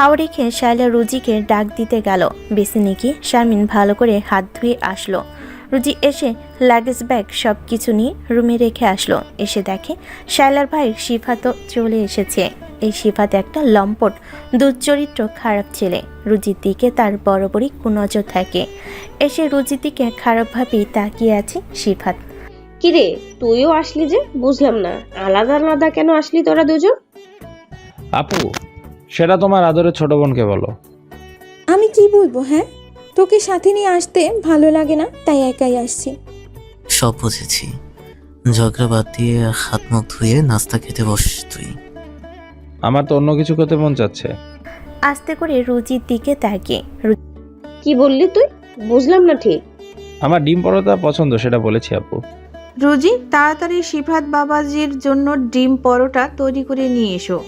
খাওয়া রেখে শায়লা রুজিকে ডাক দিতে গেল। বেসিনে গিয়ে শারমিন ভালো করে হাত ধুয়ে আসলো। রুজি এসে লাগেজ ব্যাগ সব কিছু নিয়ে রুমে রেখে আসলো। এসে দেখে শায়লার ভাই শিফাতও চলে এসেছে। এই শিফাত একটা লম্পট, দুশ্চরিত্র, খারাপ ছেলে। রুজির দিকে তার বরাবরই কুনজর থাকে। এসে রুজির দিকে খারাপভাবেই তাকিয়ে আছে শিফাত। কিরে, তুইও আসলি যে? বুঝলাম না, আলাদা আলাদা কেন আসলি তোরা দুজন? আপু, সেটা তোমার আদরের ছোট বোনকে বলো। আমি কি বলবো? হ্যাঁ, তোকে সাথে নিয়ে আসতে ভালো লাগে না, তাই একাই আসছি। সব বুঝেছি। ঝগড়া বাদ দিয়ে হাত মুখ ধুয়ে নাস্তা খেতে বস তুই। আমার তো অন্য কিছু করতে মন চাচ্ছে। আস্তে করে রুজির দিকে তাকিয়ে কি বললি তুই? বুঝলাম না ঠিক। আমার ডিম পরোটা পছন্দ, সেটা বলেছি আপু। রুজি, তাড়াতাড়ি শিফাত বাবাজির জন্য ডিম পরোটা তৈরি করে নিয়ে এসো।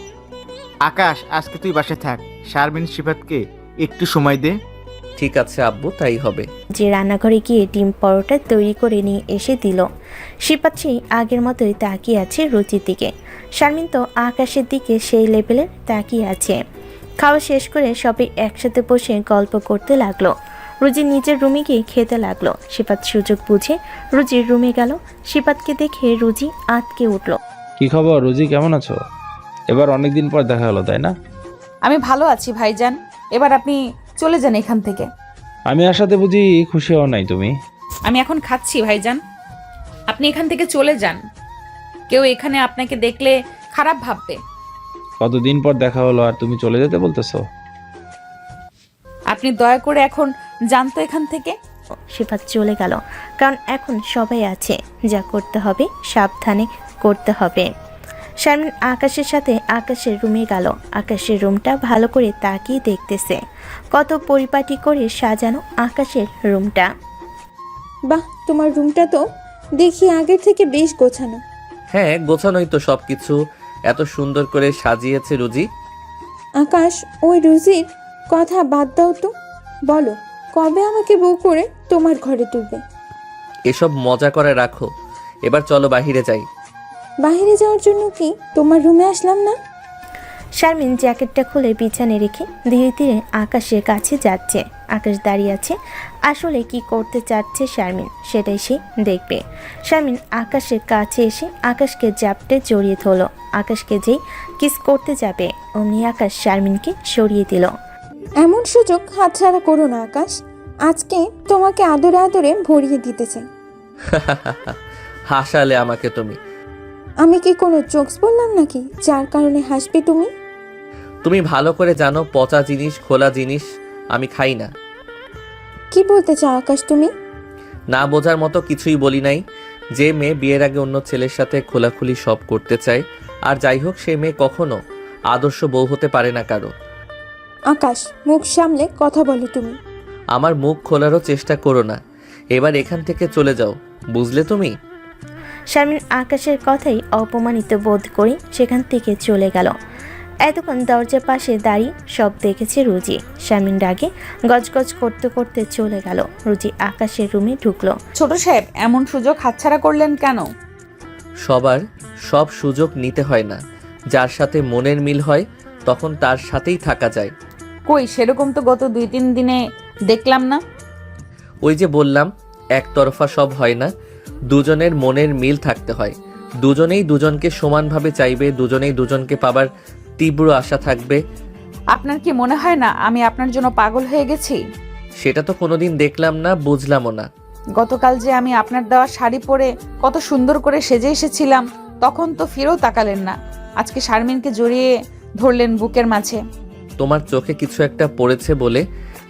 আকাশ, আজকে তুই বাসায় থাক। শারমিন শিফাতকে একটু সময় দে। ঠিক আছে আব্বু, তাই হবে। যে রান্নাঘরে গিয়ে ডিম পরোটা তৈরি করে নিয়ে এসে দিল। শিফাত সেই আগের মতোই তাকিয়ে আছে রুজির দিকে। শারমিন তো আকাশের দিকে সেই লেভেলের তাকিয়ে আছে। খাওয়া শেষ করে সবাই একসাথে বসে গল্প করতে লাগলো। রুজি নিজের রুমে গিয়ে খেতে লাগলো। শিফাত সুযোগ বুঝে রুজির রুমে গেল। শিফাতকে দেখে রুজি আঁতকে উঠল। কি খবর রুজি, কেমন আছো? এবার অনেকদিন পর দেখা হলো, তাই না? আমি ভালো আছি ভাইজান, এবার আপনি চলে যান এখান থেকে। আমি আসাতে বুঝি খুশি হও নাই তুমি? আমি এখন খাচ্ছি ভাইজান, আপনি এখান থেকে চলে যান। কেউ এখানে আপনাকে দেখলে খারাপ ভাববে। কতদিন পর দেখা হলো আর তুমি চলে যেতে বলতেছো? আপনি দয়া করে এখন যান তো এখান থেকে। শিফাত চলে গেল, কারণ এখন সবাই আছে। যা করতে হবে সাবধানে করতে হবে। শারমিন আকাশের সাথে আকাশের রুমে গেল। আকাশের রুমটা ভালো করে তাকিয়ে দেখতেছে। কত পরিপাটি করে সাজানো আকাশের রুমটা। বাহ, তোমার রুমটা তো দেখি আগের থেকে বেশ গোছানো। হ্যাঁ, গোছানোই তো সবকিছু। এত সুন্দর করে সাজিয়েছে রুজি। আকাশ, ওই রুজির কথা বাদ দাও তো। বলো, কবে আমাকে বউ করে তোমার ঘরে তুলবে? এসব মজা করে রাখো, এবার চলো বাহিরে যাই। বাইরে যাওয়ার জন্য কি তোমার রুমে আসলাম না? শারমিন জ্যাকেটটা খুলে বিছানে রেখে ধীরে ধীরে আকাশের কাছে যাচ্ছে। আকাশ দাঁড়িয়ে আছে। আসলে কি করতে চাচ্ছে শারমিন, সেটাই সে দেখবে। শারমিন আকাশের কাছে এসে আকাশকে জাপটে জড়িয়ে ধরল। আকাশকে যেই কিস করতে যাবে অমনি আকাশ শারমিনকে সরিয়ে দিল। এমন সুযোগ হাতছাড়া করো না আকাশ। আজকে তোমাকে আদরে আদরে ভরিয়ে দিতে চাই। হাসালে আমাকে তুমি। আমি কি কোনো জোকস বললাম নাকি যার কারণে হাসবে তুমি? তুমি ভালো করে জানো পচা জিনিস, খোলা জিনিস আমি খাই না। কি বলতে চাও আকাশ তুমি? না বোঝার মতো কিছুই বলি নাই। যে মেয়ে বিয়ের আগে অন্য ছেলের সাথে খোলাখুলি সব করতে চায়, আর যাই হোক, সে মেয়ে কখনো আদর্শ বউ হতে পারে না কারো। আকাশ, মুখ সামলে কথা বলো তুমি। আমার মুখ খোলারও চেষ্টা করো না। এবার এখান থেকে চলে যাও, বুঝলে তুমি? শারমিন আকাশের কথাই অপমানিত বোধ করে সেখান থেকে চলে গেল। এতক্ষণ দরজার পাশে দাঁড়িয়ে সব দেখেছে রুজি। শারমিন রাগে গজগজ করতে করতে চলে গেল। রুজি আকাশের রুমে ঢুকলো। ছোট সাহেব, এমন সুযোগ হাতছাড়া করলেন কেন? সবার সব সুযোগ নিতে হয় না। যার সাথে মনের মিল হয় তখন তার সাথেই থাকা যায়। কই, সেরকম তো গত 2-3 দিনে দেখলাম না। ওই যে বললাম, একতরফা সব হয় না। দুজনের মনের মিল থাকতে হয়। দুজনেই দুজনকে সমানভাবে চাইবে, দুজনেই দুজনকে পাবার তীব্র আশা থাকবে। আপনার কি মনে হয় না আমি আপনার জন্য পাগল হয়ে গেছি? সেটা তো কোনোদিন দেখলাম না, বুঝলামও না। গতকাল যে আমি আপনার দেওয়া শাড়ি পরে কত সুন্দর করে সেজে এসেছিলাম, তখন তো ফিরেও তাকালেন না। আজকে শারমিনকে জড়িয়ে ধরলেন বুকের মাঝে। তোমার চোখে কিছু একটা পড়েছে বলে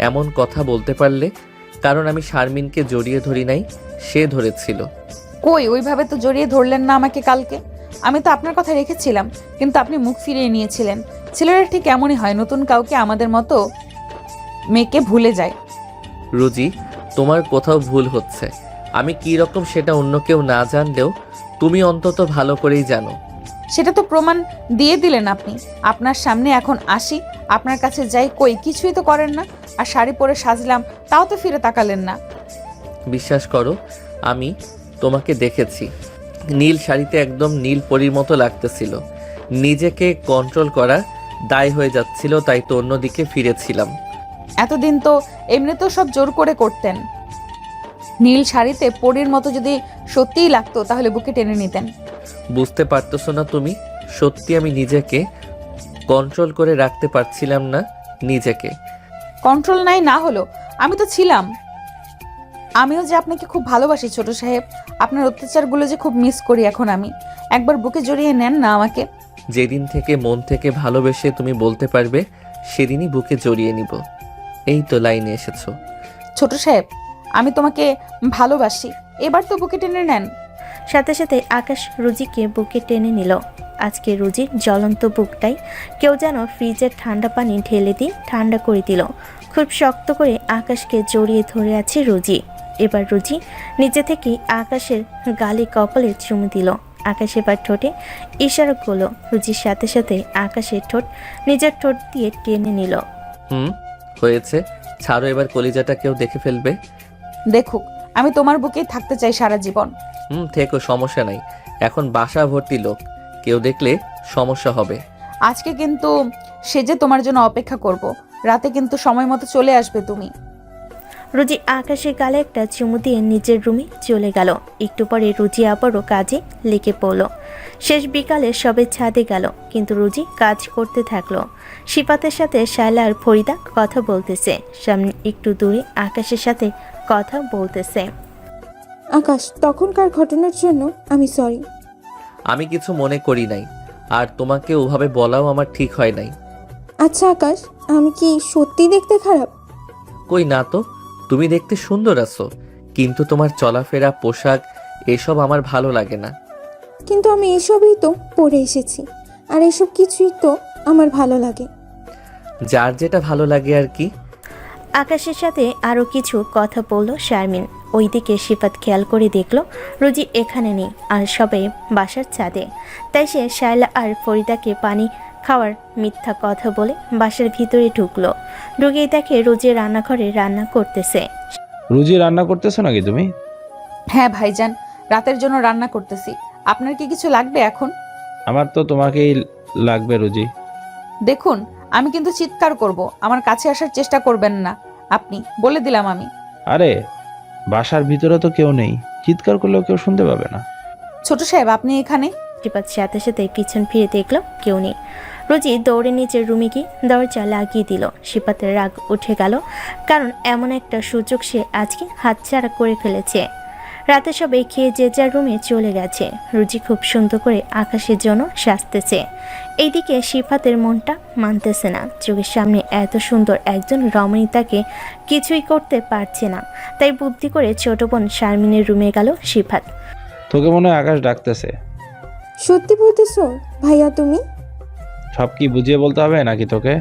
এমন কথা বলতে পারলে, কারণ আমি শারমিনকে জড়িয়ে ধরি নাই, সে ধরেছিল। কই, ওইভাবে তো জড়িয়ে ধরলেন না আমাকে কালকে। আমি তো আপনার কথা রেখেছিলাম, কিন্তু আপনি মুখ ফিরিয়ে নিয়েছিলেন। ছেলেরা ঠিক এমনই হয়, নতুন কাউকে আমাদের মতো মেয়েকে ভুলে যায়। রুজি, তোমার কোথাও ভুল হচ্ছে। আমি কি রকম সেটা অন্য কেউ না জানলেও তুমি অন্তত ভালো করেই জানো। সেটা তো প্রমাণ দিয়ে দিলেন আপনি। আপনার সামনে এখন আসি, আপনার কাছে যাই, কই কিছুই তো করেন না। আর শাড়ি পরে সাজলাম, তাও তো ফিরে তাকালেন না। বিশ্বাস করো, আমি তোমাকে দেখেছি। নীল শাড়িতে একদম নীল পরীর মতো লাগতেছিল। নিজেকে কন্ট্রোল করা দায় হয়ে যাচ্ছিল, তাই তো অন্যদিকে ফিরেছিলাম। এতদিন তো এমনিতেও সব জোর করে করতেন। নীল শাড়িতে পরীর মতো যদি সত্যিই লাগতো তাহলে বুকে টেনে নিতেন। বুঝতে পারতেছো না তুমি? সত্যি আমি নিজেকে কন্ট্রোল করে রাখতে পারছিলাম না নিজেকে। কন্ট্রোল নাই না হলো, আমি তো ছিলাম। আমিও যে আপনাকে খুব ভালোবাসি ছোট সাহেব, আপনার অত্যাচারগুলো যে খুব মিস করি এখন আমি। একবার বুকে জড়িয়ে নেন না আমাকে। যেদিন থেকে মন থেকে ভালোবেসে তুমি বলতে পারবে সেদিনই বুকে জড়িয়ে নিব। এই তো লাইনে এসেছো। ছোট সাহেব, আমি তোমাকে ভালোবাসি, এবার তো বুকে টেনে নেন। সাথে সাথে আকাশ রুজিকে বুকে টেনে নিল। আজকে রুজির জ্বলন্ত বুকটাই কেউ যেন ফ্রিজের ঠান্ডা পানি ঢেলে দিয়ে ঠান্ডা করে দিল। খুব শক্ত করে আকাশকে জড়িয়ে ধরে আছে রুজি। এবার রুজি নিজে থেকেই আকাশের গালে কপালে চুমু দিল। আকাশ এবার ঠোঁটে ইশারা করলো। রুজির সাথে সাথে আকাশের ঠোঁট নিজের ঠোঁট দিয়ে টেনে নিল। হয়েছে, ছাড়ো এবার, কলিজাটা কেউ দেখে ফেলবে। দেখুক, আমি তোমার বুকেই থাকতে চাই সারা জীবন। থেকো, সমস্যা নাই। এখন বাসা ভর্তি লোক, কেউ দেখলে সমস্যা হবে। আজকে কিন্তু সেজে তোমার জন্য অপেক্ষা করব। রাতে কিন্তু সময় মতো চলে আসবে তুমি। রুজি আকাশের গালে একটা চুমু দিয়ে নিজের রুমে চলে গেল। একটু পরে রুজি আবারও কাজে লেগে পড়ল। শেষ বিকালে সবে ছাদে গেল, কিন্তু রুজি কাজ করতে থাকলো। শিফাতের সাথে শায়লা আর ফরিদা কথা বলতেছে। সামনে একটু দূরে আকাশের সাথে কথা বলতেছে। আকাশ, তখনকার ঘটনার জন্য আমি সরি। আমি কিছু মনে করি নাই, আর তোমাকে ওভাবে বলাও আমার ঠিক হয় নাই। আচ্ছা আকাশ, আমি কি সত্যি দেখতে খারাপ? কই না তো, তুমি দেখতে সুন্দর আছো, কিন্তু তোমার চলাফেরা, পোশাক এসব আমার ভালো লাগে না। কিন্তু আমি এসবই তো পড়ে এসেছি, আর এসব কিছুই তো আমার ভালো লাগে। যার যেটা ভালো লাগে আর কি। আকাশের সাথে আরও কিছু কথা বলল শারমিন। ওইদিকে শিফাত খেয়াল করে দেখল রুজি এখানে নেই, আর সবাই বাসার ছাদে। তাই সে শায়লা আর ফরিদাকে পানি খাওয়ার মিথ্যা কথা বলে বাসার ভিতরে ঢুকলো। ঢুকেই দেখে রুজি রান্নাঘরে রান্না করতেছে। রুজি রান্না করতেছো নাকি তুমি? হ্যাঁ ভাইজান, রাতের জন্য রান্না করতেছি। আপনার কি কিছু লাগবে এখন? আমার তো তোমাকেই লাগবে রুজি। দেখুন, আমি কিন্তু চিৎকার করব, আমার কাছে আসার চেষ্টা করবেন না আপনি, বলে দিলাম আমি। আরে বাসার ভিতরে তো কেউ নেই, চিৎকার করলেও কেউ শুনতে পাবে না। ছোট সাহেব, আপনি এখানে? শিফাত সাথে সাথে পিছন ফিরে দেখলো কেউ নেই। রুজি দৌড়ে নিচের রুমে গিয়ে দরজা লাগিয়ে দিল। শিফাতের রাগ উঠে গেল, কারণ এমন একটা সুযোগ সে আজকে হাতছাড়া করে ফেলেছে। রাতে সবাই খেয়ে যে যার রুমে চলে গেছে। রুজি খুব সুন্দর করে আকাশের জন্য সাজতেছে। এইদিকে শিফাতের মনটা মানতেছে না। চোখের সামনে এত সুন্দর একজন রমণী তাকে কিছুই করতে পারছে না। তাই বুদ্ধি করে ছোট বোন শারমিনের রুমে গেল শিফাত। তোকে মনে হয় আকাশ ডাকতেছে। সত্যি বলতেছো ভাইয়া তুমি? সব কি বুঝিয়ে বলতে হবে নাকি তোকে?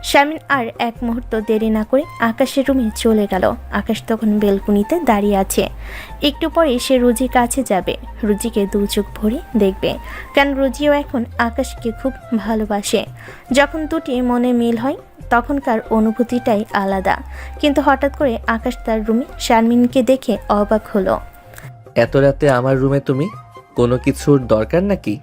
শারমিন আর এক মুহূর্ত দেরি না করে আকাশের রুমে চলে গেল। আকাশ তখন বেলকুনিতে দাঁড়িয়ে আছে। একটু পরে সে রুজির কাছে যাবে, রুজিকে দু চোখ ভরে দেখবে, কারণ রুজিও এখন আকাশকে খুব ভালোবাসে। যখন দুটি মনে মিল হয় তখনকার অনুভূতিটাই আলাদা। কিন্তু হঠাৎ করে আকাশ তার রুমে শারমিনকে দেখে অবাক হলো। এত রাতে আমার রুমে তুমি? কোনো কিছুর দরকার নাকি?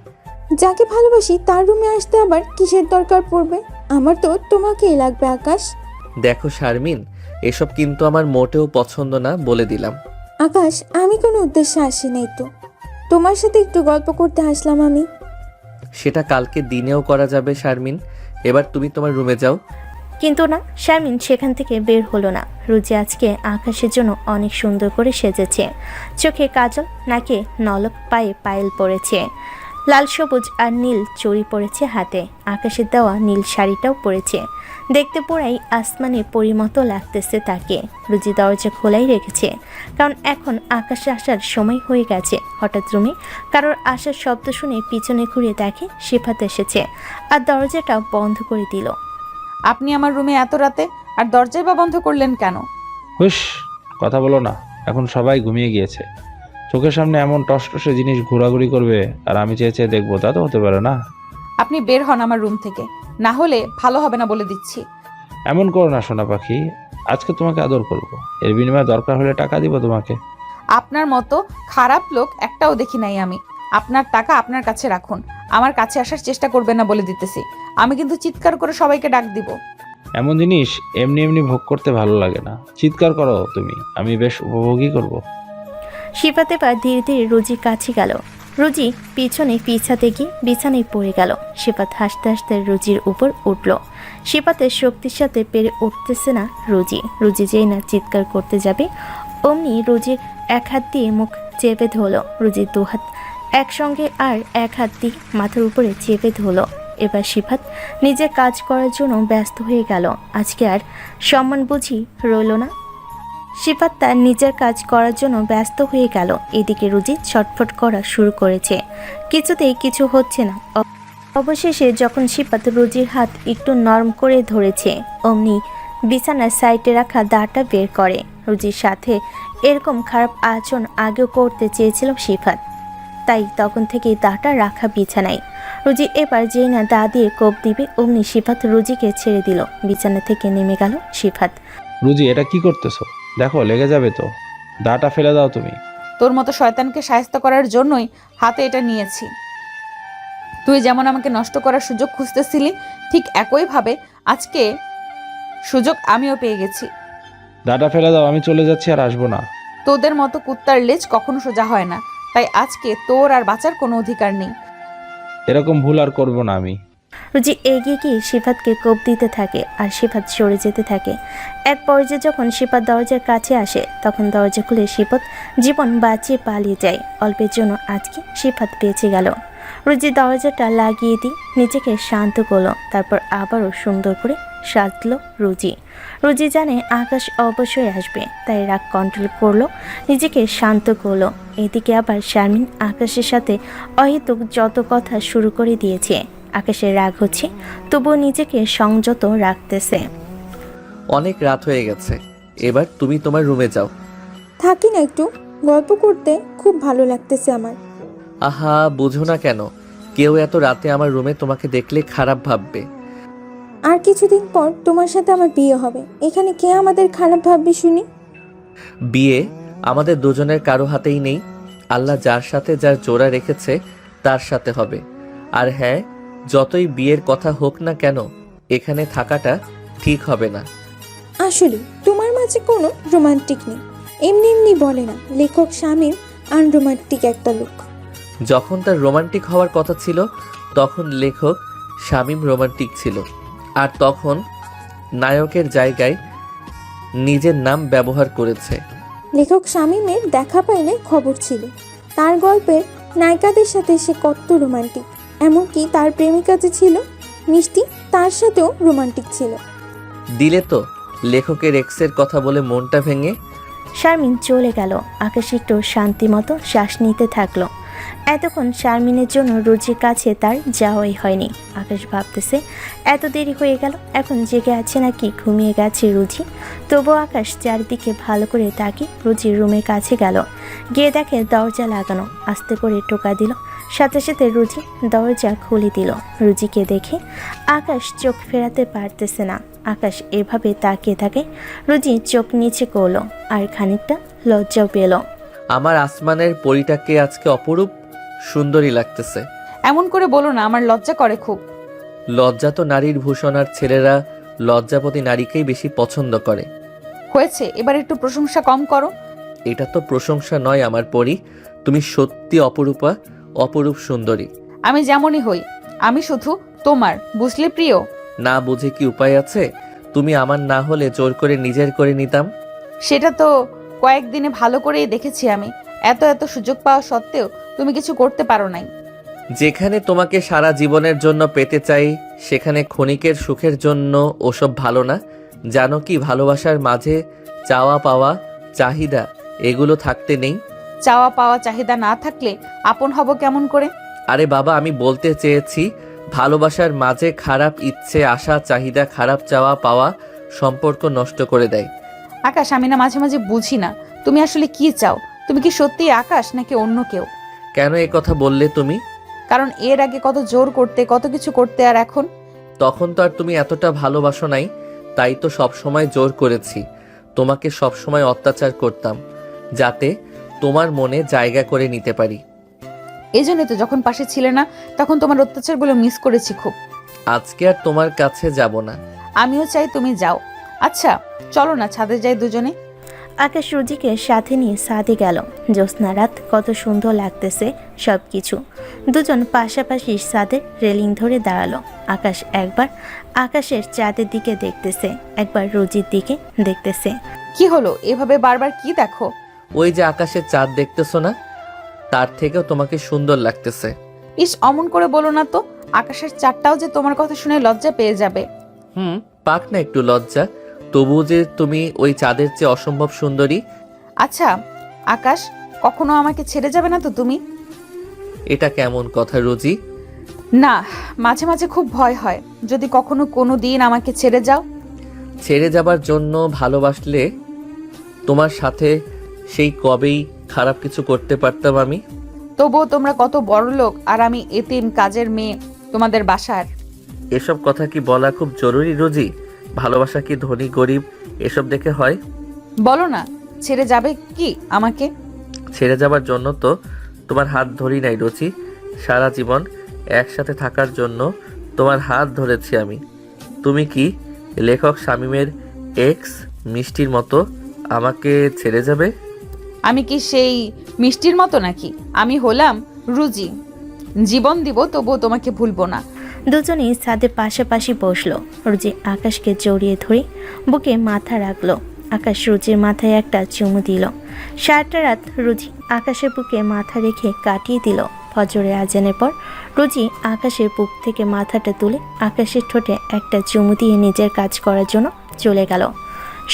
যাকে ভালোবাসি তার রুমে আসতে আবার কিসের দরকার পড়বে? আমার তো তোমাকেই লাগবে আকাশ। দেখো শারমিন, এসব কিন্তু আমার মোটেও পছন্দ না, বলে দিলাম। আকাশ, আমি কোনো উদ্দেশ্যে আসি নাই তো, তোমার সাথে একটু গল্প করতে আসলাম আমি। সেটা কালকে দিনেও করা যাবে শারমিন, এবার তুমি তোমার রুমে যাও। কিন্তু না, শারমিন সেখান থেকে বের হলো না। রুজি আজকে আকাশের জন্য অনেক সুন্দর করে সেজেছে। চোখে কাজল, নাকে নলক, পায়ে পায়েল পড়েছে, লাল সবুজ আর নীল চড়ি পড়েছে হাতে। আকাশের দেওয়া নীল শাড়িটাও পরেছে। দেখতে পুরাই আসমানে পরিমতো লাগতেছে তাকে। রুজি দরজা খোলাই রেখেছে, কারণ এখন আকাশে আসার সময় হয়ে গেছে। হঠাৎ রুমে কারোর আসার শব্দ শুনে পিছনে ঘুরে দেখে শিফাত এসেছে, আর দরজাটা বন্ধ করে দিল। আপনি আমার রুমে এত রাতে, আর দরজাই বা বন্ধ করলেন কেন? হুশ, কথা বলো না, এখন সবাই ঘুমিয়ে গিয়েছে। চোখের সামনে এমন টসটসে জিনিস ঘোরাঘুরি করবে আর আমি চেয়ে চেয়ে দেখবো, তা তো হতে পারে না। আপনি বের হন আমার রুম থেকে, না হলে ভালো হবে না বলে দিচ্ছি। এমন করো না সোনা পাখি, আজকে তোমাকে আদর করব, এর বিনিময়ে দরকার হলে টাকা দিব তোমাকে। আপনার মতো খারাপ লোক একটাও দেখি নাই আমি। আপনার টাকা আপনার কাছে রাখুন, আমার কাছে আসার চেষ্টা করবেন না বলে দিতেছি। আমি কিন্তু চিৎকার করে সবাইকে ডাক দিব। এমন জিনিস এমনি এমনি ভোগ করতে ভালো লাগে না, চিৎকার করো তুমি, আমি বেশ উপভোগই করব। শিফাত এবার ধীরে ধীরে রুজির কাছে গেল। রুজি পিছনে পিছাতে গিয়ে বিছানায় পড়ে গেল। শিফাত হাসতে হাসতে রুজির উপর উঠল। শিফাতের শক্তির সাথে পেরে উঠতেছে না রুজি। রুজি যেই না চিৎকার করতে যাবে অমনি রুজির এক হাত দিয়ে মুখ চেপে ধরল। রুজির দুহাত একসঙ্গে আর এক হাত দিয়ে মাথার উপরে চেপে ধরল। এবার শিফাত নিজের কাজ করার জন্য ব্যস্ত হয়ে গেল। আজকে আর সম্মান বুঝি রইল না। শিফাত তার নিজের কাজ করার জন্য ব্যস্ত হয়ে গেল। এদিকে রুজি ছটফট করা শুরু করেছে, কিছুতেই কিছু হচ্ছে না। অবশেষে যখন শিফাত রুজির হাত একটু নরম করে ধরেছে অমনি বিছানার সাইডে রাখা দাটা বের করে। রুজির সাথে এরকম খারাপ আচরণ আগেও করতে চেয়েছিল শিফাত, তাই তখন থেকেই দাটা রাখা বিছানায়। রুজি এবার যেই না দা দিয়ে কোপ দিবে অমনি শিফাত রুজিকে ছেড়ে দিল। বিছানা থেকে নেমে গেল শিফাত। রুজি, এটা কি করতেছো? দেখো লেগে যাবে তো, দাটা ফেলে দাও তুমি। তোর মতো শয়তানকে সাহায্য করার জন্যই হাতে এটা নিয়েছি। তুই যেমন আমাকে নষ্ট করার সুযোগ খুঁজতেছিলি, ঠিক একইভাবে আজকে সুযোগ আমিও পেয়ে গেছি। দাটা ফেলে দাও, আমি চলে যাচ্ছি আর আসবো না। তোদের মতো কুত্তার লেজ কখনো সোজা হয় না, তাই আজকে তোর আর বাঁচার কোনো অধিকার নেই। এরকম ভুল আর করবো না আমি। রুজি এগিয়ে গিয়ে শিফাতকে কোপ দিতে থাকে আর শিফাত সরে যেতে থাকে। এক পর্যায়ে যখন শিফাত দরজার কাছে আসে তখন দরজা খুলে শিফাত জীবন বাঁচিয়ে পালিয়ে যায়। অল্পের জন্য আজকে শিফাত বেঁচে গেল। রুজি দরজাটা লাগিয়ে দিয়ে নিজেকে শান্ত করলো, তারপর আবারও সুন্দর করে সাজলো রুজি। রুজি জানে আকাশ অবশ্যই আসবে, তাই রাগ কন্ট্রোল করলো, নিজেকে শান্ত করলো। এদিকে আবার শারমিন আকাশের সাথে অহেতুক যত কথা শুরু করে দিয়েছে। আকাশের রাগ হচ্ছে, তবুও নিজেকে সংযত রাখতেছে। অনেক রাত হয়ে গেছে, এবার তুমি তোমার রুমে যাও। থাকি না একটু, গল্প করতে খুব ভালো লাগতেছে আমার। আহা, বুঝো না কেন? কেউ এত রাতে আমার রুমে তোমাকে দেখলে খারাপ ভাববে। আর কিছুদিন পর তোমার সাথে আমার বিয়ে হবে, এখানে কে আমাদের খারাপ ভাববে শুনি? বিয়ে আমাদের দুজনের কারো হাতেই নেই। আল্লাহ যার সাথে যার জোড়া রেখেছে তার সাথে হবে। আর হ্যাঁ, যতই বিয়ের কথা হোক না কেন, এখানে থাকাটা ঠিক হবে না। আসলে তোমার মাঝে কোনো রোমান্টিক নেই, এমনি এমনি বলে না লেখক শামীম আনরোমান্টিক একটা লোক। যখন তার রোমান্টিক হওয়ার কথা ছিল তখন লেখক শামীম রোমান্টিক ছিল, আর তখন নায়কের জায়গায় নিজের নাম ব্যবহার করেছে। লেখক শামীমের দেখা পাইলে খবর ছিল, তার গল্পের নায়িকাদের সাথে সে কত রোমান্টিক। এমনকি তার প্রেমিকা যে ছিল মিষ্টি, তার সাথেও রোমান্টিক ছিল। দিলে তো লেখকের এক্সের কথা বলে মনটা ভেঙে। শারমিন চলে গেল। আকাশ একটু শান্তি মতো শ্বাস নিতে থাকলো। এতক্ষণ শারমিনের জন্য রুজির কাছে তার যাওয়াই হয়নি। আকাশ ভাবতেছে এত দেরি হয়ে গেল, এখন জেগে আছে নাকি ঘুমিয়ে গেছে রুজি। তবুও আকাশ চারিদিকে ভালো করে তাকিয়ে রুজির রুমের কাছে গেল। গিয়ে দেখে দরজা লাগানো, আস্তে করে টোকা দিল। সাথে সাথে রুজি দরজা খুলে দিল। রুজিকে দেখে আকাশ চোখ ফেরাতে পারতেছে না। আকাশ এভাবে তাকিয়ে থাকে। রুজি চোখ নিচে করলো আর খানিকটা লজ্জাও পেল। আমার আসমানের পরিটাকে আজকে অপরূপ সুন্দরী লাগতেছে। এমন করে বলো না, আমার লজ্জা করে খুব। লজ্জা তো নারীর ভূষণ, আর ছেলেরা লজ্জাপতি নারীকেই বেশি পছন্দ করে। হয়েছে, এবার একটু প্রশংসা কম করো। এটা তো প্রশংসা নয় আমার পরি, তুমি সত্যি অপরূপা, অপরূপ সুন্দরী। আমি যেমনই হই, আমি শুধু তোমার, বুঝলে প্রিয়? না বুঝে কি উপায় আছে? তুমি আমার না হলে জোর করে নিজের করে নিতাম। সেটা তো কয়েকদিনে ভালো করেই দেখেছি আমি। এত এত সুযোগ পাওয়া সত্ত্বেও তুমি কিছু করতে পারো নাই। যেখানে তোমাকে সারা জীবনের জন্য পেতে চাই, সেখানে ক্ষণিকের সুখের জন্য ওসব ভালো না। জানো কি, ভালোবাসার মাঝে চাওয়া পাওয়া, চাহিদা এগুলো থাকতে নেই। চাওয়া পাওয়া চাহিদা না থাকলে আপন হব কেমন করে? আরে বাবা, আমি বলতে চেয়েছি ভালোবাসার মাঝে খারাপ ইচ্ছে, আশা, চাহিদা, খারাপ চাওয়া পাওয়া সম্পর্ক নষ্ট করে দেয়। আকাশ, আমি না মাঝে মাঝে বুঝি না তুমি আসলে কি চাও। তুমি কি সত্যি আকাশ নাকি অন্য কেউ? কেন এ কথা বললে তুমি? কারণ এর আগে কত জোর করতে, কত কিছু করতে, আর এখন? তখন তো আর তুমি এতটা ভালোবাসো নাই, তাই তো সব সময় জোর করেছি। তোমাকে সব সময় অত্যাচার করতাম, যাতে তোমার মনে জায়গা করে নিতে পারি। এই জন্যই তো যখন পাশে ছিলে না তখন তোমার অত্যাচারগুলো মিস করেছি খুব। আজকে আর তোমার কাছে যাব না। আমিও চাই তুমি যাও। আচ্ছা চলো না ছাদে যাই দুজনে। আকাশ রুজিকে সাথে নিয়ে ছাদে গেল। জ্যোৎস্না রাত, কত সুন্দর লাগতেছে সব কিছু। দুজন পাশাপাশি ছাদের রেলিং ধরে দাঁড়ালো। আকাশ একবার আকাশের চাঁদের দিকে দেখতেছে, একবার রুজির দিকে দেখতেছে। কি হলো এভাবে বারবার কি দেখো? ওই যে আকাশের চাঁদ দেখতেছো না, তার থেকেও তোমাকে সুন্দর লাগতেছে। ইস অমন করে বলো না তো, আকাশের চাঁদটাও যে তোমার কথা শুনে লজ্জা পেয়ে যাবে। পাক না একটু লজ্জা, তবুও যে তুমি ওই চাঁদের চেয়ে অসম্ভব সুন্দরী। আচ্ছা আকাশ, কখনো আমাকে ছেড়ে যাবে না তো তুমি? এটা কেমন কথা রুজি? না, মাঝে মাঝে খুব ভয় হয় যদি কখনো কোনো দিন আমাকে ছেড়ে যাও। ছেড়ে যাবার জন্য ভালোবাসলে তোমার সাথে সেই কবেই খারাপ কিছু করতে পারতাম আমি। তবুও তোমরা কত বড় লোক আর আমি এতিম কাজের মেয়ে তোমাদের বাসার। এসব কথা কি বলা খুব জরুরি রুজি? ভালোবাসা কি ধনী গরিব এসব দেখে হয়? বলো না, ছেড়ে যাবে কি আমাকে? ছেড়ে যাবার জন্য তো তোমার হাত ধরি নাই রুচি, সারা জীবন একসাথে থাকার জন্য তোমার হাত ধরেছি আমি। তুমি কি লেখক শামীমের এক্স মিষ্টির মতো আমাকে ছেড়ে যাবে? আমি কি সেই মিষ্টির মতো নাকি? আমি হলাম রুজি, জীবন দিব তবুও তোমাকে ভুলবো না। দুজনেই ছাদে পাশাপাশি বসলো। রুজি আকাশকে জড়িয়ে ধরে বুকে মাথা রাখলো। আকাশ রুজির মাথায় একটা চুমু দিল। সারাটা রাত রুজি আকাশের বুকে মাথা রেখে কাটিয়ে দিল। ফজরে আজানের পর রুজি আকাশের বুক থেকে মাথাটা তুলে আকাশের ঠোঁটে একটা চুমু দিয়ে নিজের কাজ করার জন্য চলে গেল।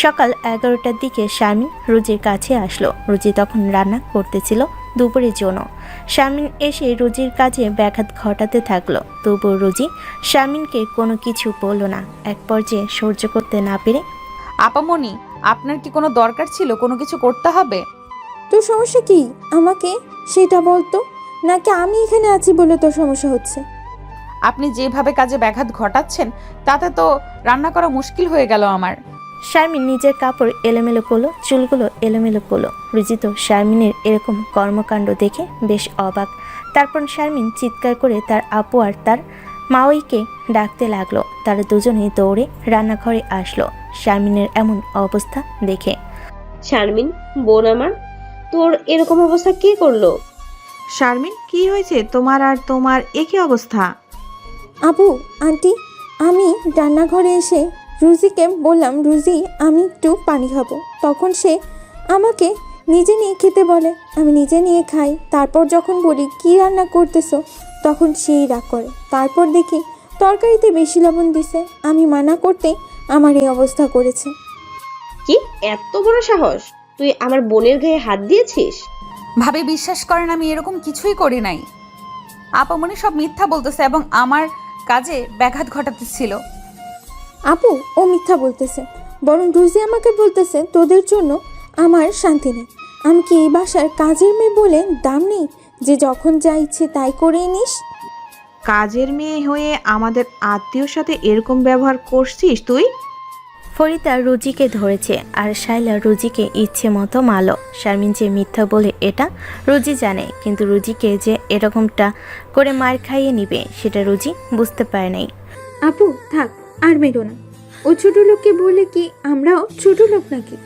সকাল 11টার দিকে শারমিন রুজির কাছে আসলো। রুজি তখন রান্না করতেছিল দুপুরের জন্য। শারমিন এসে রুজির কাজে ব্যাঘাত ঘটাতে থাকলো। তবুও রুজি শারমিনকে কোনো কিছু বলল না। এক পর্যায়ে সহ্য করতে না পেরে, আপামনি, আপনার কি কোনো দরকার ছিল কোনো কিছু করতে হবে? তোর সমস্যা কি আমাকে সেটা বলতো, নাকি আমি এখানে আছি বলে তোর সমস্যা হচ্ছে? আপনি যেভাবে কাজে ব্যাঘাত ঘটাচ্ছেন তাতে তো রান্না করা মুশকিল হয়ে গেল আমার। শারমিন নিজের কাপড় এলোমেলো করলো, চুলগুলো এলোমেলো করলো। রুজি তো শারমিনের এরকম কর্মকাণ্ড দেখে বেশ অবাক। তারপর শারমিন চিৎকার করে তার আপু আর তার মাওইকে ডাকতে লাগলো। তারা দুজনেই দৌড়ে রান্নাঘরে আসলো শারমিনের এমন অবস্থা দেখে। শারমিন, বোন আমার, তোর এরকম অবস্থা কে করলো? শারমিন, কি হয়েছে তোমার আর তোমার একই অবস্থা? আপু, আন্টি, আমি রান্নাঘরে এসে রুজিকে বললাম, রুজি আমি একটু পানি খাবো। তখন সে আমাকে নিজে নিয়ে খেতে বলে। আমি নিজে নিয়ে খাই। তারপর যখন বলি কি রান্না করতেছো, তখন সেই রাগ করে। তারপর দেখি তরকারিতে বেশি লবণ দিছে। আমি মানা করতে আমার এই অবস্থা করেছে। কি এত বড় সাহস? তুই আমার বোনের গায়ে হাত দিয়েছিস? ভাবে বিশ্বাস করেন আমি এরকম কিছুই করি নাই। আপামনি সব মিথ্যা বলতেছে এবং আমার কাজে ব্যাঘাত ঘটাতেছিল। আপু, ও মিথ্যা বলতেছে। বরং রুজি আমাকে বলতেছে তোদের জন্য আমার শান্তি নেই। আমি কি এই বাসার কাজের মেয়ে বলে দাম নেই যে যখন যা ইচ্ছে তাই করে নিস? কাজের মেয়ে হয়ে আমাদের আত্মীয়র সাথে এরকম ব্যবহার করছিস তুই? ফরিদা রুজিকে ধরেছে আর শাইলা রুজিকে ইচ্ছে মতো মারল। শারমিন যে মিথ্যা বলে এটা রুজি জানে, কিন্তু রুজিকে যে এরকমটা করে মার খাইয়ে নিবে সেটা রুজি বুঝতে পারে নাই। আপু থাক, আর মেরো না। ও ছোট লোককে বলে কি আমরাও ছোট লোক নাকি?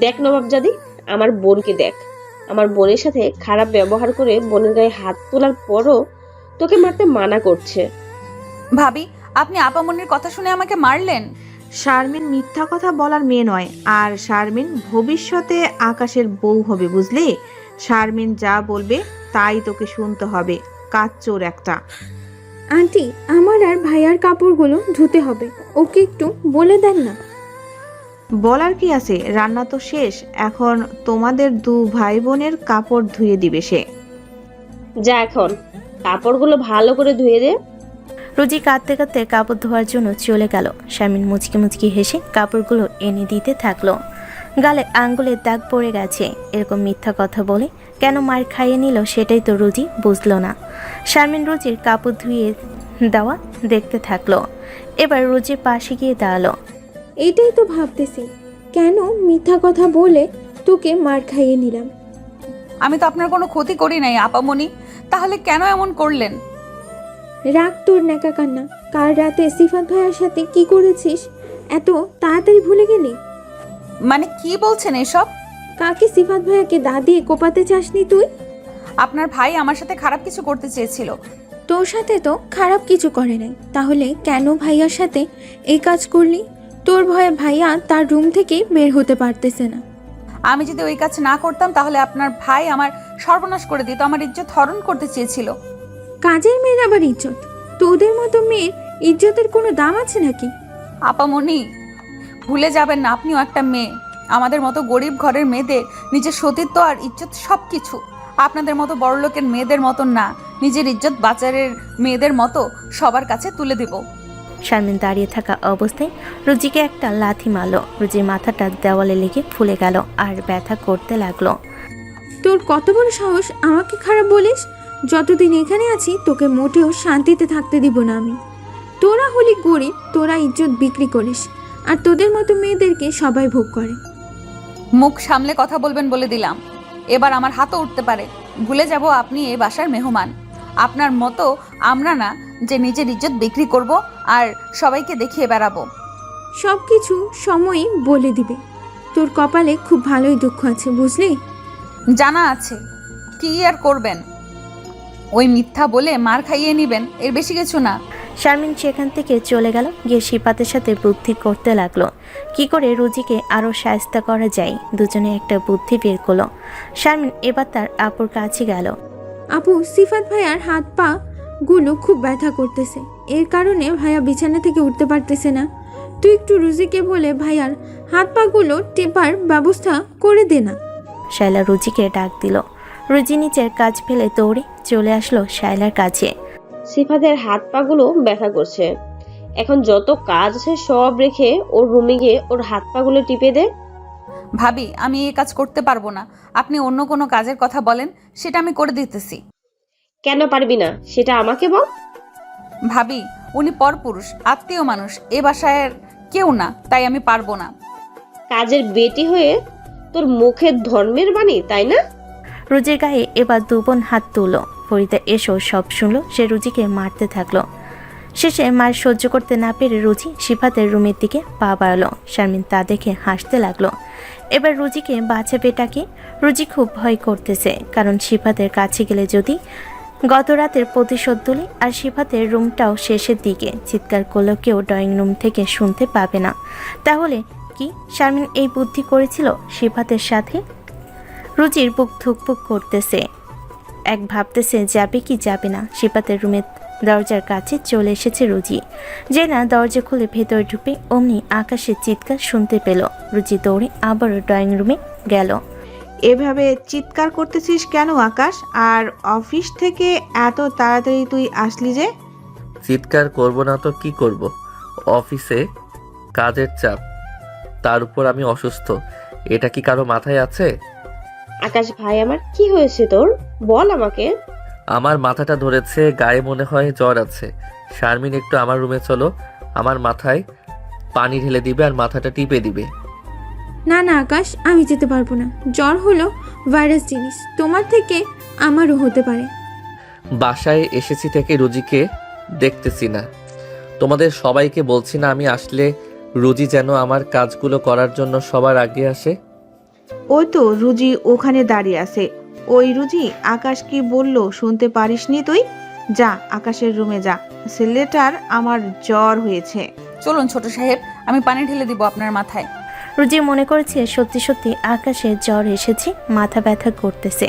দেখ নবাবজাদি, আমার বোনকে দেখ। আমার বোনের সাথে খারাপ ব্যবহার করে বোনের গায়ে হাত তোলার পরও তোকে মারতে মানা করছে। ভাবি, আপনি আপামনির কথা শুনে আমাকে মারলেন? শারমিন মিথ্যা কথা বলার মেয়ে নয়, আর শারমিন ভবিষ্যতে আকাশের বউ হবে, বুঝলি? শারমিন যা বলবে তাই তোকে শুনতে হবে, কাচ্চোর একটা। আন্টি, আমার আর ভাইয়ার কাপড়গুলো ধুতে হবে। ওকে একটু বলে দেন না। বলার কি আছে, রান্না তো শেষ। এখন তোমাদের দু ভাই বোনের কাপড় ধুয়ে দিবে সে। যা, এখন কাপড়গুলো ভালো করে ধুয়ে দে। রুজি কাঁদতে কাঁদতে কাপড় ধোয়ার জন্য চলে গেল। শারমিন মুচকি মুচকি হেসে কাপড়গুলো এনে দিতে থাকলো। গালে আঙ্গুলের দাগ পড়ে গেছে। এরকম মিথ্যা কথা বলে কেন মার খাইয়ে নিল সেটাই তো রুজি বুঝলো না। শারমিন রুজির কাপড় ধুয়ে দেওয়া দেখতে থাকলো। এবার রুজির পাশে গিয়ে দাঁড়ালো। এইটাই তো ভাবতেছি, কেন মিথ্যা কথা বলে তোকে মার খাইয়ে নিলাম। আমি তো আপনার কোনো ক্ষতি করি নাই আপামনি, তাহলে কেন এমন করলেন? রাগ তোর ন্যাকা কান্না। কাল রাতে সিফাত ভাইয়ার সাথে কি করেছিস এত তাড়াতাড়ি ভুলে গেলি? মানে কি বলছেন এসব? কাকে সিফাত ভাইয়াকে দা দিয়ে কোপাতে চাসনি তুই? আপনার ভাই আমার সাথে খারাপ কিছু করতে চেয়েছিল। তোর সাথে তো খারাপ কিছু করে নাই, তাহলে কেন ভাইয়ার সাথে এই কাজ করলি? তোর ভয়ে ভাইয়া তার রুম থেকে বের হতে পারতেছে না। আমি যদি ওই কাজ না করতাম তাহলে আপনার ভাই আমার সর্বনাশ করে দিত, আমার ইজ্জত হরণ করতে চেয়েছিল। কাজের মেয়ের আবার ইজ্জত? তোদের মতো মেয়ের ইজ্জতের কোনো দাম আছে নাকি? আপামনি, ভুলে যাবেন না আপনিও একটা মেয়ে। আমাদের মতো গরিব ঘরের মেয়েদের নিজের সতীত্ব আর ইজ্জত সব কিছু। আপনাদের মতো বড়লোকের মেয়েদের মতো না, নিজের ইজ্জত বাজারের মেয়েদের মতো সবার কাছে তুলে দেব। শারমিন দাঁড়িয়ে থাকা অবস্থায় রুজিকে একটা লাথি মারল। রুজির মাথাটা দেওয়ালে লেগে ফুলে গেল আর ব্যথা করতে লাগলো। তোর কত বড় সাহস আমাকে খারাপ বলিস? যতদিন এখানে আছি তোকে মোটেও শান্তিতে থাকতে দিব না আমি। তোরা হলি গরিব, তোরা ইজ্জত বিক্রি করিস, আর তোদের মতো মেয়েদেরকে সবাই ভোগ করে। মুখ সামলে কথা বলবেন বলে দিলাম। এবার আমার হাতও উঠতে পারে। ভুলে যাব আপনি এই বাসার মেহমান। আপনার মতো আমরা না যে নিজের ইজ্জত বিক্রি করব আর সবাইকে দেখিয়ে বেড়াবো। সব কিছু সময়ই বলে দিবে। তোর কপালে খুব ভালোই দুঃখ আছে, বুঝলি? জানা আছে, কি আর করবেন? ওই মিথ্যা বলে মার খাইয়ে নেবেন, এর বেশি কিছু না। শারমিন সেখান থেকে চলে গেল, গিয়ে শিপাতের সাথে বুদ্ধি করতে লাগলো কি করে রুজিকে আরও শায়েস্তা করা যায়। দুজনে একটা বুদ্ধি বের করলো। শারমিন এবার তার আপুর কাছে গেল। আপু, সিফাত ভাইয়ার হাত পা গুলো খুব ব্যথা করতেছে, এর কারণে ভাইয়া বিছানা থেকে উঠতে পারতেছে না। তুই একটু রুজিকে বলে ভাইয়ার হাত পা গুলো টেপার ব্যবস্থা করে দে না। শায়লা রুজিকে ডাক দিল। রুজি নিচের কাজ ফেলে দৌড়ে চলে আসলো শায়লার কাছে। সিফাতের হাত পাগুলো ব্যথা করছে, এখন যত কাজ আছে সব রেখে ওর রুমে গিয়ে ওর হাত পাগুলো টিপে দে। ভাবি, আমি এই কাজ করতে পারবো না। আপনি অন্য কোনো কাজের কথা বলেন, সেটা আমি করে দিতেছি। কেন পারবি না সেটা আমাকে বল। ভাবি, উনি পরপুরুষ, আত্মীয় মানুষ, এ বাসায় কেউ না, তাই আমি পারবো না। কাজের বেটি হয়ে তোর মুখে ধর্মের বাণী, তাই না? রুজির গায়ে এবার দুবোন হাত তুলো। ফরিদা এসো সব শুনলো। সে রুজিকে মারতে থাকলো। শেষে মার সহ্য করতে না পেরে রুজি শিফাতের রুমের দিকে পা বাড়ালো। শারমিন তা দেখে হাসতে লাগলো। এবার রুজিকে বাঁচাবে টাকে। রুজি খুব ভয় করতেছে, কারণ শিফাতের কাছে গেলে যদি গত রাতের প্রতিশোধ তুলি, আর শিফাতের রুমটাও শেষের দিকে, চিৎকার করলেও কেউ ড্রয়িং রুম থেকে শুনতে পাবে না। তাহলে কি শারমিন এই বুদ্ধি করেছিল শিফাতের সাথে? রুজির বুক ধুকপুক করতেছে, এক ভাবতেছে যাবে কি যাবে না। শিফাতের রুমের দরজার কাছে চলে এসেছে রুজি। যে না দরজা খুলে ভেতরে ঢুকে অমনি আকাশের চিৎকার শুনতে পেল। রুজি দৌড়ে আবারও ড্রয়িং রুমে গেল। এভাবে চিৎকার করতেছিস কেন আকাশ? আর অফিস থেকে এত তাড়াতাড়ি তুই আসলি যে? চিৎকার করব না তো কি করব? অফিসে কাজের চাপ, তার উপর আমি অসুস্থ। এটা কি কারো মাথায় আছে? আকাশ ভাই আমার, কি হয়েছে তোর? বল আমাকে। আমার মাথাটা ধরেছে, গায়ে মনে হয় জ্বর আছে। শারমিন, একটু আমার রুমে চলো, আমার মাথায় পানি ঢেলে দিবে আর মাথাটা টিপে দিবে। না না আকাশ, আমি যেতে পারবো না। জ্বর হলো ভাইরাস জিনিস, তোমার থেকে আমারও হতে পারে। বাসায় এসেছি থেকে রুজিকে দেখতেছি না। তোমাদের সবাইকে বলছি না আমি আসলে রুজি যেন আমার কাজগুলো করার জন্য সবার আগে আসে। ওই তো রুজি ওখানে দাঁড়িয়ে আছে। ওই রুজি, আকাশ কি বললো শুনতে পারিসনি তুই? যা আকাশের রুমে যা, ছেলেটার আমার জ্বর হয়েছে। চলুন ছোট সাহেব, আমি পানি ঢেলে দিব আপনার মাথায়। রুজি মনে করেছে সত্যি সত্যি আকাশে জ্বর এসেছে, মাথা ব্যথা করতেছে।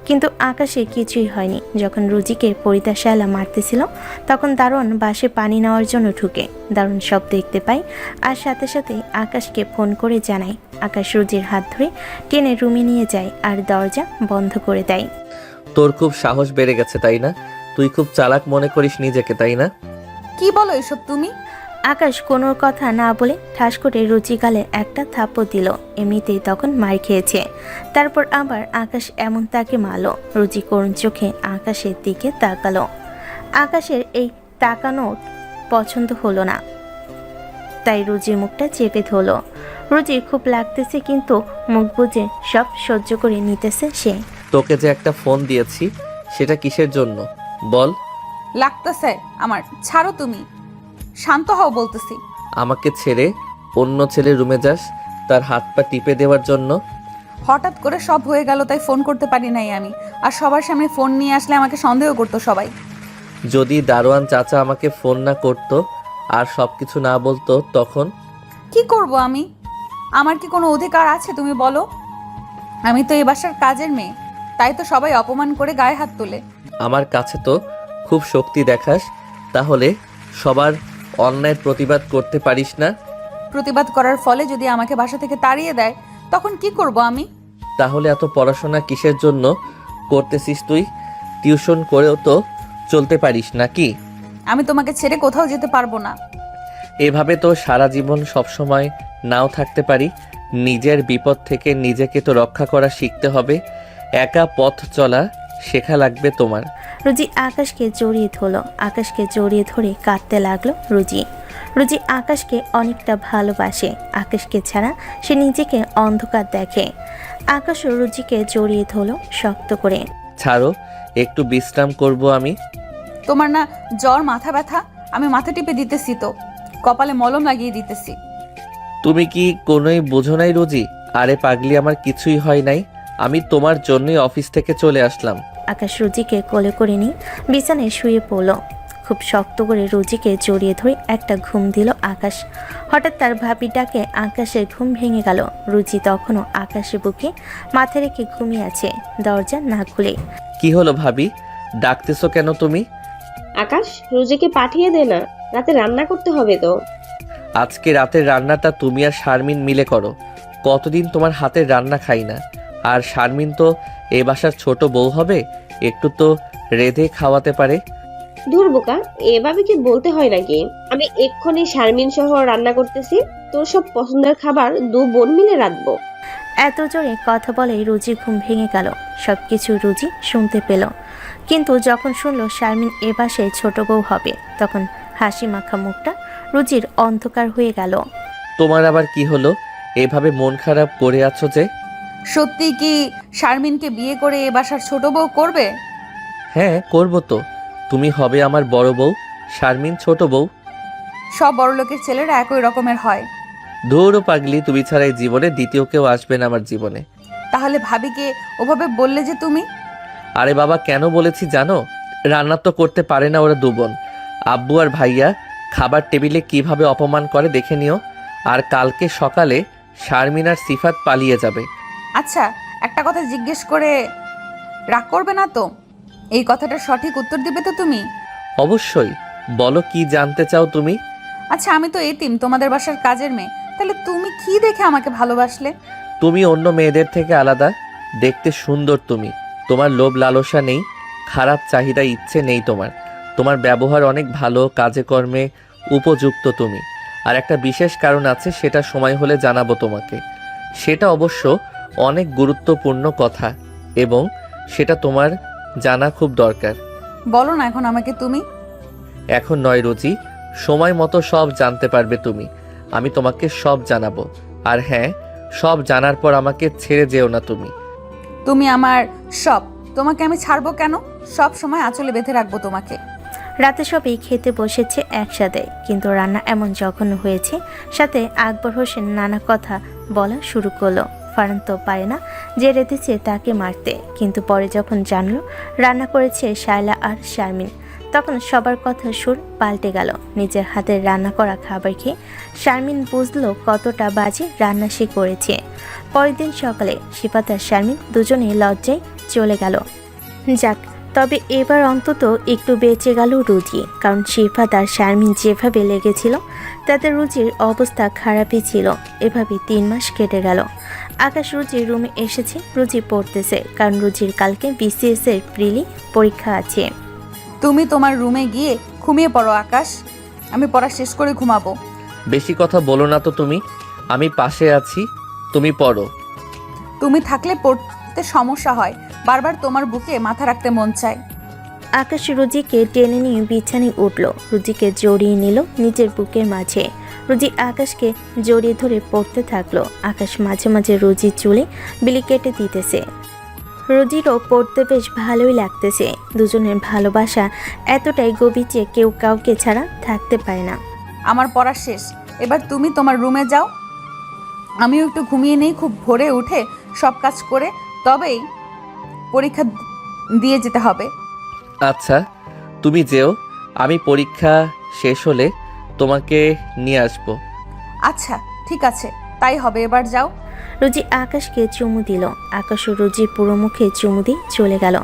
কিন্তু আকাশে কিছুই হয়নি। যখন রুজিকে পরিতা শায়লা মারতেছিল, তখন দারুণ বাসে পানি নেওয়ার জন্য ঢুকে দারুণ সব দেখতে পায়, আর সাথে সাথে আকাশকে ফোন করে জানায়। আকাশ রুজির হাত ধরে টেনে রুমে নিয়ে যায় আর দরজা বন্ধ করে দেয়। তোর খুব সাহস বেড়ে গেছে তাই না? তুই খুব চালাক মনে করিস নিজেকে তাই না? কি বলো এসব তুমি? আকাশ কোনো কথা না বলে ঠাস করে রুচি গালে একটা থাপ্পড় দিল। এমনিতেই তখন মার খেয়েছে, তারপর আবার আকাশ এমন তাকে মারলো। রুচি করুণ চোখে আকাশের দিকে তাকালো। আকাশের এই তাকানো পছন্দ হলো না, তাই রুজির মুখটা চেপে ধরলো। রুজির খুব লাগতেছে, কিন্তু মুখ বুজে সব সহ্য করে নিতেছে সে। তোকে যে একটা ফোন দিয়েছি সেটা কিসের জন্য বল? লাগতেছে আমার, ছাড়ো তুমি। শান্ত হও বলতেছি। আমাকে ছেড়ে অন্য ছেলের রুমে যাস তার হাত পা টিপে দেওয়ার জন্য? হঠাৎ করে সব হয়ে গেল তাই ফোন করতে পারি নাই আমি। আর সবার সামনে ফোন নিয়ে আসলে আমাকে সন্দেহ করতো সবাই। যদি দারোয়ান চাচা আমাকে ফোন না করতো আর সব কিছু না বলতো তখন? কি করব আমি? আমার কি কোনো অধিকার আছে তুমি বলো? আমি তো এই বাসার কাজের মেয়ে, তাই তো সবাই অপমান করে গায়ে হাত তোলে। আমার কাছে তো খুব শক্তি দেখাস, তাহলে সবার অন্যায়ের প্রতিবাদ করতে পারিস না? প্রতিবাদ করার ফলে যদি আমাকে বাসা থেকে তাড়িয়ে দেয় তখন কি করব আমি? তাহলে এত পড়াশোনা কিসের জন্য করতেছিস তুই? টিউশন করেও তো চলতে পারিস নাকি? আমি তোমাকে ছেড়ে কোথাও যেতে পারবো না। এভাবে তো সারা জীবন সবসময় নাও থাকতে পারি। নিজের বিপদ থেকে নিজেকে তো রক্ষা করা শিখতে হবে। একা পথ চলা শেখা লাগবে তোমার। রুজি আকাশকে জড়িয়ে ধরল। আকাশকে জড়িয়ে ধরে কাঁদতে লাগলো রুজি। রুজি আকাশকে অনেকটা ভালোবাসে। আকাশকে ছাড়া সে নিজেকে অন্ধকার দেখে। আকাশও রুজিকে জড়িয়ে ধরল শক্ত করে। ছাড়ো, একটু বিশ্রাম করব আমি। তোমার না জ্বর, মাথা ব্যথা? আমি মাথা টিপে দিতেছি, তো কপালে মলম লাগিয়ে দিতেছি। তুমি কি কোনোই বোঝো নাই রোজি? আরে পাগলি, আমার কিছুই হয় নাই। আমি তোমার জন্যই অফিস থেকে চলে আসলাম। আকাশ রুজিকে কোলে করে নিয়ে বিছানায় শুয়ে পড়ল। খুব শক্ত করে রুজিকে জড়িয়ে ধরে একটা ঘুম দিল আকাশ। হঠাৎ তার ভাবি ডাকে আকাশের ঘুম ভেঙে গেল। রুজি তখনও আকাশের বুকে মাথা রেখে ঘুমিয়ে আছে, দরজা না খুলে। কি হলো ভাবি, ডাকতেছো কেন তুমি? আকাশ, রোজিকে পাঠিয়ে দে না, রাতে রান্না করতে হবে তো। আজকে রাতের রান্নাটা তুমি আর শারমিন মিলে করো। কতদিন তোমার হাতের রান্না খাই না। আর শারমিন তো এ বাসার ছোট বউ হবে, একটু তো রেঁধে খাওয়াতে পারে। ধুর বোকা, এভাবে কি বলতে হয় নাকি? আমি এক্ষুনি শারমিন সহ রান্না করতেছি। তোর সব পছন্দের খাবার দু বোন মিলে রাঁধবো। এত জোরে কথা বলে রুজির ঘুম ভেঙে গেল। সবকিছু রুজি শুনতে পেল, কিন্তু যখন শুনল শারমিন এ বাসায় ছোট বউ হবে তখন হাসি মাখা মুখটা রুজির অন্ধকার হয়ে গেল। তোমার আবার কি হলো? এভাবে মন খারাপ করে আছো যে? সত্যি কি শারমিনকে বিয়ে করে এ বাসার ছোট বউ করবে? হ্যাঁ, করবো তো। তুমি হবে আমার বড় বউ, শারমিন ছোট বউ। সব বড়লোকের ছেলেরা একই রকমের হয়। ধুরো পাগলি, তুমি ছাড়া এই জীবনে দ্বিতীয় কেউ আসবে না আমার জীবনে। তাহলে ভাবিকে ওভাবে বললে যে তুমি? আরে বাবা, কেন বলেছি জানো? রান্না তো করতে পারে না ওরা দু বোন। আব্বু আর ভাইয়া খাবার টেবিলে কিভাবে অপমান করে দেখে নিও। আর কালকে সকালে শারমিন আর সিফাত পালিয়ে যাবে। আচ্ছা, একটা কথা জিজ্ঞেস করে রাগ করবে না তো? এই কথাটার সঠিক উত্তর দিবে তো তুমি? অবশ্যই, বলো কি জানতে চাও তুমি? আচ্ছা, আমি তো এতিম, তোমাদের বাসার কাজের মেয়ে, তাহলে তুমি কি দেখে আমাকে ভালোবাসলে? তুমি অন্য মেয়েদের থেকে আলাদা, দেখতে সুন্দর তুমি। তোমার লোভ লালসা নেই, খারাপ চাহিদা ইচ্ছে নেই তোমার। তোমার ব্যবহার অনেক ভালো, কাজে কর্মে উপযুক্ত তুমি। আর একটা বিশেষ কারণ আছে, সেটা সময় হলে জানাবো তোমাকে। সেটা অবশ্য অনেক গুরুত্বপূর্ণ কথা এবং সেটা তোমার জানা খুব দরকার। বলো না এখন আমাকে তুমি। এখন নয় রোজি, সময় মতো সব জানতে পারবে তুমি। আমি তোমাকে সব জানাবো। আর হ্যাঁ, সব জানার পর আমাকে ছেড়ে যেও না তুমি। তুমি আমার সব, তোমাকে আমি ছাড়বো কেন? সব সময় আঁচলে বেঁধে রাখবো তোমাকে। রাতে সবাই খেতে বসেছে একসাথে, কিন্তু রান্না এমন জঘন্য হয়েছে, সাথে আকবর হোসেন নানা কথা বলা শুরু করলো। ফারহান তো পারে না যে রেঁধেছে তাকে মারতে, কিন্তু পরে যখন জানলো রান্না করেছে শায়লা আর শারমিন, তখন সবার কথা সুর পাল্টে গেল। নিজের হাতের রান্না করা খাবার খেয়ে শারমিন বুঝলো কতটা বাজে রান্না সে করেছে। পরের দিন সকালে সিফাত আর শারমিন দুজনেই লজ্জায় চলে গেল। যাক, তবে এবার অন্তত একটু বেঁচে গেল রুজি, কারণ সিফাত আর শারমিন যেভাবে লেগেছিল তাতে রুজির অবস্থা খারাপই ছিল। এভাবে 3 মাস কেটে গেল। আকাশ রুজির রুমে এসেছে। রুজি পড়তেছে, কারণ রুজির কালকে BCS এর প্রিলি পরীক্ষা আছে। তুমি তোমার রুমে গিয়ে ঘুমিয়ে পড়ো আকাশ, আমি পড়া শেষ করে ঘুমাবো। বেশি কথা বলো না তো তুমি, আমি পাশে আছি, তুমি পড়ো। তুমি থাকলে পড়তে সমস্যা হয়, বারবার তোমার বুকে মাথা রাখতে মন চায়। আকাশ রুজিকে টেনে নিয়ে বিছানায় উঠল। রুজিকে জড়িয়ে নিল নিজের বুকের মাঝে। রুজি আকাশকে জড়িয়ে ধরে পড়তে থাকলো। আকাশ মাঝে মাঝে রুজির চুলে বিলি কেটে দিতেছে। রুজিরও পড়তে বেশ ভালোই লাগতেছে। দুজনের ভালোবাসা এতটাই গভীর যে কেউ কাউকে ছাড়া থাকতে পারে না। আমার পড়া শেষ, এবার তুমি তোমার রুমে যাও, আমিও একটু ঘুমিয়ে নেই। খুব ভোরে উঠে সব কাজ করে তবেই পরীক্ষা দিয়ে যেতে হবে। আচ্ছা, তুমি যেও, আমি পরীক্ষা শেষ হলে তোমাকে নিয়ে আসবো। আচ্ছা ঠিক আছে, তাই হবে, এবার যাও। রুজি আকাশকে চুমু দিল। আকাশও রুজির পুরো মুখে চুমু দিয়ে চলে গেল।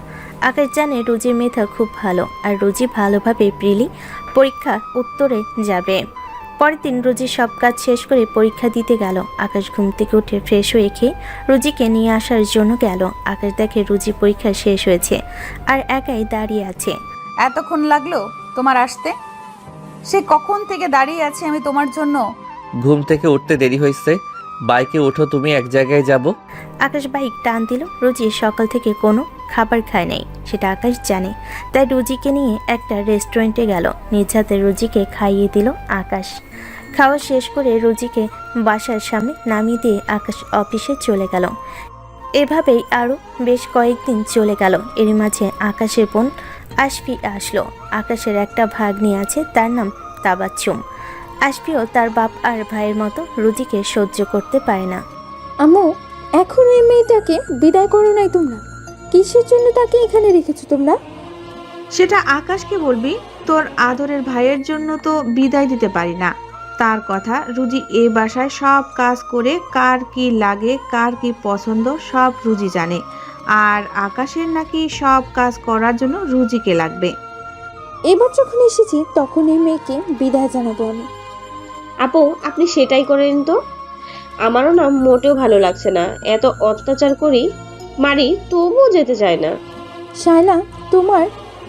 আকাশ জানে রুজির মেধা খুব ভালো, আর রুজি ভালোভাবে প্রিলি পরীক্ষা উত্তরে যাবে। পরের দিন রুজি সব কাজ শেষ করে পরীক্ষা দিতে গেল। আকাশ ঘুম থেকে উঠে ফ্রেশ হয়ে খেয়ে রুজিকে নিয়ে আসার জন্য গেল। আকাশ দেখে রুজি পরীক্ষা শেষ হয়েছে আর একাই দাঁড়িয়ে আছে। এতক্ষণ লাগলো তোমার আসতে? সে কখন থেকে দাঁড়িয়ে আছে আমি তোমার জন্য। ঘুম থেকে উঠতে দেরি হয়েছে, বাইকে ওঠো, তুমি এক জায়গায় যাব। আকাশ বাইক টান দিল। রুজি সকাল থেকে কোনো খাবার খায় নাই, সেটা আকাশ জানে। তাই রুজিকে নিয়ে একটা রেস্টুরেন্টে গেল। নিজ হাতে রুজিকে খাইয়ে দিল আকাশ। খাওয়া শেষ করে রুজিকে বাসার সামনে নামিয়ে দিয়ে আকাশ অফিসে চলে গেল। এভাবেই আরও বেশ কয়েকদিন চলে গেল। এর মাঝে আকাশের বোন আশফি আসলো। আকাশের একটা ভাগ্নি আছে, তার নাম তাবাচ্চুম। আশফিও তার বাপ আর ভাইয়ের মতো রুজিকে সহ্য করতে পারে না। আম্মু, এখন এই মেয়েটাকে বিদায় করো নাই তোমরা? কিসের জন্য তাকে এখানে রেখেছো তোমরা? সেটা আকাশকে বলবি। তোর আদরের ভাইয়ের জন্য তো বিদায় দিতে পারি না। তার কথা, রুজি এ বাসায় সব কাজ করে, কার কি লাগে, কার কি পছন্দ সব রুজি জানে। আর আকাশের নাকি সব কাজ করার জন্য রুজিকে লাগবে। এবার যখন এসেছি তখন এই মেয়েকে বিদায় জানাবো আমি। আপু, আপনি সেটাই করেন তো। আমারও না মোটেও ভালো লাগছে না, এত অত্যাচার করি মারি তবুও যেতে চায় না। শায়লা, তোমার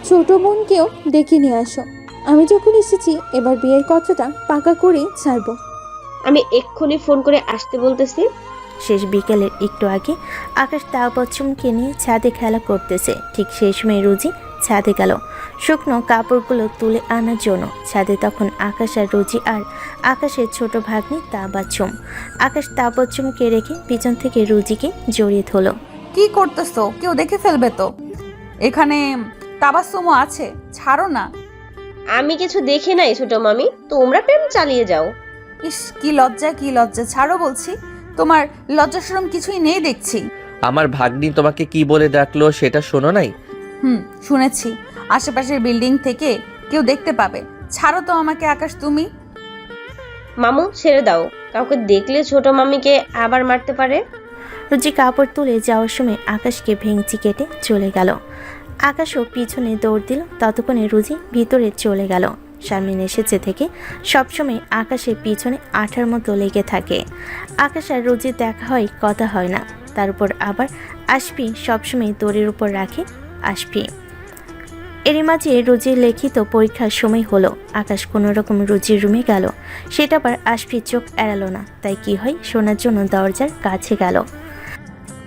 ছোট বোনকেও ডেকে নিয়ে আসো। আমি যখন এসেছি এবার বিয়ের কথাটা পাকা করেই ছাড়বো। আমি এক্ষুনি ফোন করে আসতে বলতেছি। শেষ বিকেলের একটু আগে আকাশ তাবাচ্চুমকে নিয়ে ছাদে খেলা করতেছে। ঠিক সেই সময় রুজি ছাদে গেল শুকনো কাপড়গুলো তুলে আনার জন্য। ছাদে তখন আকাশ আর রুজি আর আকাশের ছোট ভাগ্নি তাবাচ্চুম। আকাশ তাবাচ্চুমকে রেখে পিছন থেকে রুজিকে জড়িয়ে ধরল। কি করতেছো? কেউ দেখে ফেলবে তো। এখানে তাবাসসুমও আছে, ছাড়ো না। আমি কিছু দেখি নাই ছোট মামি, তোমরা প্রেম চালিয়ে যাও। ইস, কি লজ্জা, কি লজ্জা, ছাড়ো বলছি। তোমার লজ্জা শরম কিছুই নেই দেখছি। আমার ভাগ্নি তোমাকে কি বলে ডাকলো সেটা শোনো নাই? শুনেছি। আশেপাশের বিল্ডিং থেকে কেউ দেখতে পাবে। ছাড়ো তো আমাকে আকাশ। তুমি মামু ছেড়ে দাও, কাউকে দেখলে ছোট মামিকে আবার মারতে পারে। রুজি কাপড় তুলে যাওয়ার সময় আকাশকে ভেঙচি কেটে চলে গেল। আকাশও পিছনে দৌড় দিল। ততক্ষণে রুজি ভিতরে চলে গেল। শারমিন এসেছে থেকে সবসময় আকাশের পিছনে আঠার মতো লেগে থাকে। আকাশ আর রুজির দেখা হয়, কথা হয় না। তার উপর আবার আশফি সবসময় দৌড়ের উপর রাখে আশফি। এরই মাঝে রুজির লিখিত পরীক্ষার সময় হলো। আকাশ কোনো রকম রুজির রুমে গেল। সেটা আবার আশফির চোখ এড়ালো না। তাই কি হয় শোনার জন্য দরজার কাছে গেল।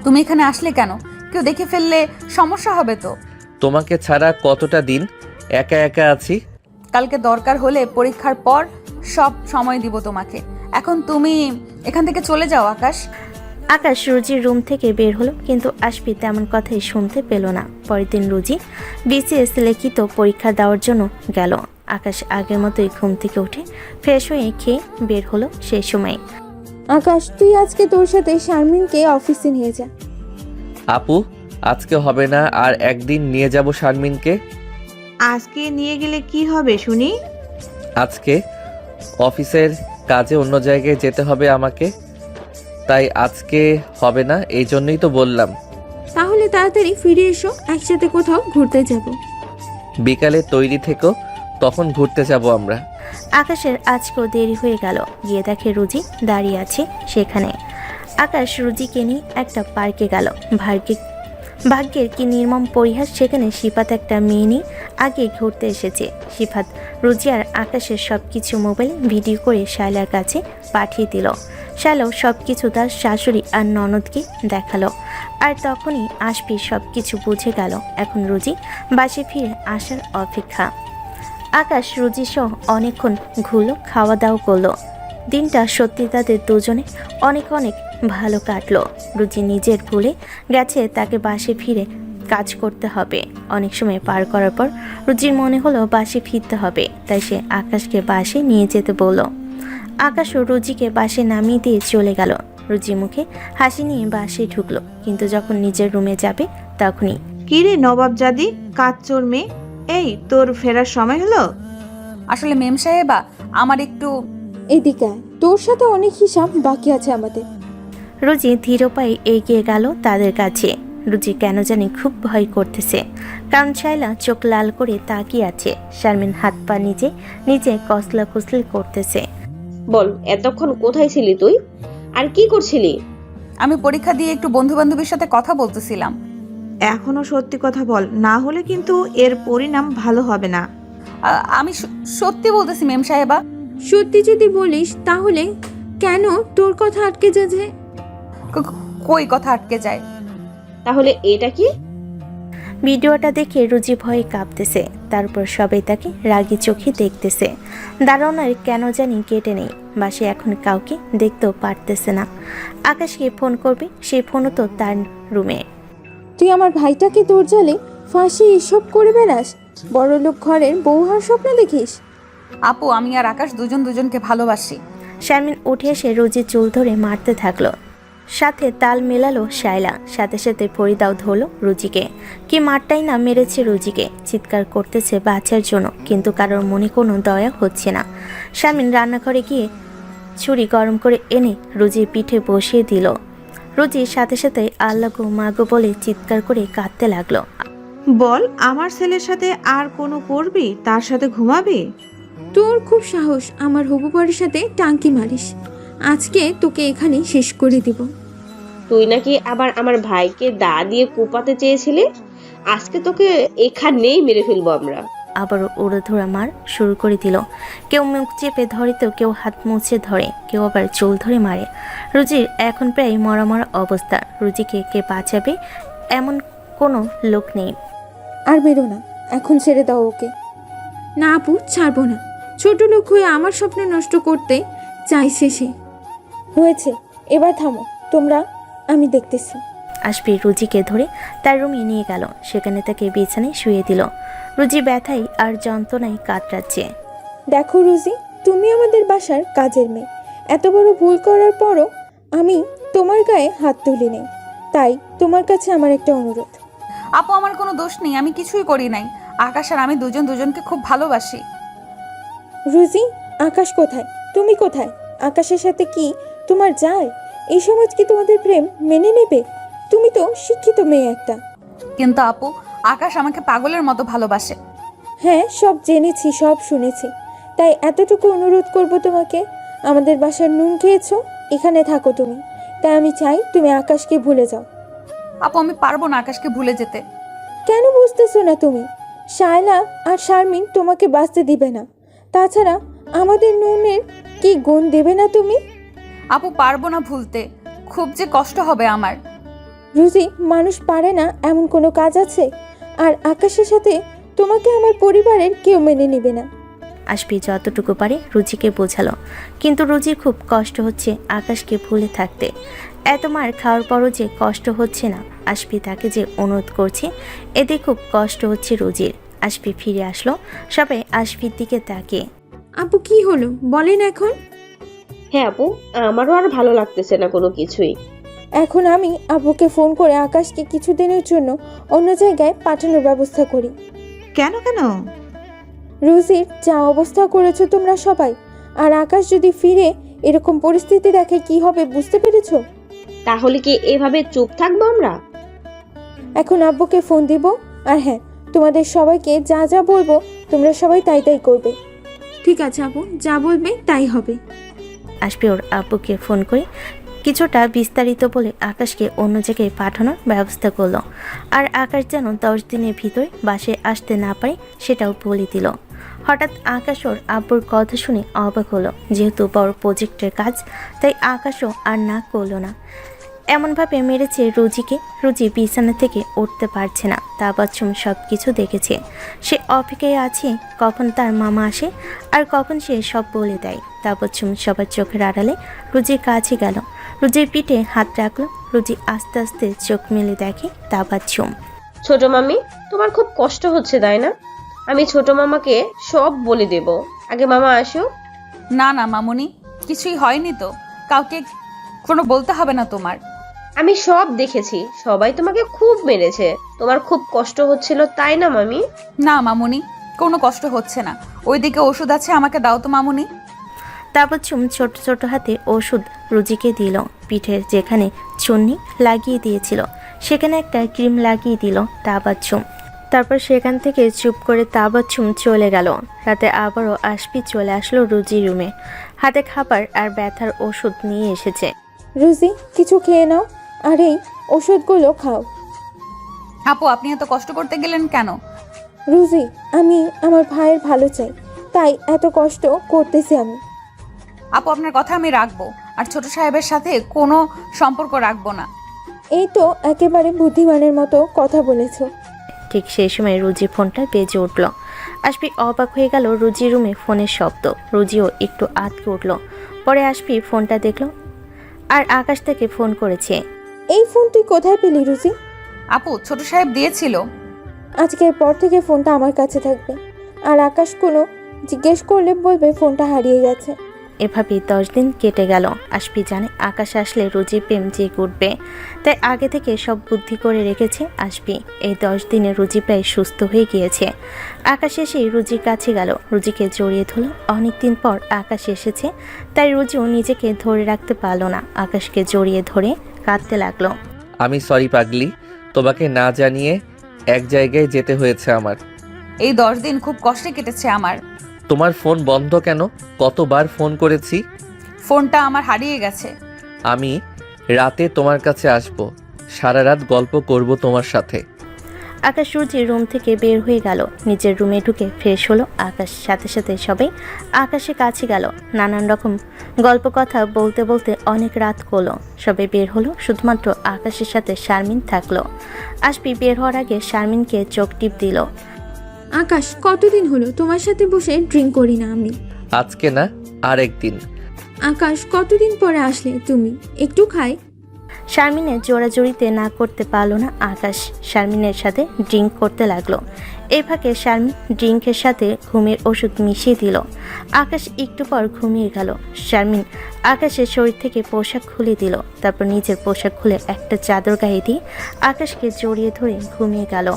তুমি এখানে আসলে কেন? কেউ দেখে ফেললে সমস্যা হবে তো। তোমাকে ছাড়া কতটা দিন একা একা আছি। কালকে দরকার হলে পরীক্ষার পর সব সময় দিব তোমাকে। এখন তুমি এখান থেকে চলে যাও আকাশ। আকাশ রুজির রুম থেকে বের হলো, কিন্তু আশফি তেমন কথাই শুনতে পেল না। পরের দিন রুজি বিসিএস লিখিত পরীক্ষা দেওয়ার জন্য গেল। আকাশ আগের মতোই ঘুম থেকে উঠে ফ্রেশ হয়ে খেয়ে বের হলো। সেই সময় আকাশ, তুই আজকে তোর সাথে শারমিনকে অফিসে নিয়ে যা। আপু, আজকে হবে না, আর একদিন নিয়ে যাব শারমিনকে। আজকে নিয়ে গেলে কি হবে শুনি? আজকে অফিসের কাজে অন্য জায়গায় যেতে হবে আমাকে, তাই আজকে হবে না, এই জন্যই তো বললাম। তাহলে তাড়াতাড়ি ফিরে এসো, একসাথে কোথাও ঘুরতে যাব। বিকালে তৈরি থেকো, তখন ঘুরতে যাব আমরা। আকাশের আজকেও দেরি হয়ে গেল। গিয়ে দেখে রুজি দাঁড়িয়ে আছে সেখানে। আকাশ রুজিকে নিয়ে একটা পার্কে গেল। ভাগ্যের কি নির্মম পরিহাস, সেখানে সিফাত একটা মেয়ে নিয়ে আগে ঘুরতে এসেছে। সিফাত রুজি আর আকাশের সব কিছু মোবাইলে ভিডিও করে শায়লার কাছে পাঠিয়ে দিল। শায়লাও সব কিছু তার শাশুড়ি আর ননদকে দেখালো। আর তখনই আশফি সব কিছু বুঝে গেল। এখন রুজি বাসে ফিরে আসার অপেক্ষা। আকাশ রুজি সহ অনেকক্ষণ ঘুরলো, খাওয়া দাওয়া করলো। দিনটা সত্যি তাদের দুজনে অনেক অনেক ভালো কাটলো। রুজি নিজের ভুলে গেছে তাকে বাসে ফিরে কাজ করতে হবে। অনেক সময় পার করার পর রুজির মনে হলো বাসে ফিরতে হবে, তাই সে আকাশকে বাসে নিয়ে যেতে বলল। আকাশও রুজিকে বাসে নামিয়ে দিয়ে চলে গেল। রুজি মুখে হাসি নিয়ে বাসে ঢুকলো, কিন্তু যখন নিজের রুমে যাবে তখনই কিরে নবাবজাদি, কাচ্চোর মেয়ে, এই তোর ফেরার সময় হলো? আসলে মেম সাহেবা, আমার একটু এদিকে আয়, তোর সাথে অনেক হিসাব বাকি আছে আমাদের। রুজি ধীর পায়ে এগিয়ে গেল তাদের কাছে। রুজি কেন জানি খুব ভয় করতেছে, কারণ শায়লা চোখ লাল করে তাকিয়ে আছে। শারমিন হাত পা নিজে নিজে কসলা কুসলি করতেছে। বল, এতক্ষণ কোথায় ছিলি তুই, আর কি করছিলি? আমি পরীক্ষা দিয়ে একটু বন্ধু বান্ধবীর সাথে কথা বলতেছিলাম। এখনো সত্যি কথা বল, না হলে কিন্তু এর পরিণাম ভালো হবে না। আমি সত্যি বলতেছি মেম সাহেবা। সত্যি যদি বলিস তাহলে কেন তোর কথা আটকে যাচ্ছে? কই কথা আটকে যায়? তাহলে এটা কি? ভিডিওটা দেখে রুজি ভয়ে কাঁপতেছে, তারপর সবাই তাকে রাগী চোখে দেখতেছে। দারোয়ানের কেন জানি কেটে নেই, বাসে এখন কাউকে দেখতেও পারতেছে না। আকাশকে ফোন করবে, সেই ফোনও তো তার রুমে। তুই আমার ভাইটাকে তোর জালে ফাঁসি এসব করে বেড়াস? বড়লোক ঘরের বউ হওয়ার স্বপ্ন দেখিস? আপু, আমি আর আকাশ দুজন দুজনকে ভালোবাসি। শারমিন উঠে এসে রুজির চুল ধরে মারতে থাকলো। সাথে তাল মেলালো শায়লা, সাথে সাথে ফরিদাও ধরলো রুজিকে। কি মারটাই না মেরেছে রুজিকে, চিৎকার করতেছে বাঁচার জন্য, কিন্তু কারোর মনে কোনো দয়া হচ্ছে না। শারমিন রান্নাঘরে গিয়ে ছুরি গরম করে এনে রুজির পিঠে বসিয়ে দিল। রুজির সাথে সাথে আল্লাহ গো মাগো বলে চিৎকার করে কাঁদতে লাগলো। বল, আমার ছেলের সাথে আর কোনো করবি? তার সাথে ঘুমাবি? তোর খুব সাহস আমার হবু বরের সাথে টাঙ্কি মারিস। আজকে তোকে এখানে শেষ করে দিব। তুই নাকি আবার আমার ভাইকে দা দিয়ে কোপাতে চেয়েছিলি, আজকে তোকে এখানেই মেরে ফেলবো আমরা। আবারও উড়োধরা মার শুরু করে দিল। কেউ মুখ চেপে ধরে তো কেউ হাত মুছে ধরে, কেউ আবার চুল ধরে মারে। রুজির এখন প্রায় মরা মরা অবস্থা। রুজিকে কে বাঁচাবে এমন কোনো লোক নেই। আর বেরো না, এখন ছেড়ে দাও ওকে। না আপু, ছাড়বো না। ছোট লোক হয়ে আমার স্বপ্ন নষ্ট করতে চাইছে সে। হয়েছে, এবার থামো তোমরা, আমি দেখতেছি। আসবি রুজিকে ধরে তার রুমে নিয়ে গেল, সেখানে তাকে বিছানায় শুয়ে দিল। রুজি ব্যথায় আর যন্ত্রণায় কাতরাচ্ছে। দেখো রুজি, তুমি আমাদের বাসার কাজের মেয়ে। এত বড় ভুল করার পরও আমি তোমার গায়ে হাত তুলি নেই, তাই তোমার কাছে আমার একটা অনুরোধ। আপু, আমার কোনো দোষ নেই, আমি কিছুই করি নাই। আকাশ আর আমি দুজন দুজনকে খুব ভালোবাসি। রুজি, আকাশ কোথায়? তুমি কোথায়? আকাশের সাথে কি তোমার যায়? এই সমাজ কি তোমাদের প্রেম মেনে নেবে? তুমি তো শিক্ষিত মেয়ে একটা। কিন্তু আপু, আকাশ আমাকে পাগলের মতো ভালোবাসে। হ্যাঁ, সব জেনেছি, সব শুনেছি, তাই এতটুকু অনুরোধ করব তোমাকে। আমাদের বাসার নুন খেয়েছো, এখানে থাকো তুমি, তাই আমি চাই তুমি আকাশকে ভুলে যাও। আপু, আমি পারবো না আকাশকে ভুলে যেতে। কেন বুঝতেছো না তুমি? শায়লা আর শারমিন তোমাকে বাঁচতে দিবে না। তাছাড়া আমাদের নুনের কি গুণ দেবে না তুমি? আপু, পারবো না ভুলতে, খুব যে কষ্ট হবে আমার। রুজি, মানুষ পারে না এমন কোনো কাজ আছে? আর আকাশের সাথে তোমাকে আমার পরিবারের কেউ মেনে নেবে না। আসবি যতটুকু পারে রুজিকে বোঝালো, কিন্তু রুজির খুব কষ্ট হচ্ছে আকাশকে ভুলে থাকতে। এত মার খাওয়ার পরও যে কষ্ট হচ্ছে না, আসবি তাকে যে অনুরোধ করছে, এতে খুব কষ্ট হচ্ছে রুজির। আসবি ফিরে আসলো, সবাই আসবির দিকে তাকিয়ে। আপু, কি হলো বলেন এখন? হ্যাঁ আপু, আমারও আর ভালো লাগতেছে না কোনো কিছুই। এখন আমি আপুকে ফোন করে আকাশকে কিছুদিনের জন্য অন্য জায়গায় পাঠানোর ব্যবস্থা করি। কেন কেন? রুজির যা অবস্থা করেছো তোমরা সবাই, আর আকাশ যদি ফিরে এরকম পরিস্থিতি দেখে কি হবে বুঝতে পেরেছো? তাহলে কি এভাবে চুপ থাকবো আমরা? এখন আব্বুকে ফোন দিব, আর হ্যাঁ, তোমাদের সবাইকে যা যা বলবো তোমরা সবাই তাই তাই করবে। ঠিক আছে আপু, যা বলবে তাই হবে। আসবি ওর আব্বুকে ফোন করে কিছুটা বিস্তারিত বলে আকাশকে অন্য জায়গায় পাঠানোর ব্যবস্থা করলো। আর আকাশ যেন 10 দিনের ভিতরে বাসে আসতে না পারে সেটাও বলে দিল। হঠাৎ আকাশ ওর আব্বুর কথা শুনে অবাক হলো। যেহেতু বড় প্রজেক্টের কাজ, তাই আকাশও আর না করলো না। এমনভাবে মেরেছে রুজিকে, রুজি বিছানা থেকে উঠতে পারছে না। তাবাচ্ছুম সব কিছু দেখেছে। সে অপেক্ষায় আছে কখন তার মামা আসে আর কখন সে সব বলে দেয়। তাবাচ্ছুম সবার চোখের আড়ালে রুজির কাছে গেল, রুজির পিঠে হাত রাখলো। রুজি আস্তে আস্তে চোখ মেলে দেখে তাবাচ্ছুম। ছোট মামি, তোমার খুব কষ্ট হচ্ছে তাই না? আমি ছোট মামাকে সব বলে দেব। আগে মামা আসো। না না মামুনি, কিছুই হয়নি তো, কাউকে কোনো বলতে হবে না তোমার। আমি সব দেখেছি, সবাই তোমাকে খুব মেরেছে। তোমার খুব কষ্ট হচ্ছিল তাই না মামি? না মামুনি, কোনো কষ্ট হচ্ছে না। ওইদিকে ওষুধ আছে, আমাকে দাও তো মামুনি। তাবচ্ছুম ছোট ছোট হাতে ওষুধ রুজিকে দিল। পিঠের যেখানে চুন্নি লাগিয়ে দিয়েছিল সেখানে একটা ক্রিম লাগিয়ে দিল তাবাচ্ছুম। তারপর সেখান থেকে চুপ করে তাবাচ্ছুম চলে গেল। রাতে আবারও আশপি চলে আসলো রুজির রুমে, হাতে খাবার আর ব্যথার ওষুধ নিয়ে এসেছে। রুজি, কিছু খেয়ে নাও আর এই ওষুধগুলো খাও। আপু, আপনি এত কষ্ট করতে গেলেন কেন? রুজি, আমি আমার ভাইয়ের ভালো চাই, তাই এত কষ্ট করতেছি আমি। আপু, আপনার কথা আমি রাখবো, আর ছোট সাহেবের সাথে কোনো সম্পর্ক রাখবো না। এই তো একেবারে বুদ্ধিমানের মতো কথা বলেছো। ঠিক সেই সময় রুজির ফোনটা বেজে উঠল। আশপি অবাক হয়ে গেল রুজির রুমে ফোনের শব্দ। রুজিও একটু আঁতকে উঠল। পরে আশপি ফোনটা দেখল আর আকাশ থেকে ফোন করেছে। এই ফোন তুই কোথায় পেলি রুজি? আপু, ছোট সাহেব দিয়েছিল। আজকের পর থেকে ফোনটা আমার কাছে থাকবে, আর আকাশ কোনো জিজ্ঞেস করলে বলবে ফোনটা হারিয়ে গেছে। এভাবেই 10 দিন কেটে গেল। আশপি জানে আকাশ আসলে রুজির প্রেম জেগে উঠবে, তাই আগে থেকে সব বুদ্ধি করে রেখেছে আশপি। এই 10 দিনে রুজি প্রায় সুস্থ হয়ে গিয়েছে। আকাশ এসেই রুজির কাছে গেল, রুজিকে জড়িয়ে ধরল। অনেকদিন পর আকাশ এসেছে, তাই রুজিও নিজেকে ধরে রাখতে পারল না, আকাশকে জড়িয়ে ধরে কাঁদতে লাগলো। আমি সরি পাগলি, তোমাকে না জানিয়ে এক জায়গায় যেতে হয়েছে আমার। এই 10 দিন খুব কষ্টে কেটেছে আমার। তোমার ফোন বন্ধ কেন? কতবার ফোন করেছি। ফোনটা আমার হারিয়ে গেছে। আমি রাতে তোমার কাছে আসব, সারা রাত গল্প করব তোমার সাথে। আকাশ রুজির রুম থেকে বের হয়ে গেল, নিজের রুমে ঢুকে ফ্রেশ হলো আকাশ। সাথে সাথে সবাই আকাশের কাছে গেল, নানান রকম গল্প কথা বলতে বলতে অনেক রাত করলো। সবাই বের হলো, শুধুমাত্র আকাশের সাথে শারমিন থাকলো। আশপি বের হওয়ার আগে শারমিনকে চোখ টিপ দিল। আকাশ, কতদিন হলো তোমার সাথে বসে ড্রিঙ্ক করি না আমি। আজকে না, আর একদিন। আকাশ, কতদিন পরে আসলে তুমি, একটু খাই। শারমিনের জোড়াজড়িতে না করতে পারলো না আকাশ, শারমিনের সাথে ড্রিঙ্ক করতে লাগলো। এই ফাঁকে শারমিন ড্রিঙ্কের সাথে ঘুমের ওষুধ মিশিয়ে দিল। আকাশ একটু পর ঘুমিয়ে গেল। শারমিন আকাশের শরীর থেকে পোশাক খুলে দিল, তারপর নিজের পোশাক খুলে একটা চাদর গায়ে দিয়ে আকাশকে জড়িয়ে ধরে ঘুমিয়ে গেল।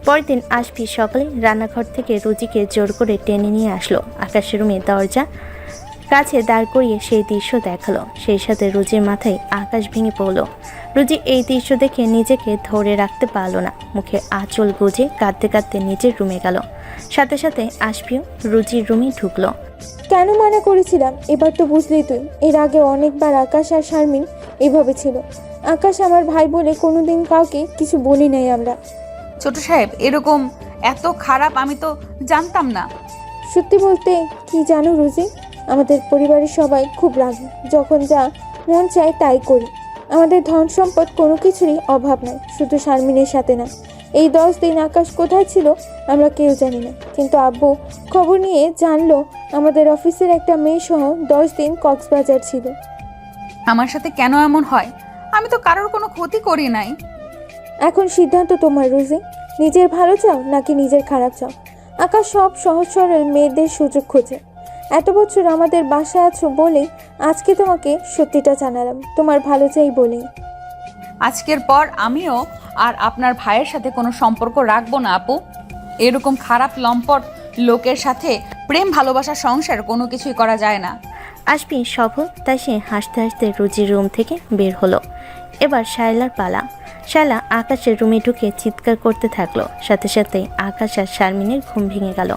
পরের দিন আশপি সকালে রান্নাঘর থেকে রুজিকে জোর করে টেনে নিয়ে আসলো। আকাশের রুমে দরজা কাছে দাঁড় করিয়ে সেই দৃশ্য দেখালো। সেই সাথে রুজির মাথায় আকাশ ভেঙে পড়ল। রুজি এই দৃশ্য দেখে নিজেকে ধরে রাখতে পারল না, মুখে আঁচল গুজে কাঁদতে কাঁদতে নিজের রুমে গেল। সাথে সাথে আশপিও রুজির রুমে ঢুকলো। কেন মানা করেছিলাম? এবার তো বুঝলি তুই। এর আগে অনেকবার আকাশ আর শারমিন এভাবে ছিল। আকাশ আমার ভাই বলে কোনোদিন কাউকে কিছু বলি নাই আমরা। ছোট সাহেব এরকম এত খারাপ আমি তো জানতাম না। সত্যি বলতে কি জানো রুজি, আমাদের পরিবারের সবাই খুব রাগী, যখন যা মন চায় তাই করি। আমাদের ধন সম্পদ কোনো কিছুরই অভাব নাই, শুধু শারমিনের সাথে না। এই 10 দিন আকাশ কোথায় ছিল আমরা কেউ জানি না, কিন্তু আব্বু খবর নিয়ে জানলো আমাদের অফিসের একটা মেয়ে সহ 10 দিন কক্সবাজার ছিল। আমার সাথে কেন এমন হয়? আমি তো কারোর কোনো ক্ষতি করি নাই। এখন সিদ্ধান্ত তোমার রুজি, নিজের ভালো চাও নাকি নিজের খারাপ চাও? আকাশ সব সহজ সরল মেয়েদের সুযোগ খোঁজে। এত বছর আমাদের বাসায় আছো বলেই আজকে তোমাকে সত্যিটা জানালাম, তোমার ভালো চাই বলেই। আজকের পর আমিও আর আপনার ভাইয়ের সাথে কোনো সম্পর্ক রাখবো না আপু। এরকম খারাপ লম্পট লোকের সাথে প্রেম ভালোবাসা সংসার কোনো কিছুই করা যায় না। আশপি সফল, তাই সে হাসতে হাসতে রুজির রুম থেকে বের হলো। এবার শায়লার পালা। শায়লা আকাশের রুমে ঢুকে চিৎকার করতে থাকলো। সাথে সাথে আকাশ আর শারমিনের ঘুম ভেঙে গেল।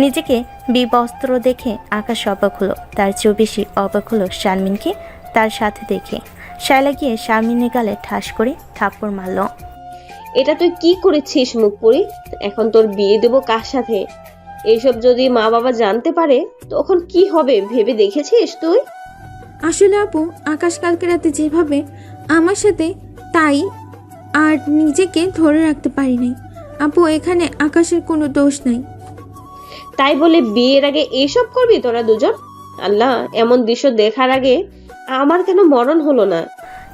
নিজেকে বিবস্ত্র দেখে আকাশ অবাক হলো, তার চেয়েও বেশি অবাক হলো শারমিনকে তার সাথে দেখে। শায়লা গিয়ে শারমিনের গালে ঠাস করে থাপ্পড় মারল। এটা তুই কি করেছিস মুখপুরি? এখন তোর বিয়ে দেবো কার সাথে? এইসব যদি মা বাবা জানতে পারে তখন কি হবে ভেবে দেখেছিস তুই? আসলে আপু, আকাশ কালকে রাতে যেভাবে আমার সাথে, তাই আর নিজেকে ধরে রাখতে পারি নাই। আপু, এখানে আকাশের কোনো দোষ নাই। তাই বলে বিয়ের আগে এইসব করবি তোরা দুজন? আল্লাহ, এমন দৃশ্য দেখার আগে আমার কেন মরণ হলো না?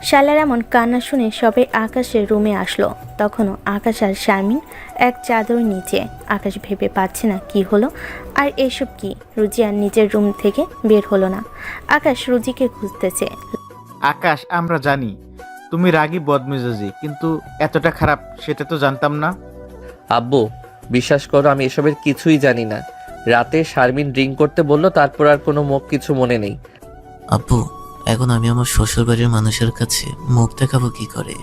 শালার এমন কান্না শুনে সবাই আকাশের রুমে আসলো। তখনও আকাশ আর শারমিন এক চাদর নিচে। আকাশ ভেবে পাচ্ছে না কি হলো আর এসব কি। রুজি আর নিজের রুম থেকে বের হলো না। আকাশ রুজিকে খুঁজতেছে। আকাশ, আমরা জানি তুমি রাগী বদমেজাজি, কিন্তু এতটা খারাপ সেটা তো জানতাম না। আব্বু বিশ্বাস করো, আমি এসবের কিছুই জানি না। রাতে শারমিন ড্রিঙ্ক করতে বললো, তারপর আর কোনো মুখ কিছু মনে নেই। আব্বু, এখন আমি আমার শ্বশুরবাড়ির মানুষের কাছে মুখ দেখাবো কি করে?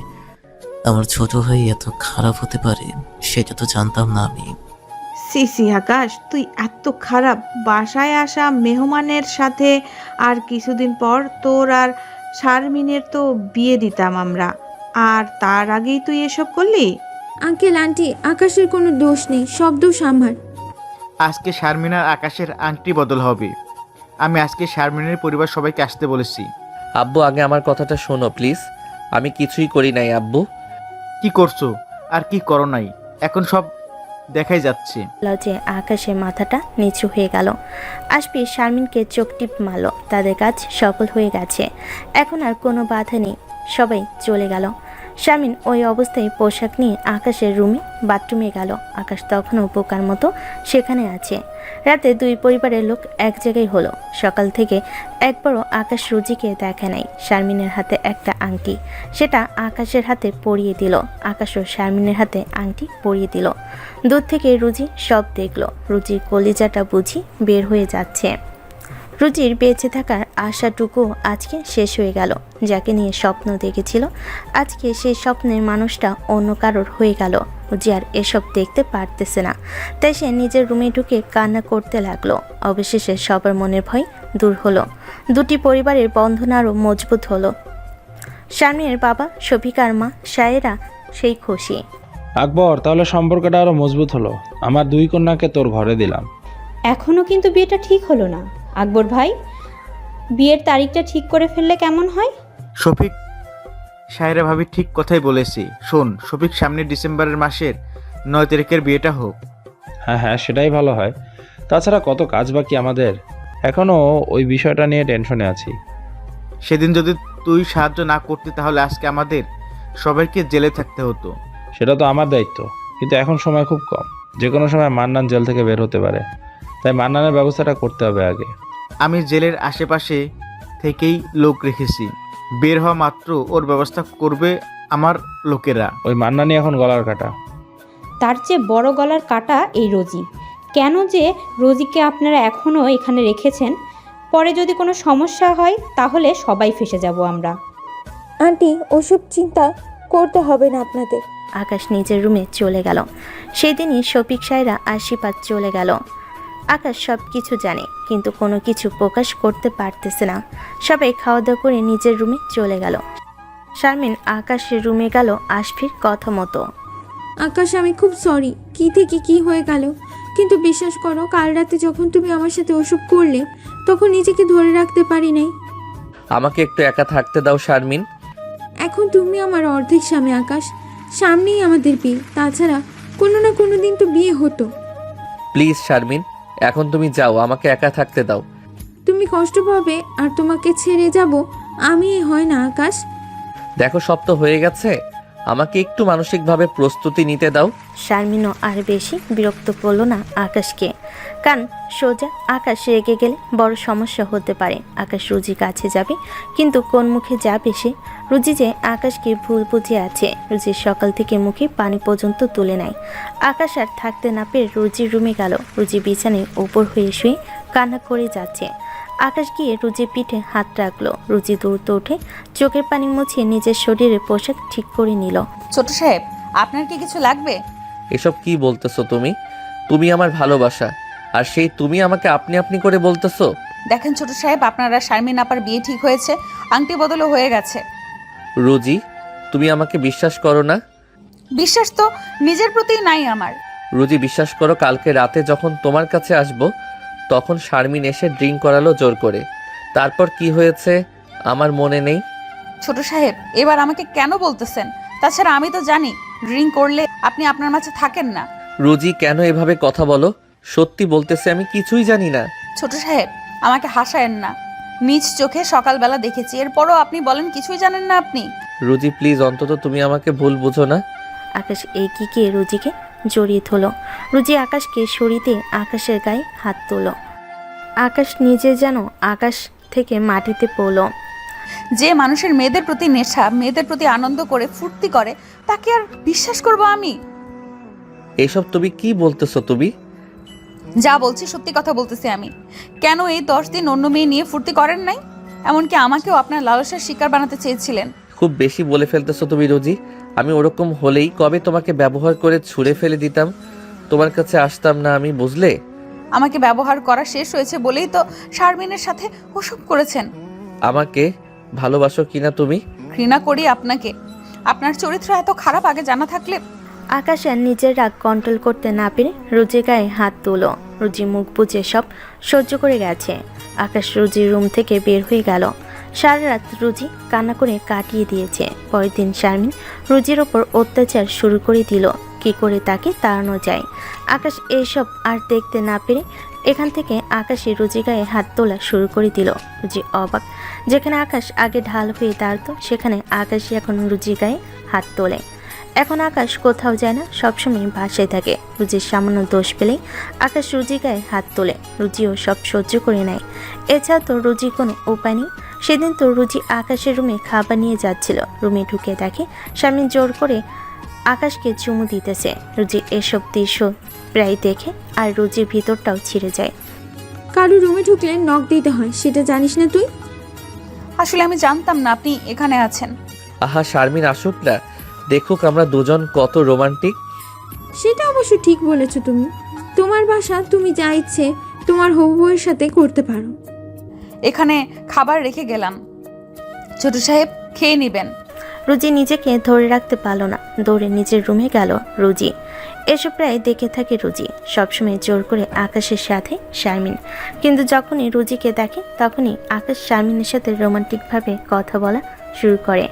আমার ছোট ভাই এত খারাপ হতে পারে সেটা তো জানতাম না আমি। সি আকাশ, তুই এত খারাপ! বাসায় আসা মেহমানের সাথে আর কিছুদিন পর তোর আর শারমিনের তো বিয়ে দিতাম আমরা, আর তার আগেই তুই এসব করলি? আঙ্কেল আন্টি, আকাশের কোনো দোষ নেই, সব দোষ আমার। আজকে শারমিন আর আকাশের আংটি বদল হবে। আমি আজকে শারমিনের পরিবার সবাইকে আসতে বলেছি। আব্বু আগে আমার কথাটা শোনো প্লিজ। আমি কিছুই করি নাই আব্বু। কি করছো আর কি করো নাই এখন সব দেখাই যাচ্ছে। যে আকাশের মাথাটা নিচু হয়ে গেল। আসবি শারমিনকে চোখ টিপ মারল। তাদের কাজ সফল হয়ে গেছে, এখন আর কোনো বাধা নেই। সবাই চলে গেল। শারমিন ওই অবস্থায় পোশাক নিয়ে আকাশের রুমে বাথরুমে গেল। আকাশ তখনও বোকার মতো সেখানে আছে। রাতে দুই পরিবারের লোক এক জায়গায় হলো। সকাল থেকে একবারও আকাশ রুজিকে দেখে নাই। শারমিনের হাতে একটা আংটি, সেটা আকাশের হাতে পরিয়ে দিল। আকাশও শারমিনের হাতে আংটি পরিয়ে দিল। দূর থেকে রুজি সব দেখল। রুজির কলিজাটা বুঝি বের হয়ে যাচ্ছে। রুজির বেঁচে থাকার আশাটুকু আজকে শেষ হয়ে গেল। যাকে নিয়ে স্বপ্ন দেখেছিল, আজকে সেই স্বপ্নের মানুষটা অন্য কারোর হয়ে গেল। রুজি আর এসব দেখতে পারতেছে না, তাই সে নিজের রুমে ঢুকে কান্না করতে লাগলো। অবশেষে সবার মনের ভয় দূর হলো। দুটি পরিবারের বন্ধন আরও মজবুত হলো। শারমিনের বাবা, শফিকার মা শায়েরা সেই খুশি। আকবর, তাহলে সম্পর্কটা আরো মজবুত হলো। আমার দুই কন্যাকে তোর ঘরে দিলাম। এখনো কিন্তু বিয়েটা ঠিক হলো না। আকবর ভাই, বিয়ের তারিখটা ঠিক করে ফেললে কেমন হয়? শফিক, সায়রা ভাবি ঠিক কথাই বলেছি। শোন শফিক, সামনের ডিসেম্বরের মাসের 9 তারিখের বিয়েটা হোক। হ্যাঁ হ্যাঁ, সেটাই ভালো হয়। তাছাড়া কত কাজ বাকি আমাদের, এখনো ওই বিষয়টা নিয়ে টেনশনে আছি। সেদিন যদি তুই সাহায্য না করতে তাহলে আজকে আমাদের সবাইকে জেলে থাকতে হতো। সেটা তো আমার দায়িত্ব, কিন্তু এখন সময় খুব কম। যে কোনো সময় মান্নান জেল থেকে বের হতে পারে, তাই মান্নানের ব্যবস্থাটা করতে হবে আগে। আমি জেলের আশেপাশে থেকেই লোক রেখেছি, বের হওয়া মাত্র ওর ব্যবস্থা করবে আমার লোকেরা। ওই মান্নানই এখন গলার কাটা। তার চেয়ে বড় গলার কাটা এই রোজি। কেন যে রোজিকে আপনারা এখনও এখানে রেখেছেন? পরে যদি কোনো সমস্যা হয় তাহলে সবাই ফেঁসে যাব আমরা। আন্টি, ওসব চিন্তা করতে হবে না আপনাদের। আকাশ নিজের রুমে চলে গেল। সেই দিনই শফিক সায়রা আর শিপাত চলে গেল। আকাশ সব কিছু জানে, কিন্তু কোনো কিছু প্রকাশ করতে পারতেছে না। সবাই খাওয়া দাওয়া করে নিজের রুমে চলে গেল। শারমিন আকাশের রুমে গেল আশফির কথা মতো। আকাশ, আমি খুব সরি, কি থেকে কি হয়ে গেল। কিন্তু বিশ্বাস করো, কাল রাতে যখন তুমি আমার সাথে ওসব করলে তখন নিজেকে ধরে রাখতে পারি নাই। আমাকে একটু একা থাকতে দাও শারমিন। এখন তুমি আমার অর্ধেক স্বামী আকাশ। সামনেই আমাদের বিয়ে, তাছাড়া কোনো না কোনো দিন তো বিয়ে হতো। প্লিজ শারমিন, এখন তুমি যাও, আমাকে একা থাকতে দাও। তুমি কষ্ট পাবে আর তোমাকে ছেড়ে যাব আমি, হয় না আকাশ। দেখো সব তো হয়ে গেছে, আমাকে একটু মানসিকভাবে প্রস্তুতি নিতে দাও। শারমিনও আর বেশি বিরক্ত করলো না আকাশকে, কারণ সোজা আকাশ রেগে গেলে বড় সমস্যা হতে পারে। আকাশ রুজির কাছে যাবে, কিন্তু কোন মুখে যাবে সে? রুজি যে আকাশকে ভুল বুঝে আছে। রুজির সকাল থেকে মুখে পানি পর্যন্ত তুলে নেয়। আকাশ আর থাকতে না পেরে রুজির রুমে গেল। রুজি বিছানায় উপর হয়ে শুয়ে কান্না করে যাচ্ছে। আকাশ গিয়ে রুজির পিঠে হাত রাখলো। রুজি দ্রুত উঠে চোখের পানি মুছিয়ে নিজের শরীরের পোশাক ঠিক করে নিল। ছোট সাহেব, আপনার কি কিছু লাগবে? এসব কি বলতেছো তুমি? তুমি আমার ভালোবাসা, আর সেই তুমি আমাকে আপনি আপনি করে বলতেছো? দেখেন ছোট সাহেব, আপনারা শারমিন আপার বিয়ে ঠিক হয়েছে, আংটি বদলও হয়ে গেছে। রোজি, তুমি আমাকে বিশ্বাস করো না? বিশ্বাস তো নিজের প্রতিই নাই আমার। রোজি, বিশ্বাস করো, কালকে রাতে যখন তোমার কাছে আসবো তখন শারমিন এসে ড্রিঙ্ক করালো জোর করে। তারপর কি হয়েছে আমার মনে নেই। ছোট সাহেব, এবার আমাকে কেন বলতেছেন? তাছাড়া আমি তো জানি ড্রিঙ্ক করলে আপনি আপনার মাঝে থাকেন না। রোজি, কেন এভাবে কথা বলো? সত্যি বলতেছে, আমি কিছুই জানি না। ছোট সাহেব, আমাকে হাসায়েন না। নিজ চোখে সকালবেলা দেখেছি, এরপরও আপনি বলেন কিছুই জানেন না আপনি। রুজি প্লিজ, অন্তত তুমি আমাকে ভুল বুঝো না। আকাশ এগিয়ে গিয়ে রুজিকে জড়িয়ে ধরল। রুজি আকাশকে সরিয়ে আকাশের গায়ে হাত তোল। আকাশ নিজে যেন আকাশ থেকে মাটিতে পড়ল। যে মানুষের মেয়েদের প্রতি নেশা, মেয়েদের প্রতি আনন্দ করে ফুর্তি করে, তাকে আর বিশ্বাস করব আমি? এসব তুমি কি বলতেছো? তুমি যা বলছি সত্যি কথা বলতেছি আমি। কেন এই 10 দিন অন্য মেয়ে নিয়ে ফুর্তি করেন নাই? এমনকি আমাকেও আপনার লালসার শিকার বানাতে চেয়েছিলেন। খুব বেশি বলে ফেলতেছো তুমি রোজি। আমি ওরকম হলেই কবে তোমাকে ব্যবহার করে ছুঁড়ে ফেলে দিতাম, তোমার কাছে আসতাম না আমি, বুঝলে? আমাকে ব্যবহার করা শেষ হয়েছে বলেই তো শারমিনের সাথে ওসব করেছেন। আমাকে ভালোবাসো কিনা তুমি? ঘৃণা করি আপনাকে। আপনার চরিত্র এত খারাপ আগে জানা থাকলে। আকাশ আর নিজের রাগ কন্ট্রোল করতে না পেরে রুজির গায়ে হাত তুলো। রুজি মুখ বুজে সব সহ্য করে গেছে। আকাশ রুজির রুম থেকে বের হয়ে গেল। সারা রাত রুজি কান্না করে কাটিয়ে দিয়েছে। পরের দিন শারমিন রুজির ওপর অত্যাচার শুরু করে দিল। কি করে তাকে তাড়ানো যায়? আকাশ এইসব আর দেখতে না পেরে এখান থেকে আকাশে রুজি গায়ে হাত তোলা শুরু করে দিল। রুজি অবাক। যেখানে আকাশ আগে ঢাল হয়ে দাঁড়াতো, সেখানে আকাশই এখন রুজি গায়ে হাত তোলে। এখন আকাশ কোথাও যায় না, সবসময় বাসায় থাকে। রুজির সামান্য দোষ পেলেই আকাশ রুজি গায়ে হাত তোলে। রুজিও সব সহ্য করে নেয়। এছাড়া তো রুজির কোনো উপায় নেই। সেদিন তো রুজি আকাশের রুমে খাবার নিয়ে যাচ্ছিল। রুমে ঢুকে দেখে শারমিন জোর করে আকাশকে চুমু দিতেছে। রুজি এসব দৃশ্য প্রায় দেখে আর রুজির ভিতরটাও ছিঁড়ে যায়। কারো রুমে ঢুকলে নক দিতে হয়, সেটা জানিস না তুই? আসলে আমি জানতাম না আপনি এখানে আছেন। আহা শারমিন আসুক না, দেখুক আমরা দুজন কত রোমান্টিক। সেটা অবশ্য ঠিক বলেছো তুমি। তোমার বাসা, তুমি যা ইচ্ছে তোমার হবু বউয়ের সাথে করতে পারো। এখানে খাবার রেখে গেলাম, ছোট সাহেব খেয়ে নেবেন। রুজি নিজেকে ধরে রাখতে পারল না, দৌড়ে নিজের রুমে গেল রুজি। এসব প্রায় দেখে থাকে রুজি, সবসময় জোর করে আকাশের সাথে শারমিন। কিন্তু যখনই রুজিকে দেখে তখনই আকাশ শারমিনের সাথে রোমান্টিকভাবে কথা বলা শুরু করে,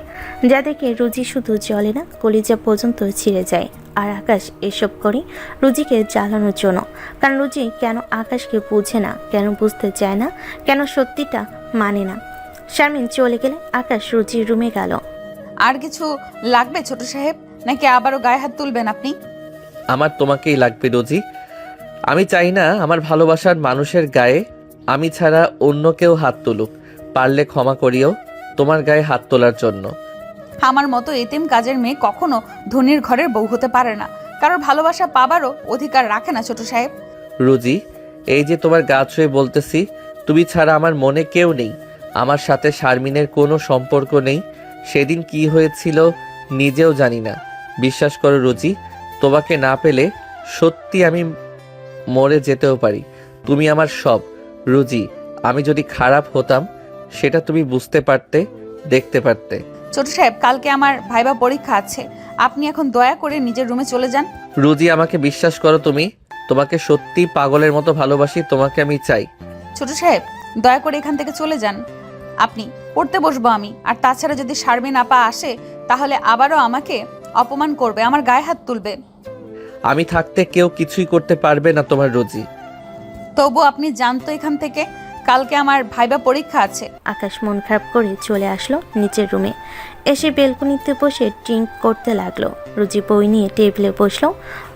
যা দেখে রুজি শুধু জ্বলে না, কলিজা পর্যন্ত ছিঁড়ে যায়। আর আকাশ এসব করে রুজিকে জ্বালানোর জন্য। কারণ রুজি কেন আকাশকে বুঝে না, কেন বুঝতে চায় না, কেন সত্যিটা মানে না। শারমিন চলে গেলে আকাশ রুজির রুমে গেল। আর কিছু লাগবে ছোট সাহেব, নাকি আবারও গায়ে হাত তুলবেন আপনি? আমার তোমাকেই লাগবে রোজি। আমি চাই না আমার ভালোবাসার মানুষের গায়ে আমি ছাড়া অন্য কেউ হাত তুলুক। পারলে ক্ষমা করিও তোমার গায়ে হাত তোলার জন্য। আমার মতো এতিম কাজের মেয়ে কখনো ধনীর ঘরের বউ হতে পারে না, কারোর ভালোবাসা পাবারও অধিকার রাখে না ছোট সাহেব। রুজি, এই যে তোমার গা ছুঁয়ে বলতেছি, তুমি ছাড়া আমার মনে কেউ নেই। আমার সাথে শারমিনের কোনো সম্পর্ক নেই। সেদিন কি হয়েছিল নিজেও জানি না। বিশ্বাস করো রুজি, তোমাকে না পেলে সত্যি আমি মরে যেতেও পারি। তুমি আমার সব। রুজি, আমি যদি খারাপ হতাম সেটা তুমি বুঝতে পারতে, দেখতে পারতে। ছোট সাহেব, কালকে আমার ভাইবা পরীক্ষা আছে, আপনি এখন দয়া করে নিজের রুমে চলে যান। রুজি, আমাকে বিশ্বাস করো তুমি। তোমাকে সত্যি পাগলের মতো ভালোবাসি, তোমাকে আমি চাই। ছোট সাহেব, দয়া করে এখান থেকে চলে যান। আপনি পড়তে বসবো আমি। আর তাছাড়া যদি শারমিন আপা আসে তাহলে আবারও আমাকে অপমান করবে, আমার গায়ে হাত তুলবে। আমি থাকতে কেউ কিছুই করতে পারবে না তোমার রুজি। তবু আপনি জানতো এখান থেকে, কালকে আমার ভাইবা পরীক্ষা আছে। আকাশ মন খারাপ করে চলে আসলো নিচের রুমে। এসে বেলকনিতে বসে ড্রিঙ্ক করতে লাগলো। রুজি বই নিয়ে টেবিলে বসলো।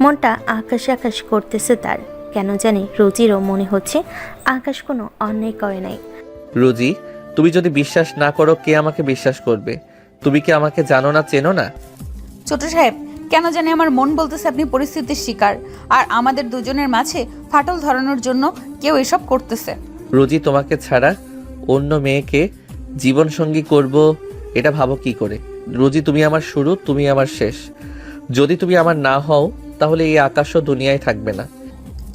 মনটা আকাশ আকাশ করতেছে তার। কেন জানি রুজিরও মনে হচ্ছে আকাশ কোনো অন্যায় করে নাই। রুজি, তুমি যদি বিশ্বাস না করো কে আমাকে বিশ্বাস করবে? তুমি কি আমাকে জানো না, চেনো না? ছোট সাহেব, কেন জানি আমার মন বলতেছে আপনি পরিস্থিতির শিকার, আর আমাদের দুজনের মাঝে ফাটল ধরানোর জন্য কেউ এসব করতেছে। রুজি, তোমাকে ছাড়া অন্য মেয়েকে জীবনসঙ্গী করব এটা ভাবো কি করে? রুজি, তুমি আমার শুরু, তুমি আমার শেষ। যদি তুমি আমার না হও তাহলে এই আকাশও দুনিয়ায় থাকবে না।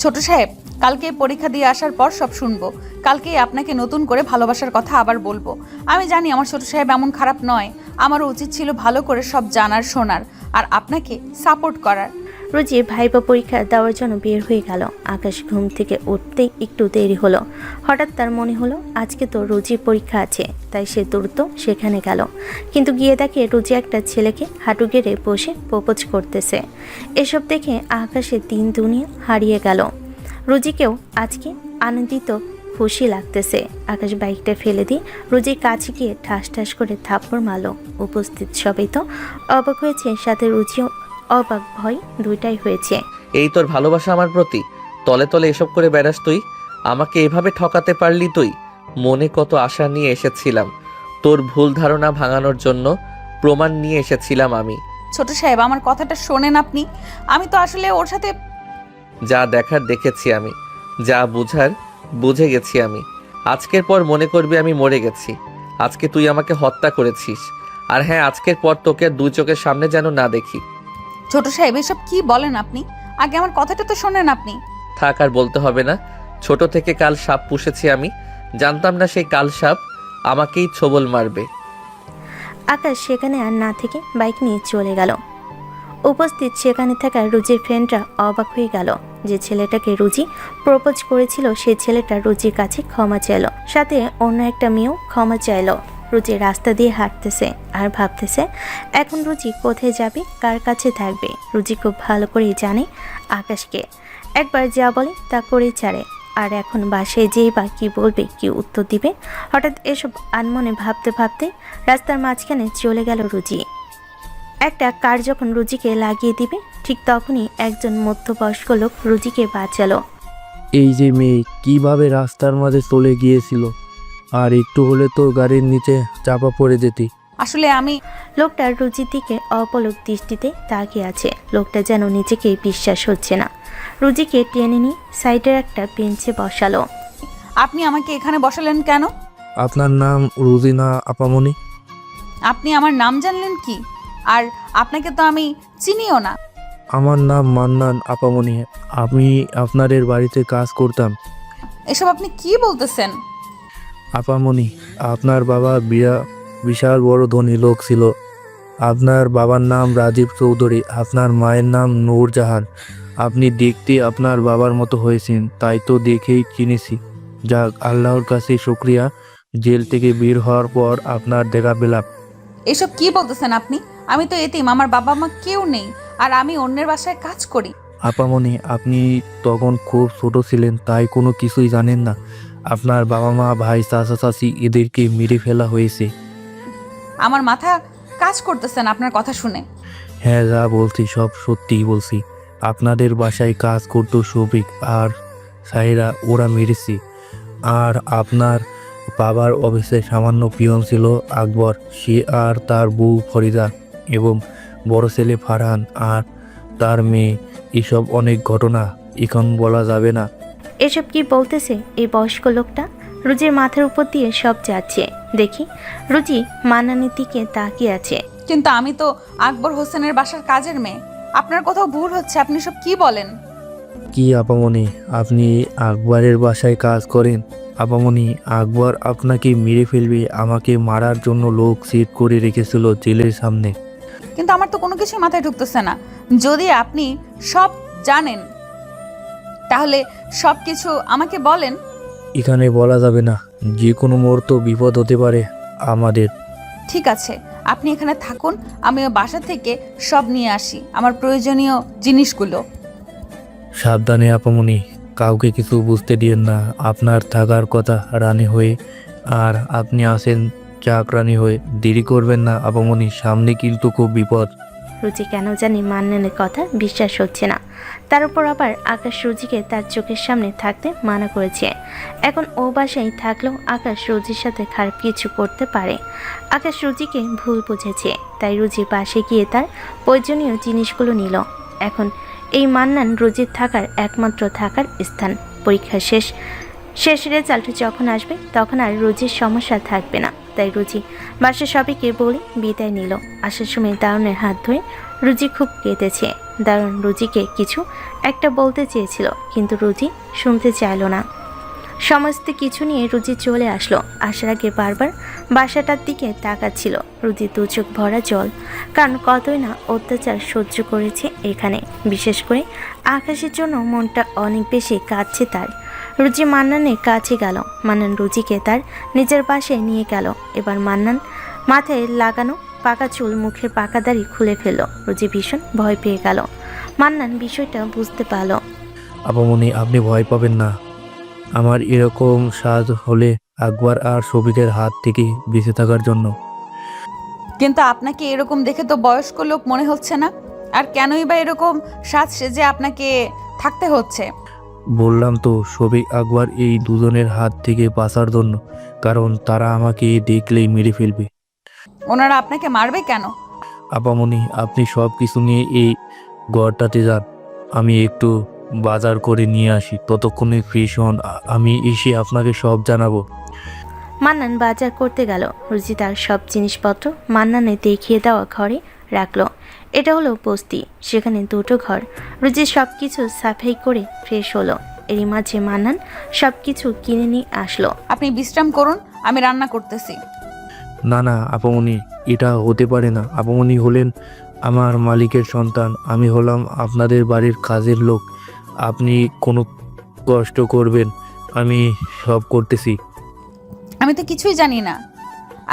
ছোট সাহেব, কালকে পরীক্ষা দিয়ে আসার পর সব শুনবো। কালকেই আপনাকে নতুন করে ভালোবাসার কথা আবার বলবো। আমি জানি আমার ছোট সাহেব এমন খারাপ নয়। আমারও উচিত ছিল ভালো করে সব জানার, শোনার আর আপনাকে সাপোর্ট করার। রুজি ভাইবা পরীক্ষা দেওয়ার জন্য বের হয়ে গেল। আকাশ ঘুম থেকে উঠতেই একটু দেরি হলো। হঠাৎ তার মনে হলো আজকে তো রুজির পরীক্ষা আছে, তাই সে দ্রুত সেখানে গেল। কিন্তু গিয়ে দেখে রুজি একটা ছেলেকে হাঁটু গেড়ে বসে প্রপোজ করতেছে। এসব দেখে আকাশের দিন দুনিয়া হারিয়ে গেল। রুজিকেও আজকে আনন্দিত খুশি লাগতেছে। আকাশ বাইকটা ফেলে দিয়ে রুজির কাছে গিয়ে ঠাস ঠাস করে থাপ্পড় মারল। উপস্থিত সবাই তো অবাক হয়েছে, সাথে রুচিও অবাক ভয় দুইটাই হয়েছে। এই তোর ভালোবাসা আমার প্রতি, তলে তলে এসব করে বেড়াস তুই? আমাকে এভাবে ঠকাতে পারলি তুই? মনে কত আশা নিয়ে এসেছিলাম, তোর ভুল ধারণা ভাঙানোর জন্য প্রমাণ নিয়ে এসেছিলাম আমি। ছোট সাহেব, আমার কথাটা শোনেন আপনি। আমি তো আসলে ওর সাথে যা দেখার দেখেছি আমি, যা বুঝার বুঝে গেছি আমি। আজকের পর মনে করবি আমি মরে গেছি। আজকে তুই আমাকে হত্যা করেছিস, আর হ্যাঁ, আজকের পর তোকে আর দুই চোখের সামনে যেন না দেখি। ছোট সাহেব, এসব কি বলেন আপনি? আগে আমার কথাটা তো শোনেন আপনি। থাক, আর বলতে হবে না। ছোট থেকে কাল সাপ পুষেছি আমি, জানতাম না সেই কাল সাপ আমাকেই ছোবল মারবে। আকাশ সেখানে আর না থেকে বাইক নিয়ে চলে গেল। উপস্থিত সেখানে থাকা রুজির ফ্রেন্ডরা অবাক হয়ে গেল। যে ছেলেটাকে রুজি প্রপোজ করেছিল সেই ছেলেটা রুজির কাছে ক্ষমা চাইল, সাথে অন্য একটা মেয়েও ক্ষমা চাইল। রুজি রাস্তা দিয়ে হাঁটতেছে আর ভাবতেছে এখন রুজি কোথায় যাবে, কার কাছে থাকবে। রুজি খুব ভালো করেই জানে আকাশকে, একবার যা বলে তা করেই ছাড়ে। আর এখন বাসায় যেই বা কী বলবে, কি উত্তর দিবে, হঠাৎ এসব আনমনে ভাবতে ভাবতে রাস্তার মাঝখানে চলে গেল রুজি। একটা কার যখন রুজিকে লাগিয়ে দিবে ঠিক তখনই একজন মধ্যবয়স্ক লোক রুজিকে বাঁচালো। এই যে মেয়ে কিভাবে রাস্তার মাঝে চলে গিয়েছিল, আর একটু হলে তো গাড়ির নিচে চাপা পড়ে যেতি। আসলে আমি লোকটা রুজির দিকে অপলক দৃষ্টিতে তাকিয়ে আছে। লোকটা যেন নিজেকে বিশ্বাস হচ্ছে না। রুজিকে টেনে নিয়ে সাইডের একটা বেঞ্চে বসালো। আপনি আমাকে এখানে বসালেন কেন? আপনার নাম রুজিনা আপামনি? আপনি আমার নাম জানলেন কি? আর আপনাকে তো আমি চিনিও না। আমার নাম মান্নান আপামনি। আমি আপনাদের বাড়িতে কাজ করতাম। এসব আপনি কি বলতেছেন? আপামনি, আপনার বাবা বিশাল বড় ধনী লোক ছিল। আপনার বাবার নাম রাজীব চৌধুরী, আপনার মায়ের নাম নূরজাহান। আপনি দেখতে আপনার বাবার মতো হয়েছেন, তাই তো দেখেই চিনেছি। যাক, আল্লাহর কাছে শুকরিয়া, জেল থেকে বের হওয়ার পর আপনার দেখা পেলাম। এসব কি বলতেছেন আপনি? আমি তো এতিম, আমার বাবা মা কেউ নেই, আর আমি অন্যের বাসায় কাজ করি। আপামনি, আপনি তখন খুব ছোট ছিলেন, তাই কোনো কিছুই জানেন না। আপনার বাবা মা, ভাই, চাচা চাচি এদেরকে মেরে ফেলা হয়েছে। আমার মাথা কাজ করতেছেন আপনার কথা শুনে। হ্যাঁ, যা বলছি সব সত্যিই বলছি। আপনাদের বাসায় কাজ করতো শফিক আর সাইরা, ওরা মেরেছে। আর আপনার বাবার অফিসে সামান্য পিয়ন ছিল আকবর, সে আর তার বউ ফরিদা এবং বড় ছেলে ফারহান আর তার মেয়ে। এসব অনেক ঘটনা, এখন বলা যাবে না। এসব কি বলতেছে এই বয়স্ক লোকটা? রুজির মাথার উপর দিয়ে সব যাচ্ছে। দেখি রুজি মান্নানের দিকে তাকিয়ে আছে। কিন্তু আমি তো আকবর হোসেনের বাসার কাজের মেয়ে। আপনার কোথাও ভুল হচ্ছে, আপনি সব কি বলেন? কি আপামনি, আপনি আকবরের বাসায় কাজ করেন? আপামনি, আকবর আপনাকে মেরে ফেলবে, আমাকে মারার জন্য লোক সেট করে রেখেছিল জেলের সামনে। কিন্তু আমার তো কোনো কিছুই মাথায় ঢুকতেছে না। যদি আপনি সব জানেন তাহলে সব কিছু আমাকে বলেন। এখানে বলা যাবে না, যে কোনো মুহূর্ত বিপদ হতে পারে আমাদের। ঠিক আছে, আপনি এখানে থাকুন, আমি ওই বাসা থেকে সব নিয়ে আসি, আমার প্রয়োজনীয় জিনিসগুলো। সাবধানে আপামনি, কাউকে কিছু বুঝতে দিয়েন না। আপনার থাকার কথা রানী হয়ে, আর আপনি আসেন চাকরানি হয়ে। দেরি করবেন না আপামনি, সামনে কিন্তু খুব বিপদ। রুজি কেন জানি মান্নানের কথা বিশ্বাস হচ্ছে না। তার উপর আবার আকাশ রুজিকে তার চোখের সামনে থাকতে মানা করেছে। এখন ও বাসায় থাকলেও আকাশ রুজির সাথে খারাপ কিছু করতে পারে। আকাশ রুজিকে ভুল বুঝেছে, তাই রুজির পাশে গিয়ে তার প্রয়োজনীয় জিনিসগুলো নিল। এখন এই মান্নান রুজির থাকার একমাত্র থাকার স্থান। পরীক্ষা শেষ রেজাল্ট যখন আসবে তখন আর রুজির সমস্যা থাকবে না। তাই রুজি বাসার সবাইকে বলে বিদায় নিল। আসার সময় দারুণের হাত ধরে রুজি খুব কেঁদেছে। দারুণ রুজিকে কিছু একটা বলতে চেয়েছিল, কিন্তু রুজি শুনতে চাইল না। সমস্ত কিছু নিয়ে রুজি চলে আসলো। আসার আগে বারবার বাসাটার দিকে তাকাচ্ছিল। রুজি দু চোখ ভরা জল, কারণ কতই না অত্যাচার সহ্য করেছে এখানে। বিশেষ করে আকাশের জন্য মনটা অনেক বেশি কাঁদছে তার। রুজি মান্নানের কাছে গেল। মান্নান রুজিকে তার নিজের বাসায় নিয়ে গেল। এবার মান্নান মাথায় লাগানো পাকা চুল, মুখের পাকা দাড়ি খুলে ফেলল। রুজি ভীষণ ভয় পেয়ে গেল। মান্নান বিষয়টা বুঝতে পারল। আপামনি, আপনি ভয় পাবেন না। আমার এরকম স্বাদ হলে আকবর আর শফিকের হাত থেকে বেঁচে থাকার জন্য। কিন্তু আপনাকে এরকম দেখে তো বয়স্ক লোক মনে হচ্ছে না। আর কেনই বা এরকম সাজ সেজে আপনাকে থাকতে হচ্ছে? বললাম তো শফিক আকবর এই দুজনের হাত থেকে বাঁচার জন্য, কারণ তারা আমাকে দেখলেই মেরে ফেলবে। ওনারা আপনাকে মারবে কেন? আপামনি, আপনি সব কিছু নিয়ে এই ঘরটাতে যান, আমি একটু বাজার করে নিয়ে আসি, ততক্ষণে ফ্রেশ হন, আমি এসে আপনাকে সব জানাবো। মান্নান বাজার করতে গেল। রুজি তার সব জিনিসপত্র মান্নানে দেখিয়ে দেওয়া ঘরে রাখলো। এটা হলো বস্তি, সেখানে দুটো ঘর। রুজি সব কিছু সাফাই করে ফ্রেশ হলো। এরই মাঝে মান্নান সব কিছু কিনে নিয়ে আসলো। আপনি বিশ্রাম করুন, আমি রান্না করতেছি। না না আপামনি, এটা হতে পারে না। আপামনি হলেন আমার মালিকের সন্তান, আমি হলাম আপনাদের বাড়ির কাজের লোক। আপনি কোনো কষ্ট করবেন, আমি সব করতেছি। আমি তো কিছুই জানি না,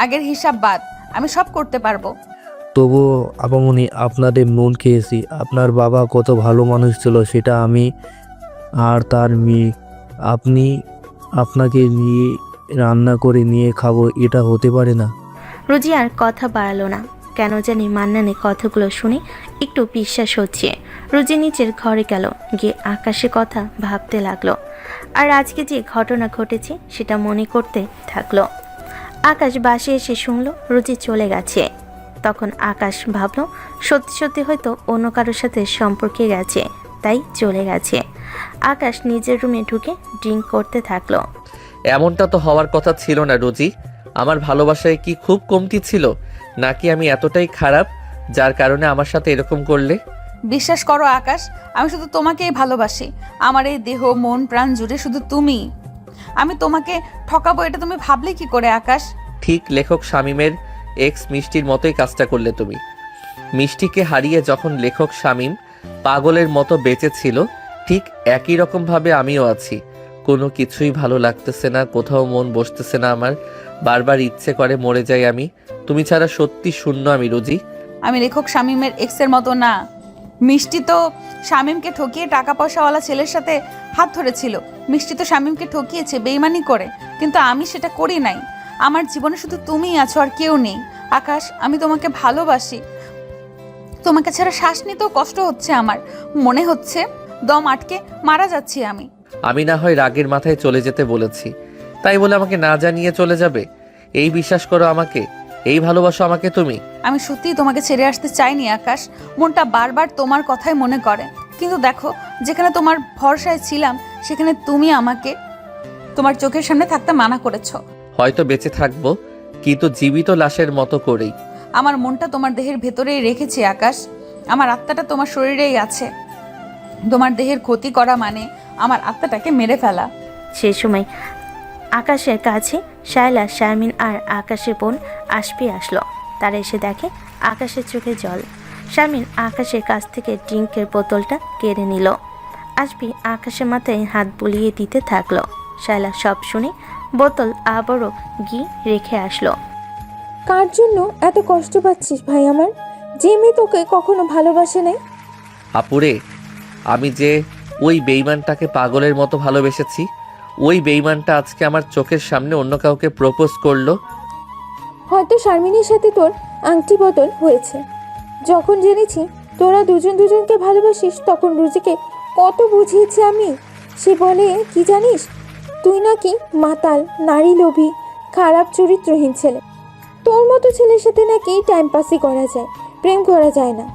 আগের হিসাব বাদ, আমি সব করতে পারবো। তবুও আপামনি, আপনাদের নুন খেয়েছি। আপনার বাবা কত ভালো মানুষ ছিল, সেটা আমি আর তার মেয়ে আপনাকে নিয়ে রান্না করে নিয়ে খাবো, এটা হতে পারে না। রুজি আর কথা বাড়ালো না। কেন জানি মান্নানের কথাগুলো শুনে একটু বিশ্বাস হচ্ছে। রুজি নিচের ঘরে গেল, গিয়ে আকাশের কথা ভাবতে লাগলো। আর আজকে যে ঘটনা ঘটেছে সেটা মনে করতে থাকলো। আকাশ বাসে এসে শুনলো রুজি চলে গেছে। তখন আকাশ ভাবলো সত্যি সত্যি হয়তো অন্য কারোর সাথে সম্পর্কে গেছে, তাই চলে গেছে। আকাশ নিজের রুমে ঢুকে ড্রিঙ্ক করতে থাকলো। এমনটা তো হওয়ার কথা ছিল না রোজি। আমার ভালোবাসায় কি খুব কমতি ছিল, নাকি আমি এতটাই খারাপ যার কারণে আমার সাথে এরকম করলে? বিশ্বাস করো আকাশ, আমি শুধু তোমাকেই ভালোবাসি। আমার এই দেহ মন প্রাণ জুড়ে শুধু তুমি। আমি তোমাকে ঠকাবো এটা তুমি ভাবলে কি করে আকাশ? ঠিক লেখক শামীমের এক্স মিষ্টির মতোই কাজটা করলে তুমি। মিষ্টিকে হারিয়ে যখন লেখক শামীম পাগলের মতো বেঁচে ছিল, ঠিক একই রকমভাবে আমিও আছি। কোনো কিছুই ভালো লাগতেছে না, কোথাও মন বসতেছে না আমার, বারবার ইচ্ছে করে মরে যাই আমি। তুমি ছাড়া সত্যি শূন্য আমি রোজি। আমি লেখক শামীমের এক্সের মতো না। মিষ্টি তো শামীমকে ঠকিয়ে টাকা পয়সাওয়ালা ছেলের সাথে হাত ধরেছিল। মিষ্টি তো শামীমকে ঠকিয়েছে বেইমানি করে, কিন্তু আমি সেটা করি নাই। আমার জীবনে শুধু তুমিই আছো, আর কেউ নেই। আকাশ, আমি তোমাকে ভালোবাসি। তোমাকে ছাড়া শ্বাস নিতেও কষ্ট হচ্ছে আমার, মনে হচ্ছে দম আটকে মারা যাচ্ছি আমি। আমি না হয় রাগের মাথায় চলে যেতে বলেছি, তাই বলে আমাকে না জানিয়ে চলে যাবে? এই বিশ্বাস করো আমাকে, এই ভালোবাসো আমাকে তুমি। আমি সত্যিই তোমাকে ছেড়ে আসতে চাইনি আকাশ, মনটা বারবার তোমার কথাই মনে করে। কিন্তু দেখো, যেখানে তোমার ভরসায় ছিলাম সেখানে তুমি আমাকে তোমার চোখের সামনে থাকতে মানা করেছো। হয়তো বেঁচে থাকবো, কিন্তু জীবিত লাশের মতো করেই। আমার মনটা তোমার দেহের ভেতরেই রেখেছি আকাশ, আমার আত্মাটা তোমার শরীরেই আছে। তোমার দেহের ক্ষতি করা মানে আমার আত্মাটাকে মেরে ফেলা। সে সময় আকাশের কাছে শায়লা, শারমিন আর আকাশের বোন আসপি আসলো। তারা এসে দেখে আকাশের চোখে জল। শারমিন আকাশের কাছ থেকে ড্রিঙ্কের বোতলটা কেড়ে নিল। আসবি আকাশের মাথায় হাত বুলিয়ে দিতে থাকলো। শায়লা সব শুনে বোতল আবারও রেখে আসলো। কার জন্য এত কষ্ট পাচ্ছিস ভাই আমার, যে মেয়ে তোকে কখনো ভালোবাসে নাই? আপুরে, আমি যে ওই বেইমানটাকে পাগলের মতো ভালোবেসেছি, ওই বেইমানটা আজকে আমার চোখের সামনে অন্য কাউকে প্রপোজ করলো। হয়তো শারমিনের সাথে তোর আংটি বদল হয়েছে। যখন জেনেছি তোরা দুজন দুজনকে ভালোবাসিস, তখন রুজিকে কত বুঝিয়েছি আমি। সে বলে কি জানিস, তুই নাকি মাতাল, নারী লোভী, খারাপ চরিত্রহীন ছেলে। তোর মতো ছেলের সাথে নাকি টাইম পাসই করা যায়, প্রেম করা যায় না।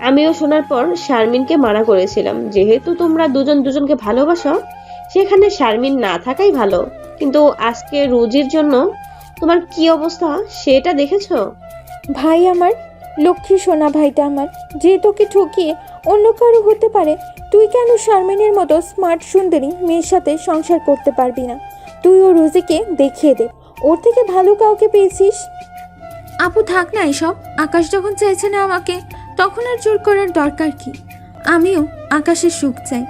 আমিও শোনার পর শারমিনকে মানা করেছিলাম, যেহেতু তোমরা দুজন দুজনকে ভালোবাসো সেখানে শারমিন না থাকাই ভালো। কিন্তু আজকে রুজির জন্য তোমার কি অবস্থা সেটা দেখেছো? ভাই আমার, লক্ষ্মী সোনা ভাইটা আমার, যে তোকে ঠকিয়ে অন্য কারো হতে পারে, তুই কেন শারমিনের মতো স্মার্ট সুন্দরী মেয়ের সাথে সংসার করতে পারবি না? তুই ও রুজিকে দেখিয়ে দে, ওর থেকে ভালো কাউকে পেয়েছিস। আপু থাক না এসব, আকাশ যখন চাইছে না আমাকে, তখন আর জোর করার দরকার কি? আমিও আকাশের সুখ চাই,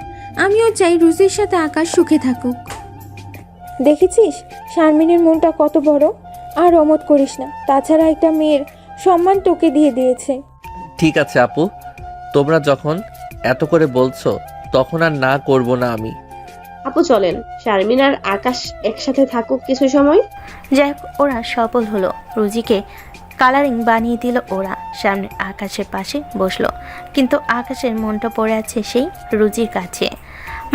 আমিও চাই রুজির সাথে আকাশ সুখে থাকুক। দেখেছিস শারমিনের মনটা কত বড়। আর অমত করিস না, তাছাড়া একটা মেয়ের সম্মান তোকে দিয়ে দিয়েছে। ঠিক আছে আপু, তোমরা যখন এত করে বলছো তখন আর না করব না আমি। আপু চলেন, শারমিন আর আকাশ একসাথে থাকুক কিছু সময়। যাই হোক, ওরা সফল হলো। রুজিকে কালারিং বানিয়ে দিল ওরা। সামনে আকাশের পাশে বসলো, কিন্তু আকাশের মনটা পড়ে আছে সেই রুজির কাছে।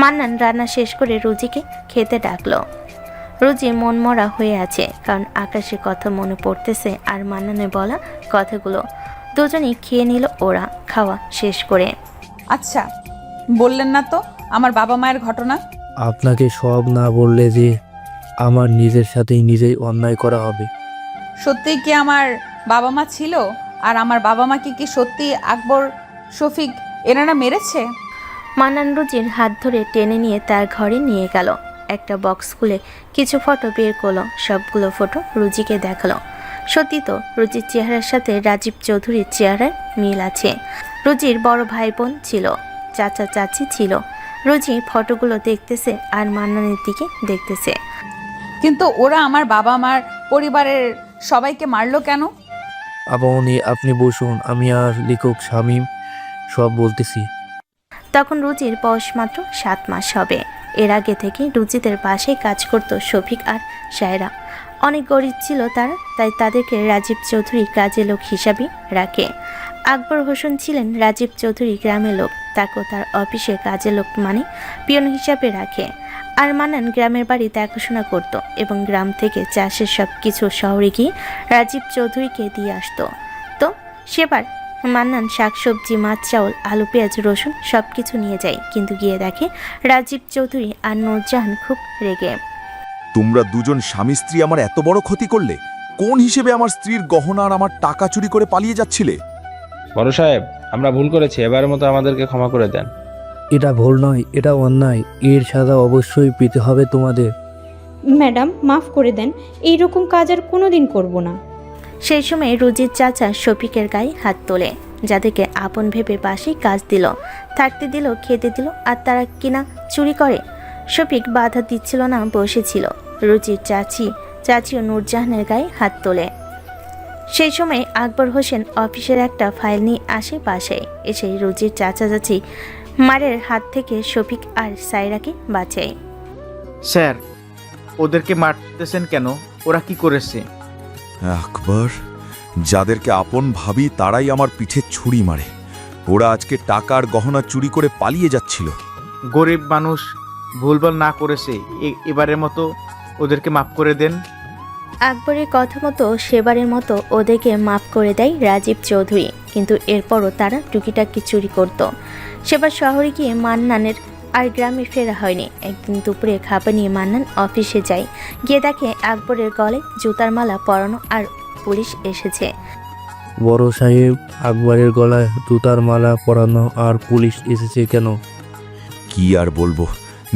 মান্নান রান্না শেষ করে রুজিকে খেতে ডাকলো। রুজি মনমরা হয়ে আছে, কারণ আকাশের কথা মনে পড়তেছে আর মান্নানের বলা কথাগুলো। দুজনেই খেয়ে নিল ওরা খাওয়া শেষ করে। আচ্ছা, বললেন না তো আমার বাবা মায়ের ঘটনা? আপনাকে সব না বললে যে আমার নিজের সাথেই নিজেই অন্যায় করা হবে। সত্যিই কি আমার বাবা মা ছিল? আর আমার বাবা মাকে কি সত্যি আকবর, শফিক এনারা মেরেছে? মান্নান রুজির হাত ধরে টেনে নিয়ে তার ঘরে নিয়ে গেল। একটা বক্স খুলে কিছু ফটো বের করলো। সবগুলো ফটো রুজিকে দেখালো। সত্যি তো, রুজির চেহারার সাথে রাজীব চৌধুরীর চেহারার মিল আছে। রুজির বড় ভাই বোন ছিল, চাচা চাচি ছিল। রুজি ফটোগুলো দেখতেছে আর মান্নানের দিকে দেখতেছে। কিন্তু ওরা আমার বাবা মার পরিবারের সবাইকে মারলো কেন? আপনি বসুন, আমি আর লেখক শামীম সব বলতেছি। তখন রুজির বয়স মাত্র 7 মাস হবে। এর আগে থেকে রুজিদের পাশে কাজ করত শফিক আর সায়রা। অনেক গরিব ছিল তারা, তাই তাদেরকে রাজীব চৌধুরী কাজের লোক হিসাবে রাখে। আকবর হোসেন ছিলেন রাজীব চৌধুরী গ্রামের লোক, তাকেও তার অফিসে কাজের লোক মানে পিয়ন হিসাবে রাখে। আর মান্নান গ্রামের বাড়ি দেখাশোনা করত এবং গ্রাম থেকে চাষের সব কিছু শহরে গিয়ে রাজীব চৌধুরীকে দিয়ে আসতো। তো সেবার মান্নান শাকসবজি, মাছ, চাউল, আলু, পেঁয়াজ, রসুন সব কিছু নিয়ে যায়, কিন্তু গিয়ে দেখে রাজীব চৌধুরী আর নূরজাহান খুব রেগে। তোমরা দুজন স্বামী স্ত্রী আমার এত বড় ক্ষতি করলে? কোন হিসেবে আমার স্ত্রীর গহনা আর আমার টাকা চুরি করে পালিয়ে যাচ্ছিলে? বড় সাহেব, আমরা ভুল করেছি, এবারের মতো আমাদেরকে ক্ষমা করে দেন। এটা ভুল নয়, এটা অন্যায়। এর সাজা অবশ্যই পেতে হবে তোমাদের। ম্যাডাম মাফ করে দেন, এইরকম কাজ আর কোনোদিন করব না। সেই সময় রুজির চাচা শফিকের গায়ে হাত তোলে, যাদেরকে আপন ভেবে পাশেই কাজ দিল, থাকতে দিল, খেতে দিল, আর তারা কিনা চুরি করে। শফিক বাধা দিচ্ছিল না, বসেছিল। রুজির চাচিও নূরজাহানের গায়ে হাত তোলে। সেই সময় আকবর হোসেন অফিসের একটা ফাইল নিয়ে আসে বাসায়। এসে রুজির চাচা চাচি মারের হাত থেকে শফিক আর সায়রাকে বাঁচায়। স্যার, ওদেরকে মারতেছেন কেন? ওরা কি করেছে? আকবর, যাদেরকে আপন ভাবি তারাই আমার পিঠে ছুরি মারে। ওরা আজকে টাকার গহনা চুরি করে পালিয়ে যাচ্ছিল। গরিব মানুষ ভুলভাল না করেছে, এবারের মতো ওদেরকে মাফ করে দেন। আকবরের কথা মতো সেবারের মতো ওদেরকে মাফ করে দেয় রাজীব চৌধুরী, কিন্তু এরপরও তারা টুকিটাকি চুরি করত। সেবার শহরে গিয়ে মান্নানের আর গ্রামে ফেরা হয়নি। একদিন দুপুরে খাবার নিয়ে মান্নান অফিসে যায়। গিয়ে দেখে আকবরের গলায় জুতার মালা পরানো আর পুলিশ এসেছে। বড় সাহেব, আকবরের গলায় জুতার মালা পরানো আর পুলিশ এসেছে কেন? কি আর বলবো,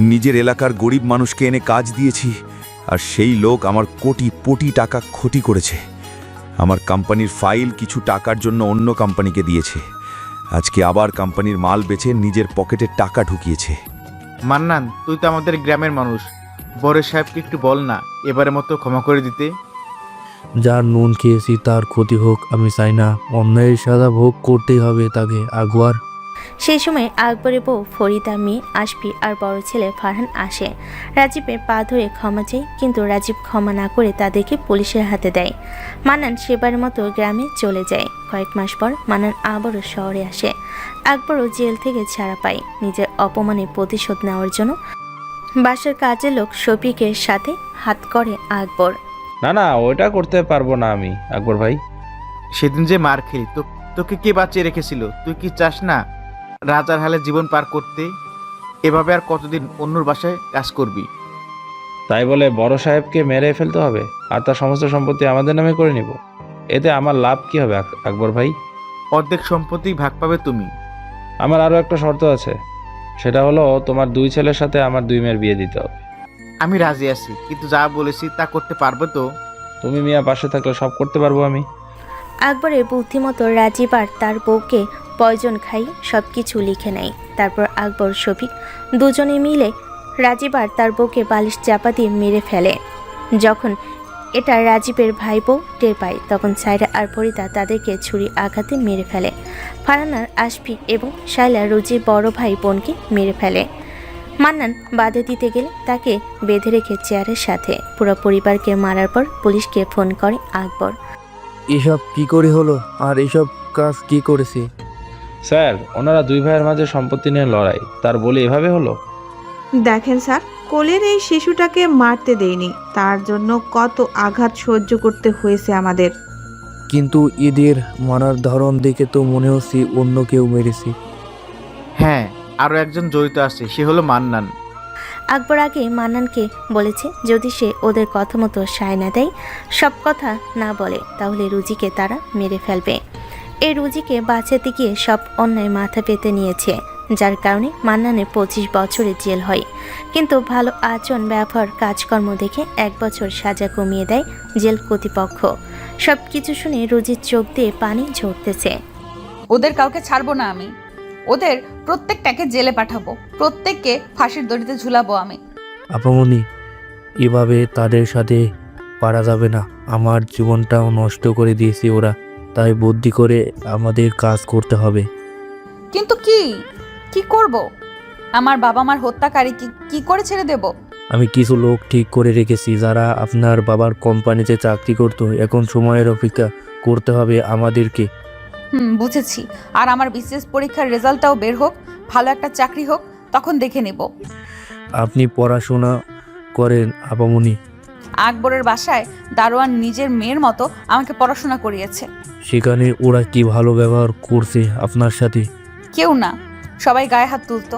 নিজের এলাকার গরিব মানুষকে এনে কাজ দিয়েছি, আর সেই লোক আমার কোটি টাকা ক্ষতি করেছে। আমার কোম্পানির ফাইল কিছু টাকার জন্য অন্য কোম্পানিকে দিয়েছে। আজকে আবার কোম্পানির মাল বেচে নিজের পকেটে টাকা ঢুকিয়েছে। মান্নান, তুই তো আমাদের গ্রামের মানুষ, বড় সাহেবকে একটু বল না এবারের মতো ক্ষমা করে দিতে। যার নুন খেয়েছি তার ক্ষতি হোক, আমি চাই না। অন্যায়ের সাজা ভোগ করতেই হবে তাকে। আকবর। সেই সময় আকবরের বউ ফরিদা, মেয়ে আশফি আর বড় ছেলে ফারহান আসে। রাজীবের পা ধরে ক্ষমা চাই, কিন্তু রাজীব ক্ষমা না করে তাদেরকে পুলিশের হাতে দেয়। মান্নান সেবার মতো গ্রামে চলে যায়। কয়েক মাস পর মান্নান আবারও শহরে আসে। আকবরও জেল থেকে ছাড়া পায়। নিজের অপমানের প্রতিশোধ নেওয়ার জন্য বাসার কাজের লোক শফিকের সাথে হাত করে আকবর। না, ওইটা করতে পারবো না আমি, আকবর ভাই। সেদিন যে মার খেলি, তোকে কে বাঁচিয়ে রেখেছিল? তুই কি চাস না রাজার হালে জীবন পার করতে? এভাবে আর কতদিন অন্যর বাসায় কাজ করবি? তাই বলে বড় সাহেবকে মেরে ফেলতে হবে আর তার সমস্ত সম্পত্তি আমাদের নামে করে নিব? এতে আমার লাভ কি হবে আকবর ভাই? অর্ধেক সম্পত্তি ভাগ পাবে তুমি। আমার আরও একটা শর্ত আছে, সেটা হলো তোমার 2 ছেলের সাথে আমার 2 মেয়ের বিয়ে দিতে হবে। আমি রাজি আছি, কিন্তু যা বলেছি তা করতে পারবে তো? তুমি মিয়া পাশে থাকলে সব করতে পারবো আমি। আকবরের বুদ্ধিমতো রাজীব আর তার বউকে পয়জন খাই সব কিছু লিখে নেয়। তারপর আকবর শফিক দুজনে মিলে রাজীব আর তার বউকে বালিশ চাপা দিয়ে মেরে ফেলে। যখন এটা রাজীবের ভাই বউ টের পায়, তখন সায়রা আর ফরিদা তাদেরকে ছুরি আঘাতে মেরে ফেলে। ফারহান আর আশফি এবং শায়লা রুজির বড় ভাই বোনকে মেরে ফেলে। মান্নান বাধা দিতে গেলে তাকে বেঁধে রেখে চেয়ারের সাথে পুরো পরিবারকে মারার পর পুলিশকে ফোন করে আকবর। এসব কি করে হলো আর এসব কাজ কি করেছে? স্যার, ওনারা দুই ভাইয়ের মাঝে সম্পত্তি নিয়ে লড়াই, তার বলে এভাবে হলো? দেখেন স্যার, কোলের এই শিশুটাকে মারতে দেইনি, তার জন্য কত আঘাত সহ্য করতে হয়েছে আমাদের। কিন্তু এদের মারার ধরন দেখে তো মনে হচ্ছে অন্য কেউ মেরেছে। হ্যাঁ, আরও একজন জড়িত আছে, সে হলো মান্নান। আকবর আগে মান্নানকে বলেছে যদি সে ওদের কথা মতো সায় না দেয়, সব কথা না বলে, তাহলে রুজিকে তারা মেরে ফেলবে। এই রুজিকে বাঁচাতে গিয়ে সব অন্যায় মাথা পেতে নিয়েছে, যার কারণে মান্নানের 25 বছরের জেল হয়। কিন্তু ভালো আচরণ, ব্যবহার, কাজকর্ম দেখে 1 বছর সাজা কমিয়ে দেয় জেল কর্তৃপক্ষ। সব কিছু শুনে রুজির চোখ দিয়ে পানি ঝরতেছে। ওদের কাউকে ছাড়বো না আমি। ওদের প্রত্যেকটাকে জেলে পাঠাবো, প্রত্যেককে ফাঁসির দড়িতে ঝুলাবো আমি। আপামনি, এভাবে তাদের সাথে পারা যাবে না। আমার জীবনটাও নষ্ট করে দিয়েছে ওরা, তাই বুদ্ধি করে আমাদের কাজ করতে হবে। কিন্তু কি করব? আমার বাবা মার হত্যাকারী কি করে ছেড়ে দেব? আমি কিছু লোক ঠিক করে রেখেছি যারা আপনার বাবার কোম্পানিতে চাকরি করতো। এখন সময়ের অপেক্ষা করতে হবে আমাদেরকে। বুঝেছি। আর আমার বিশেষ পরীক্ষার রেজাল্টটাও বের হোক, ভালো একটা চাকরি হোক, তখন দেখে নেব। আপনি পড়াশোনা করেন আপামনি? আকবরের বাসায় দারোয়ান নিজের মেয়ের মতো আমাকে পড়াশোনা করিয়েছে। সেখানে ওরা কি ভালো ব্যবহার করছে আপনার সাথে? কেউ না, সবাই গায়ে হাত তুলতো।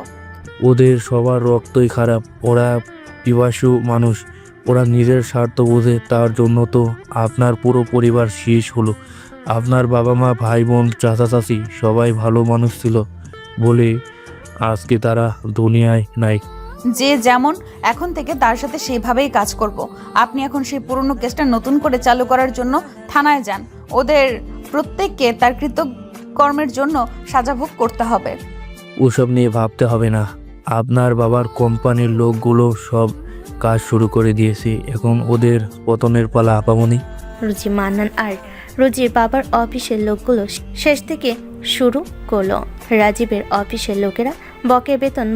ওদের সবার রক্তই খারাপ, ওরা পিপাসু মানুষ, ওরা নিজের স্বার্থ বোঝে। তার জন্য তো আপনার পুরো পরিবার শেষ হলো। আপনার বাবা মা, ভাই বোন, চাচা চাচি সবাই ভালো মানুষ ছিল বলে আজকে তারা দুনিয়ায় নাই। যে যেমন, এখন থেকে তার সাথে সেভাবেই কাজ করব। আপনি এখন সেই পুরনো কেসটা নতুন করে চালু করার জন্য থানায় যান। ওদের প্রত্যেককে তার কৃতকর্মের জন্য সাজা ভোগ করতে হবে। ওসব নিয়ে ভাবতে হবে না। আপনার বাবার কোম্পানির লোকগুলো সব কাজ শুরু করে দিয়েছে, এখন ওদের পতনের পালা আপামনি। রুজি, মান্নান আর রুজির বাবার অফিসের লোকগুলো শেষ থেকে শুরু করলো। রাজীবের অফিসের লোকেরা বকে বেতন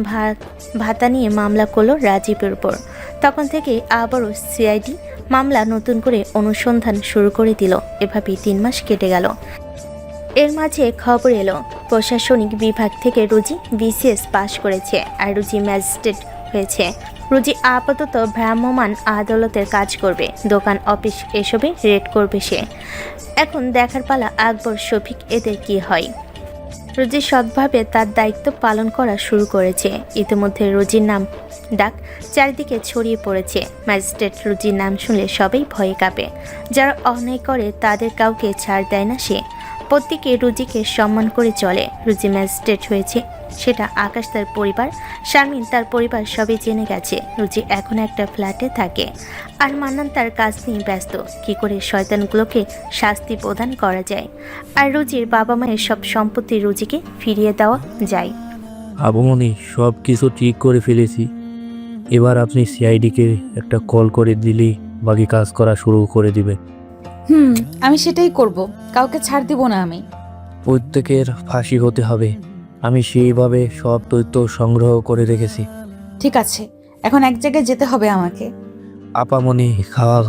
ভাতা নিয়ে মামলা করলো রাজীবের উপর। তখন থেকে আবারও সিআইডি মামলা নতুন করে অনুসন্ধান শুরু করে দিল। এভাবেই 3 মাস কেটে গেল। এর মাঝে খবর এলো প্রশাসনিক বিভাগ থেকে রুজি বিসিএস পাশ করেছে আর রুজি ম্যাজিস্ট্রেট হয়েছে। রুজি আপাতত ভ্রাম্যমাণ আদালতের কাজ করবে, দোকান, অফিস এসবে রেড করবে সে। এখন দেখার পালা আকবর, শফিক এদের কি হয়। রুজি সৎভাবে তার দায়িত্ব পালন করা শুরু করেছে। ইতিমধ্যে রুজির নাম ডাক চারিদিকে ছড়িয়ে পড়েছে। ম্যাজিস্ট্রেট রুজির নাম শুনলে সবাই ভয়ে কাঁপে। যারা অন্যায় করে তাদের কাউকে ছাড় দেয় না সে। প্রত্যেকে রুজিকে সম্মান করে চলে। রুজি ম্যাজিস্ট্রেট হয়েছে সেটা আকাশ, তার পরিবার, শারমিন, তার পরিবার সবই জেনে গেছে। রুজি এখন একটা ফ্ল্যাটে থাকে আর মান্নান তার কাজ নিয়ে ব্যস্ত, কি করে শয়তানগুলোকে শাস্তি প্রদান করা যায় আর রুজির বাবা মায়ের সব সম্পত্তি রুজিকে ফিরিয়ে দেওয়া যায়। আপামনি, সব কিছু ঠিক করে ফেলেছি। এবার আপনি সিআইডিকে একটা কল করে দিলেই বাকি কাজ করা শুরু করে দিবে। আমি সেটাই করব, কাউকে ছাড় দিব না আমি। প্রত্যেকের ফাঁসি হতে হবে। আমি সেইভাবে সব তথ্য সংগ্রহ করে রেখেছি। ঠিক আছে, এখন এক জায়গায় যেতে হবে আমাকে। আপামনি, খাওয়া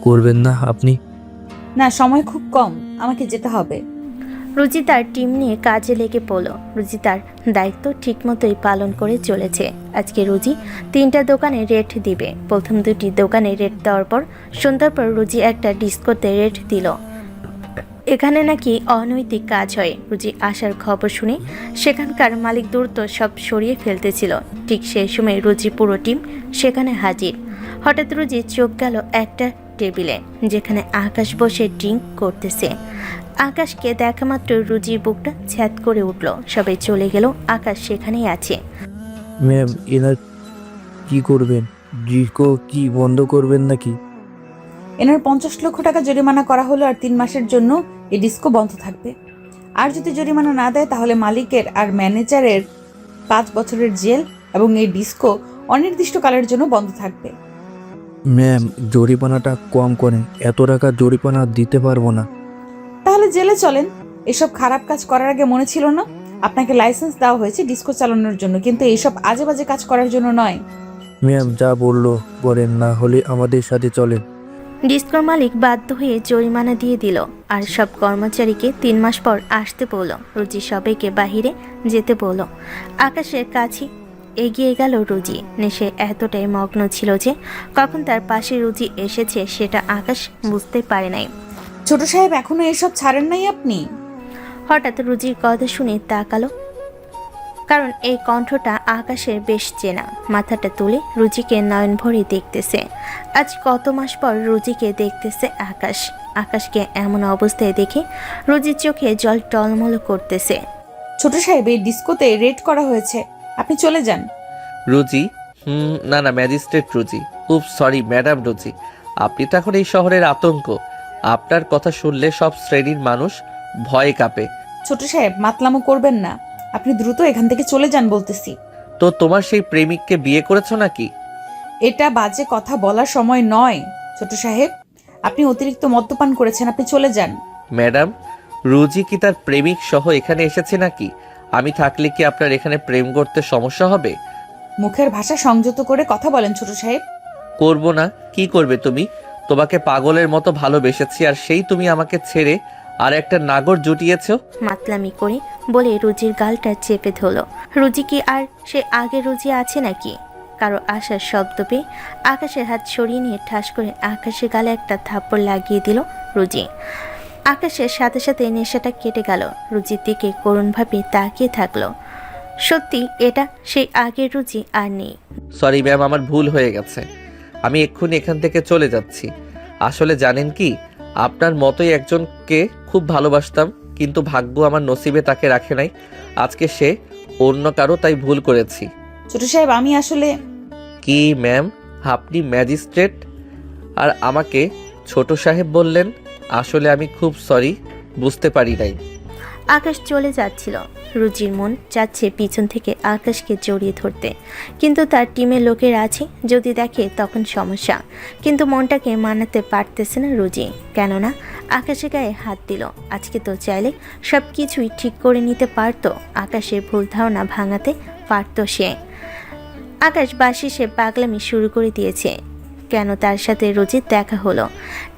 করবেন না আপনি? না, সময় খুব কম, আমাকে যেতে হবে। রুজি তার টিম নিয়ে কাজে লেগে পড়ল। রুজি তার দায়িত্ব ঠিকমতোই পালন করে চলেছে। আজকে রুজি 3টা দোকানে রেট দিবে। প্রথম 2টি দোকানে রেট দেওয়ার পর সন্ধ্যার পর রুজি একটা ডিস্কোতে রেট দিল। এখানে নাকি অনৈতিক কাজ হয়। রুজি আসার খবর শুনে সেখানকার মালিক দ্রুত সব সরিয়ে ফেলতেছিল। ঠিক সেই সময় রুজি পুরো টিম সেখানে হাজির। হঠাৎ রুজি চোখ গেল একটা টেবিলে, যেখানে আকাশ বসে ড্রিঙ্ক করতেছে। আকাশকে দেখা মাত্র রুজির বুকটা ছ্যাদ করে উঠল। সবাই চলে গেল, আকাশ সেখানেই আছে। ম্যাম, এনার কি করবেন? ডিস্কো কি বন্ধ করবেন নাকি? এনার 50 লক্ষ টাকা জরিমানা করা হলো আর 3 মাসের জন্য এই ডিস্কো বন্ধ থাকবে। আর যদি জরিমানা না দেয় তাহলে মালিকের আর ম্যানেজারের 5 বছরের জেল এবং এই ডিস্কো অনির্দিষ্টকালের জন্য বন্ধ থাকবে। ম্যাম, জরিমানাটা কম করেন, এত টাকা জরিমানা দিতে পারবো না। তাহলে জেলে চলেন। এসব খারাপ কাজ করার আগে মনে ছিল না আপনাকে লাইসেন্স দেওয়া হয়েছে ডিস্কো চালানোর জন্য, কিন্তু এইসব আজে বাজে কাজ করার জন্য নয়। ম্যাম যা বললো করেন, না হলে আমাদের সাথে চলেন। ডিস্কোর মালিক বাধ্য হয়ে জরিমানা দিয়ে দিল আর সব কর্মচারীকে 3 মাস পর আসতে বলল। রুজি সবাইকে বাহিরে যেতে বলল। আকাশের কাছে এগিয়ে গেল রুজি। নেশে এতটাই মগ্ন ছিল যে কখন তার পাশে রুজি এসেছে সেটা আকাশ বুঝতে পারে নাই। ছোট সাহেব এখনো এসব ছাড়েন নাই আপনি? হঠাৎ রুজির কথা শুনে তাকালো, কারণ এই কণ্ঠটা আকাশের বেশ চেনা। মাথাটা তুলে রুজিকে নয়ন ভরে দেখতেছে। আজ কত মাস পর রুজিকে দেখতেছে আকাশ। আকাশকে এমন অবস্থায় দেখে রুজির চোখে জল টলমল করতেছে। ছোট সাহেব, এই ডিস্কোতে রেড করা হয়েছে, আপনি চলে যান। রুজি? না না, ম্যাজিস্ট্রেট রুজি। খুব সরি ম্যাডাম রুজি, আপনি তো এখন এই শহরের আতঙ্ক। আপনার কথা শুনলে সব শ্রেণীর মানুষ ভয়ে কাঁপে। ছোট সাহেব, মাতলামো করবেন না, আপনি দ্রুত এখান থেকে চলে যান বলতেছি। তো তোমার সেই প্রেমিককে বিয়ে করেছো নাকি? এটা বাজে কথা বলার সময় নয় ছোট সাহেব, আপনি অতিরিক্ত মদ্যপান করেছেন, আপনি চলে যান। ম্যাডাম, রুজি কি তার প্রেমিক সহ এখানে এসেছে নাকি? আমি থাকলে কি আপনার এখানে প্রেম করতে সমস্যা হবে? মুখের ভাষা সংযত করে কথা বলেন ছোট সাহেব। করব না? কি করবে তুমি? তোমাকে পাগলের মতো ভালোবেসেছি, আর সেই তুমি আমাকে ছেড়ে আর একটা নাগর জুটিয়েছো। মাতলামি করে বলে রুজির গালটা চেপে ধরল। রুজি কি আর সে আগে রুজি আছে নাকি? কারো আসার শব্দ পেয়ে আকাশের হাত সরিয়ে নিয়ে ঠাস করে আকাশের গালে একটা থাপ্পড় লাগিয়ে দিল রুজি। আকাশের সাথে সাথে নেশাটা কেটে গেল। রুজির দিকে করুণভাবে তাকিয়ে থাকলো। সত্যি এটা সেই আগের রুজি আর নেই। সরি ম্যাম, আমার ভুল হয়ে গেছে, আমি এক্ষুনি এখান থেকে চলে যাচ্ছি। আসলে জানেন কি, আপনার মতোই একজনকে খুব ভালোবাসতাম, কিন্তু ভাগ্য আমার নসিবে তাকে রাখে নাই। আজকে সে অন্য কারো, তাই ভুল করেছি। ছোট সাহেব, আমি আসলে... কি ম্যাম, আপনি ম্যাজিস্ট্রেট আর আমাকে ছোট সাহেব বললেন? আসলে আমি খুব সরি, বুঝতে পারি নাই। আকাশ চলে যাচ্ছিল। রুজির মন চাচ্ছে পিছন থেকে আকাশকে জড়িয়ে ধরতে, কিন্তু তার টিমের লোকেরা আছে, যদি দেখে তখন সমস্যা। কিন্তু মনটাকে মানাতে পারতেছে না রুজি, কেননা আকাশের গায়ে হাত দিল। আজকে তো চাইলে সব কিছুই ঠিক করে নিতে পারতো, আকাশের ভুল ধারণা ভাঙাতে পারতো সে। আকাশ বাসি সে পাগলামি শুরু করে দিয়েছে। কেন তার সাথে রুজির দেখা হলো?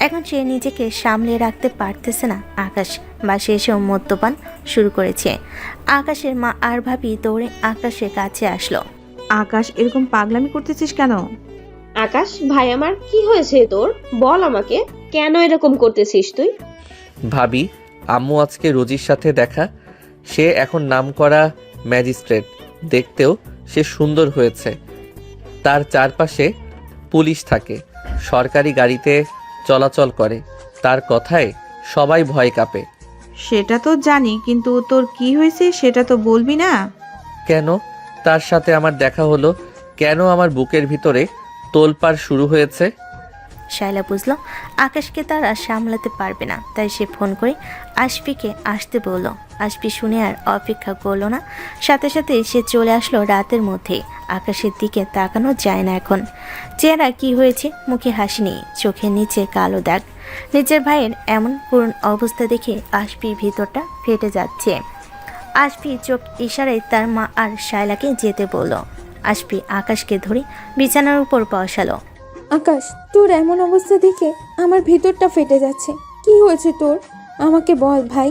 এখন সে নিজেকে সামলে রাখতে পারতেছে না। আকাশ বাসে এসেও মদ্যপান শুরু করেছে। আকাশের মা আর ভাবি দৌড়ে আকাশের কাছে আসলো। আকাশ, এরকম পাগলামি করতেছিস কেন? আকাশ ভাই আমার, কি হয়েছে তোর? বল আমাকে, কেন এরকম করতেছিস তুই? ভাবি, আম্মু আজকে রুজির সাথে দেখা। সে এখন নামকরা ম্যাজিস্ট্রেট, দেখতেও সে সুন্দর হয়েছে। তার চারপাশে পুলিশ থাকে, সরকারি গাড়িতে চলাচল করে। তার কথায় সবাই ভয় কাঁপে। সেটা তো জানি, কিন্তু তোর কি হয়েছে সেটা তো বলবি না? কেন তার সাথে আমার দেখা হলো? কেন আমার বুকের ভিতরে তোলপাড় শুরু হয়েছে? শায়লা বুঝলো আকাশকে তারা সামলাতে পারবে না, তাই সে ফোন করে আশফিকে আসতে বলল। আশফি শুনে আর অপেক্ষা করলো না, সাথে সাথে সে চলে আসলো রাতের মধ্যেই। আকাশের দিকে তাকানো যায় না এখন। চেহারা কি হয়েছে, মুখে হাসি নেই, চোখের নিচে কালো দাগ। নিজের ভাইয়ের এমন করুণ অবস্থা দেখে আশফির ভিতরটা ফেটে যাচ্ছে। আশফি চোখ ইশারায় তার মা আর শায়লাকে যেতে বলল। আশফি আকাশকে ধরে বিছানার উপর বসালো। আকাশ, তোর এমন অবস্থা দেখে আমার ভিতরটা ফেটে যাচ্ছে। কি হয়েছে তোর? আমাকে বল ভাই,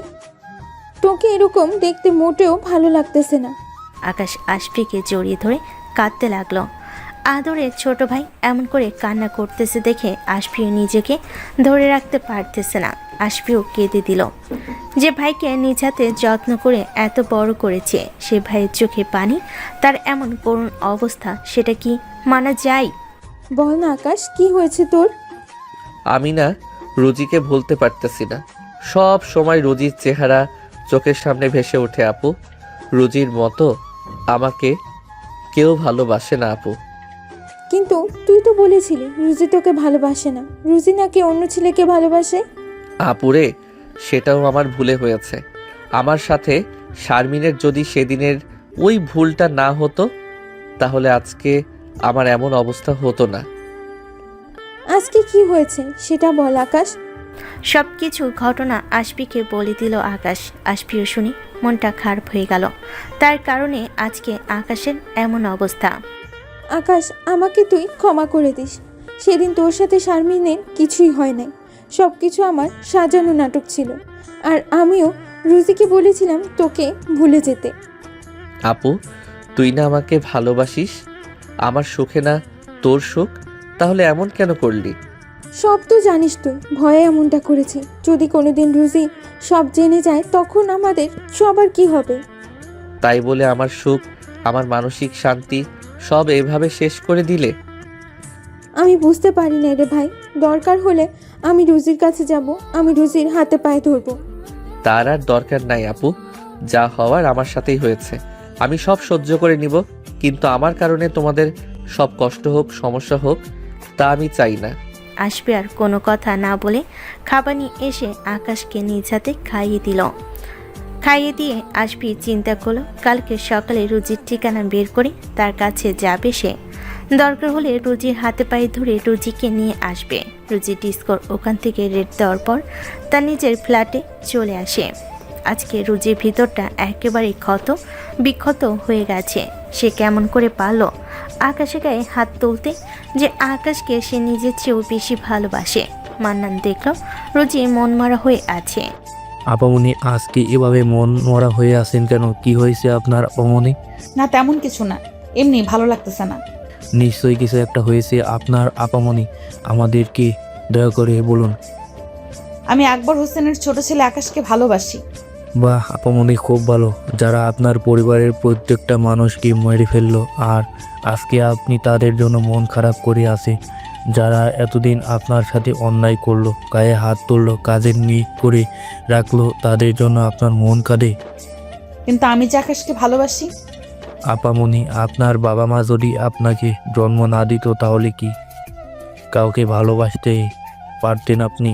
তোকে এরকম দেখতে মোটেও ভালো লাগতেছে না। আকাশ আশফিকে জড়িয়ে ধরে কাঁদতে লাগলো। আদরের ছোট ভাই এমন করে কান্না করতেছে দেখে আশফিও নিজেকে ধরে রাখতে পারতেছে না। আশফিও কেঁদে দিল। যে ভাইকে নিজ হাতে যত্ন করে এত বড় করেছে, সে ভাইয়ের চোখে পানি, তার এমন করুণ অবস্থা, সেটা কি মানা যায়? বল না আকাশ, কি হয়েছে তোর? আমি না রুজিকে ভুলতে পারতেছি না। সব সময় রুজির চেহারা চোখের সামনে ভেসে ওঠে আপু। রুজির মতো আমাকে কেউ ভালোবাসে না আপু। কিন্তু তুই তো বলেছিলি রুজি তোকে ভালোবাসে না। রুজি নাকি অন্য ছেলেকে ভালোবাসে? আপুরে, সেটাও আমার ভুলে হয়েছে। আমার সাথে শারমিনের যদি সেদিনের ওই ভুলটা না হতো, তাহলে আজকে আমার এমন অবস্থা হতো না। আজকে কি হয়েছে সেটা বল আকাশ। সব কিছু ঘটনা আশফিকে বলে দিল আকাশ। আশফিও শুনে মনটা খারাপ হয়ে গেল। তার কারণে আজকে আকাশের এমন অবস্থা। আকাশ, আমাকে তুই ক্ষমা করে দিস। সেদিন তোর সাথে শারমিনের কিছুই হয় নাই, সব কিছু আমার সাজানো নাটক ছিল। আর আমিও রুজিকে বলেছিলাম তোকে ভুলে যেতে। আপু, তুই না আমাকে ভালোবাসিস, আমার সুখে না তোর সুখ, তাহলে এমন কেন করলি? সব তো জানিস তুই, ভয়ে এমনটা করেছি। যদি কোনোদিন রুজি সব জেনে যায় তখন আমাদের সবার কি হবে? তাই বলে আমার সুখ, আমার মানসিক শান্তি সব এভাবে শেষ করে দিলে? আমি বুঝতে পারি না রে ভাই। দরকার হলে আমি রুজির কাছে যাব, আমি রুজির হাতে পায়ে ধরবো। তার আর দরকার নাই আপু, যা হওয়ার আমার সাথেই হয়েছে। আমি সব সহ্য করে নিব, কিন্তু আমার কারণে তোমাদের সব কষ্ট হোক, সমস্যা হোক, তা আমি চাই না। আশফি আর কোনো কথা না বলে খাবার নিয়ে এসে আকাশকে নিজ হাতে খাইয়ে দিল। খাইয়ে দিয়ে আশফি চিন্তা করলো কালকে সকালে রুজির ঠিকানা বের করে তার কাছে যাবে সে। দরকার হলে রুজির হাতে পায়ে ধরে রুজিকে নিয়ে আসবে। রুজি ডিস্কোর ওখান থেকে রেড দেওয়ার পর তার নিজের ফ্ল্যাটে চলে আসে। আজকে রুজির ভিতরটা একেবারে ক্ষত বিক্ষত হয়ে গেছে। সে কেমন করে পারলো আকাশের গায়ে হাত তুলতে, যে আকাশকে সে নিজের চেয়েও বেশি ভালোবাসে। মান্নান দেখল রুজি মন মারা হয়ে আছে। আপামনি, আজকে এভাবে মন মরা হয়ে আছেন কেন? কি হয়েছে আপনার আপামনি? না তেমন কিছু না, এমনি ভালো লাগতেছে না। নিশ্চয়ই কিছু একটা হয়েছে আপনার আপামনি, আমাদেরকে দয়া করে বলুন। আমি আকবর হোসেনের ছোট ছেলে আকাশকে ভালোবাসি। বাহ আপামনি, খুব ভালো। যারা আপনার পরিবারের প্রত্যেকটা মানুষকে মেরে ফেললো, আর আজকে আপনি তাদের জন্য মন খারাপ করে আছে। যারা এতদিন আপনার সাথে অন্যায় করলো, গায়ে হাত তুললো, কাজের নিয়োগ করে রাখলো, তাদের জন্য আপনার মন কাঁদে। কিন্তু আমি যে আকাশকে ভালোবাসি। আপামনি, আপনার বাবা মা যদি আপনাকে জন্ম না দিত তাহলে কি কাউকে ভালোবাসতে পারতেন আপনি?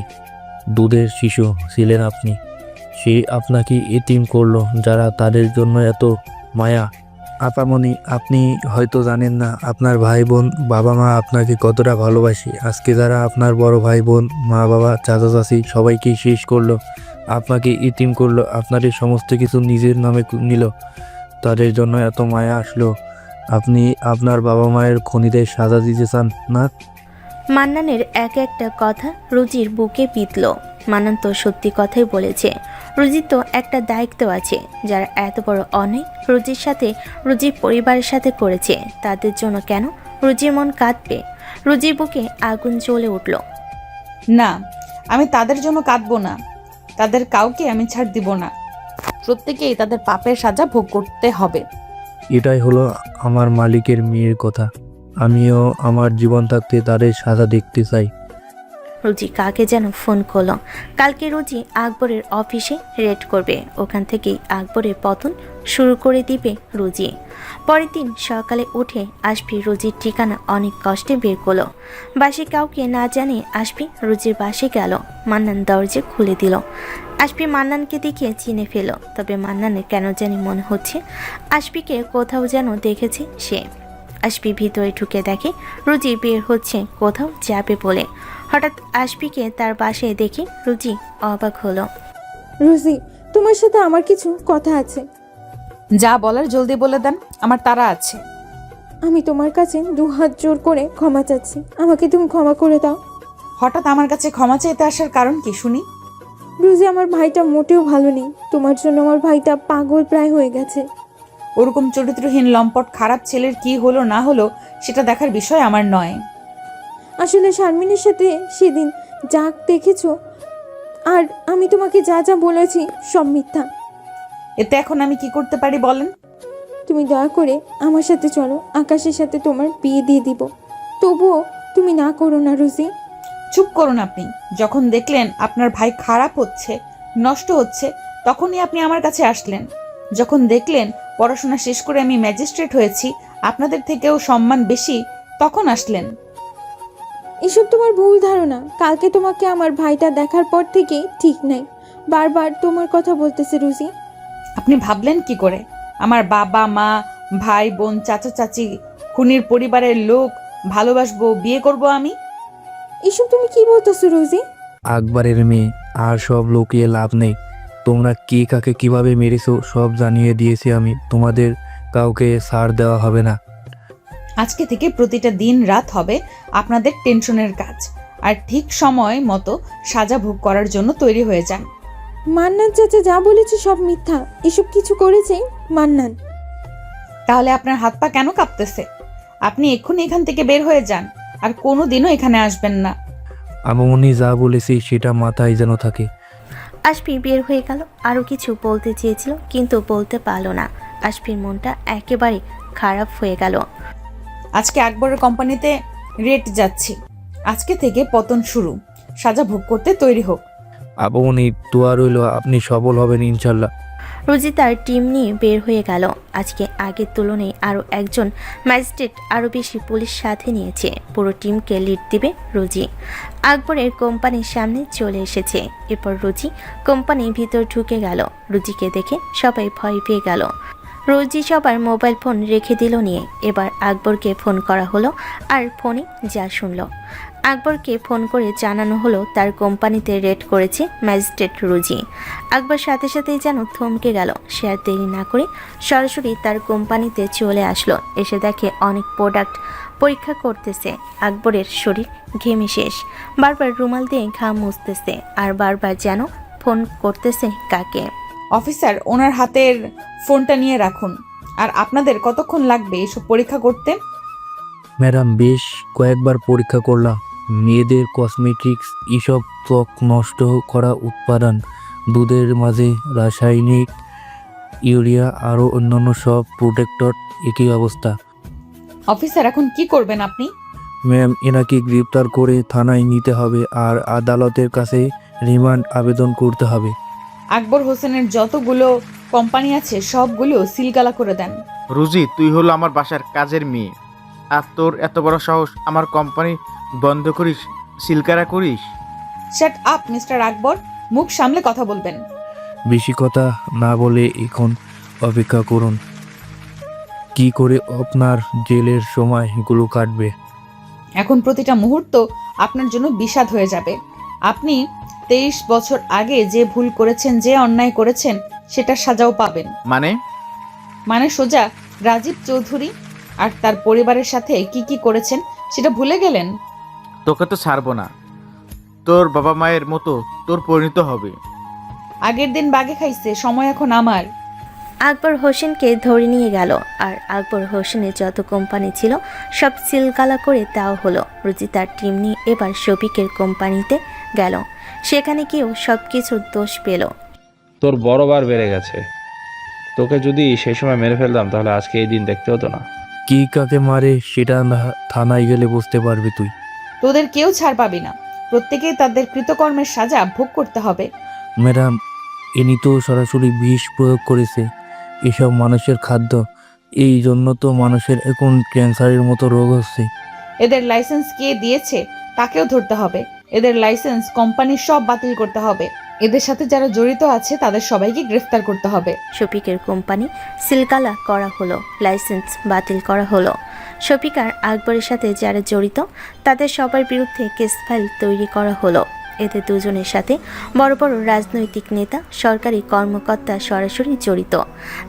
দুধের শিশু ছিলেন আপনি, সে আপনাকে এতিম করলো। যারা তাদের জন্য এত মায়া। আপামনি, আপনি হয়তো জানেন না আপনার ভাই বোন বাবা মা আপনাকে কতটা ভালোবাসে। আজকে যারা আপনার বড় ভাই বোন মা বাবা চাচা চাচি সবাইকে শেষ করলো, আপনাকে এতিম করলো, আপনার এই সমস্ত কিছু নিজের নামে নিল, তাদের জন্য এত মায়া আসলো। আপনি আপনার বাবা মায়ের খুনিদের সাজা দিতে চান না? মান্নানের এক একটা কথা রুজির বুকে বিঁধল। মান্নান তো সত্যি কথাই বলেছে। রুজির তো একটা দায়িত্ব আছে। যারা এত বড় অন্যায় রুজির সাথে, রুজির পরিবারের সাথে করেছে, তাদের জন্য কেন রুজির মন কাঁদবে? রুজির বুকে আগুন জ্বলে উঠল। না, আমি তাদের জন্য কাঁদবো না। তাদের কাউকে আমি ছাড় দিব না। প্রত্যেকেই তাদের পাপের সাজা ভোগ করতে হবে। এটাই হলো আমার মালিকের মেয়ের কথা। আমিও আমার জীবন থাকতে তাদের সাজা দেখতে চাই। রুজি কাকে যেন ফোন করলো। কালকে রুজি আকবরের অফিসে রেড করবে, ওখান থেকেই আকবরের পতন শুরু করে দিবে রুজি। পরের দিন সকালে উঠে আশফি রুজির ঠিকানা অনেক কষ্টে বের করলো। বাসে কাউকে না জানিয়ে আশফি রুজির বাসে গেল। মান্নান দরজা খুলে দিল। আশফি মান্নানকে দেখে চিনে ফেল, তবে মান্নানের কেন জানি মনে হচ্ছে আশফিকে কোথাও যেন দেখেছে সে। আশফি ভিতরে ঢুকে দেখে রুজি বের হচ্ছে কোথাও যাবে বলে। হঠাৎ আশফিকে তার বাসায় দেখে রুজি অবাক হলো। রুজি, তোমার সাথে আমার কিছু কথা আছে। যা বলার জলদি বলে দেন, আমার তাড়া আছে। আমি তোমার কাছে 2 হাত জোর করে ক্ষমা চাচ্ছি, আমাকে তুমি ক্ষমা করে দাও। হঠাৎ আমার কাছে ক্ষমা চাইতে আসার কারণ কি শুনি? রুজি, আমার ভাইটা মোটেও ভালো নেই। তোমার জন্য আমার ভাইটা পাগল প্রায় হয়ে গেছে। ওরকম চরিত্রহীন লম্পট খারাপ ছেলের কি হলো না হলো সেটা দেখার বিষয় আমার নয়। আসলে শারমিনের সাথে সেদিন যা দেখেছো, আর আমি তোমাকে যা যা বলেছি সব মিথ্যা। এতে এখন আমি কি করতে পারি বলেন? তুমি দয়া করে আমার সাথে চলো, আকাশের সাথে তোমার বিয়ে দিয়ে দিব। তবুও তুমি না করো না রুজি। চুপ করুন আপনি। যখন দেখলেন আপনার ভাই খারাপ হচ্ছে, নষ্ট হচ্ছে, তখনই আপনি আমার কাছে আসলেন। যখন দেখলেন পড়াশোনা শেষ করে আমি ম্যাজিস্ট্রেট হয়েছি, আপনাদের থেকেও সম্মান বেশি, তখন আসলেন। এসব তোমার ভুল ধারণা। কালকে তোমাকে আমার ভাইটা দেখার পর থেকে ঠিক নাই, বারবার তোমার কথা বলতেছে রুজি। আপনি ভাবলেন কি করে আমার বাবা মা ভাই বোন চাচা চাচি খুনির পরিবারের লোক ভালোবাসবো, বিয়ে করব আমি? এসব তুমি কি বলতেছো রুজি? আকবরের মেয়ে, আর সব লুকিয়ে লাভ নেই। তোমরা কে কাকে কিভাবে মেরেছো সব জানিয়ে দিয়েছি আমি। তোমাদের কাউকে ছাড় দেওয়া হবে না। আজকে থেকে প্রতিটা দিন রাত হবে আপনাদের টেনশনের কাজ, আর ঠিক সময় মতো সাজা ভোগ করার জন্য তৈরি হয়ে যান। মান্নান চাচা যা বলেছে সব মিথ্যা, এসব কিছু করেছে মান্নান। তাহলে আপনার হাত পা কেন কাঁপতেছে? আপনি এক্ষুনি এখান থেকে বের হয়ে যান, আর কোনো দিনও এখানে আসবেন না। আমনি যা বলেছি সেটা মাথায় যেন থাকে। আশফি বের হয়ে গেল। আরও কিছু বলতে চেয়েছিল কিন্তু বলতে পারল না। আশফির মনটা একেবারে খারাপ হয়ে গেল। আজকে আকবরের কোম্পানিতে রেট যাচ্ছি, আজকে থেকে পতন শুরু। সাজা ভোগ করতে তৈরি হোক। আপনি দোয়া রইল, আপনি সফল হবেন ইনশাল্লাহ। রুজি তার টিম নিয়ে বের হয়ে গেল। আজকে আগের তুলনায় আরও একজন ম্যাজিস্ট্রেট, আরও বেশি পুলিশ সাথে নিয়েছে। পুরো টিমকে লিড দিবে রুজি। আকবরের কোম্পানির সামনে চলে এসেছে। এরপর রুজি কোম্পানির ভিতর ঢুকে গেল। রুজিকে দেখে সবাই ভয় পেয়ে গেল। রুজি সবার মোবাইল ফোন রেখে দিল নিয়ে। এবার আকবরকে ফোন করা হলো, আর ফোনে যা শুনল। আকবরকে ফোন করে জানানো হলো তার কোম্পানিতে রেড করেছে ম্যাজিস্ট্রেট রুজি। আকবর সাথে সাথেই যেন থমকে গেল। সে আর দেরি না করে সরাসরি তার কোম্পানিতে চলে আসলো। এসে দেখে অনেক প্রোডাক্ট পরীক্ষা করতেছে। আকবরের শরীর ঘেমে শেষ। বারবার রুমাল দিয়ে ঘাম মুছতেছে, আর বারবার যেন ফোন করতেছে কাকে। অফিসার, ওনার হাতের ফোনটা নিয়ে রাখুন। আর আপনাদের কতক্ষণ লাগবে এসব পরীক্ষা করতে? ম্যাডাম, বেশ কয়েকবার পরীক্ষা করলাম। মেয়েদের কসমেটিক্স, এসব ত্বক নষ্ট করা উৎপাদন, দুধের মাঝে রাসায়নিক, ইউরিয়া, আরও অন্যান্য সব প্রোটেক্টর, একই অবস্থা। অফিসার, এখন কি করবেন আপনি? ম্যাম, এনাকে গ্রেপ্তার করে থানায় নিতে হবে আর আদালতের কাছে রিমান্ড আবেদন করতে হবে। আকবর হোসেনের যতগুলো কোম্পানি আছে সবগুলো সিলগালা করে দেন। রুজি, তুই হলো আমার বাসার কাজের মেয়ে, আর তোর এত বড় সাহস আমার কোম্পানি বন্ধ করিস, সিলকারা করিস? শাট আপ মিস্টার আকবর, মুখ সামলে কথা বলবেন। বেশি কথা না বলে এখন অপেক্ষা করুন, কি করে আপনার জেলের সময়গুলো কাটবে। এখন প্রতিটা মুহূর্ত আপনার জন্য বিষাদ হয়ে যাবে। আপনি 23 বছর আগে যে ভুল করেছেন, যে অন্যায় করেছেন, সেটার সাজাও পাবেন। মানে সোজা রাজীব চৌধুরী আর তার পরিবারের সাথে কি কি করেছেন সেটা ভুলে গেলেন? তোকে তো ছাড়বো না, তোর বাবা মায়ের মতো তোর পরিণত হবে। আগের দিন বাগে খাইছে, সময় এখন আমার। আকবর হোসেনকে ধরে নিয়ে গেল, আর আকবর হোসেনের যত কোম্পানি ছিল সব সিলগালা করে দেওয়া হলো। রুজি তার টিম নিয়ে এবার শফিকের কোম্পানিতে গেল। সেখানে গিয়েও সব কিছুর দোষ পেল। তোর বড়বার বেড়ে গেছে। তোকে যদি সেই সময় মেরে ফেলতাম তাহলে আজকে এই দিন দেখতে হতো না। কি কাকে মারে সেটা থানায় গেলে বুঝতে পারবি তুই। তোদের কেউ ছাড় পাবি না, প্রত্যেকেই তাদের কৃতকর্মের সাজা ভোগ করতে হবে। ম্যাডাম, ইনি তো সরাসরি বিষ প্রয়োগ করেছে। এসব মানুষের খাদ্য, এই জন্য তো মানুষের এখন ক্যান্সারের মতো রোগ হচ্ছে। এদের লাইসেন্স কে দিয়েছে তাকেও ধরতে হবে। এদের লাইসেন্স কোম্পানি সব বাতিল করতে হবে। এদের সাথে যারা জড়িত আছে তাদের সবাইকে গ্রেফতার করতে হবে। শফিকের কোম্পানি সিলগালা করা হলো, লাইসেন্স বাতিল করা হলো। শফিক আর আকবরের সাথে যারা জড়িত তাদের সবার বিরুদ্ধে কেস ফাইল তৈরি করা হলো। এতে দুজনের সাথে বড় বড় রাজনৈতিক নেতা, সরকারি কর্মকর্তা সরাসরি জড়িত।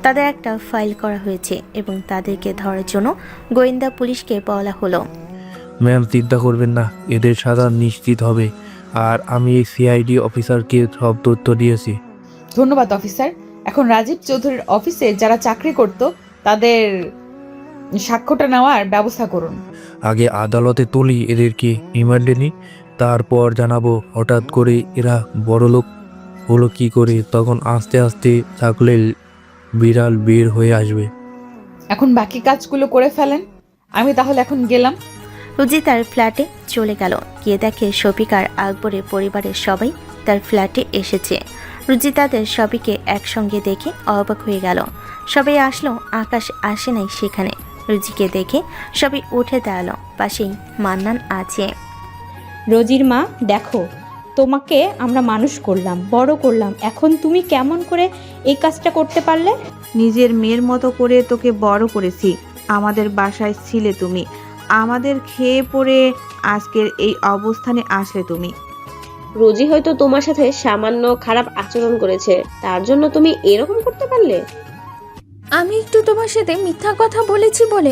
তাদের একটা ফাইল করা হয়েছে এবং তাদেরকে ধরার জন্য গোয়েন্দা পুলিশকে বলা হলো। ম্যাম, চিন্তা করবেন না, এদের সাজা নিশ্চিত হবে। আর আমি এই সিআইডি অফিসারকে সব তথ্য দিয়েছি। ধন্যবাদ অফিসার। এখন রাজীব চৌধুরীর অফিসে যারা চাকরি করত তাদের সাক্ষ্যটা নেওয়ার ব্যবস্থা করুন। আগে আদালতে তুলি, এদেরকে রিমান্ডে নিই, তারপর জানাবো। হঠাৎ করে এরা বড়লোক হলো কি করে, তখন আস্তে আস্তে থাকলে বিড়াল বের হয়ে আসবে। এখন বাকি কাজগুলো করে ফেলেন, আমি তাহলে এখন গেলাম। রুজি তার ফ্ল্যাটে চলে গেল। গিয়ে দেখে শফিক আর আকবরের পরিবারের সবাই তার ফ্ল্যাটে এসেছে। রুজি তাদের সবাইকে একসঙ্গে দেখে অবাক হয়ে গেল। সবাই আসলো, আকাশ আসে নাই সেখানে। রুজিকে দেখে সবাই উঠে দাঁড়ালো। পাশেই মান্নান আছে। রোজির মা, দেখো, তোমাকে আমরা মানুষ করলাম, বড় করলাম, এখন তুমি কেমন করে এই কাজটা করতে পারলে? নিজের মেয়ের মতো করে তোকে বড় করেছি। আমাদের বাসায় ছিলে তুমি, আমাদের খেয়ে পড়ে আজকের এই অবস্থানে আসলে তুমি। রোজি হয়তো তোমার সাথে সামান্য খারাপ আচরণ করেছে, তার জন্য তুমি এরকম করতে পারলে? আমি একটু তোমার সাথে মিথ্যা কথা বলেছি বলে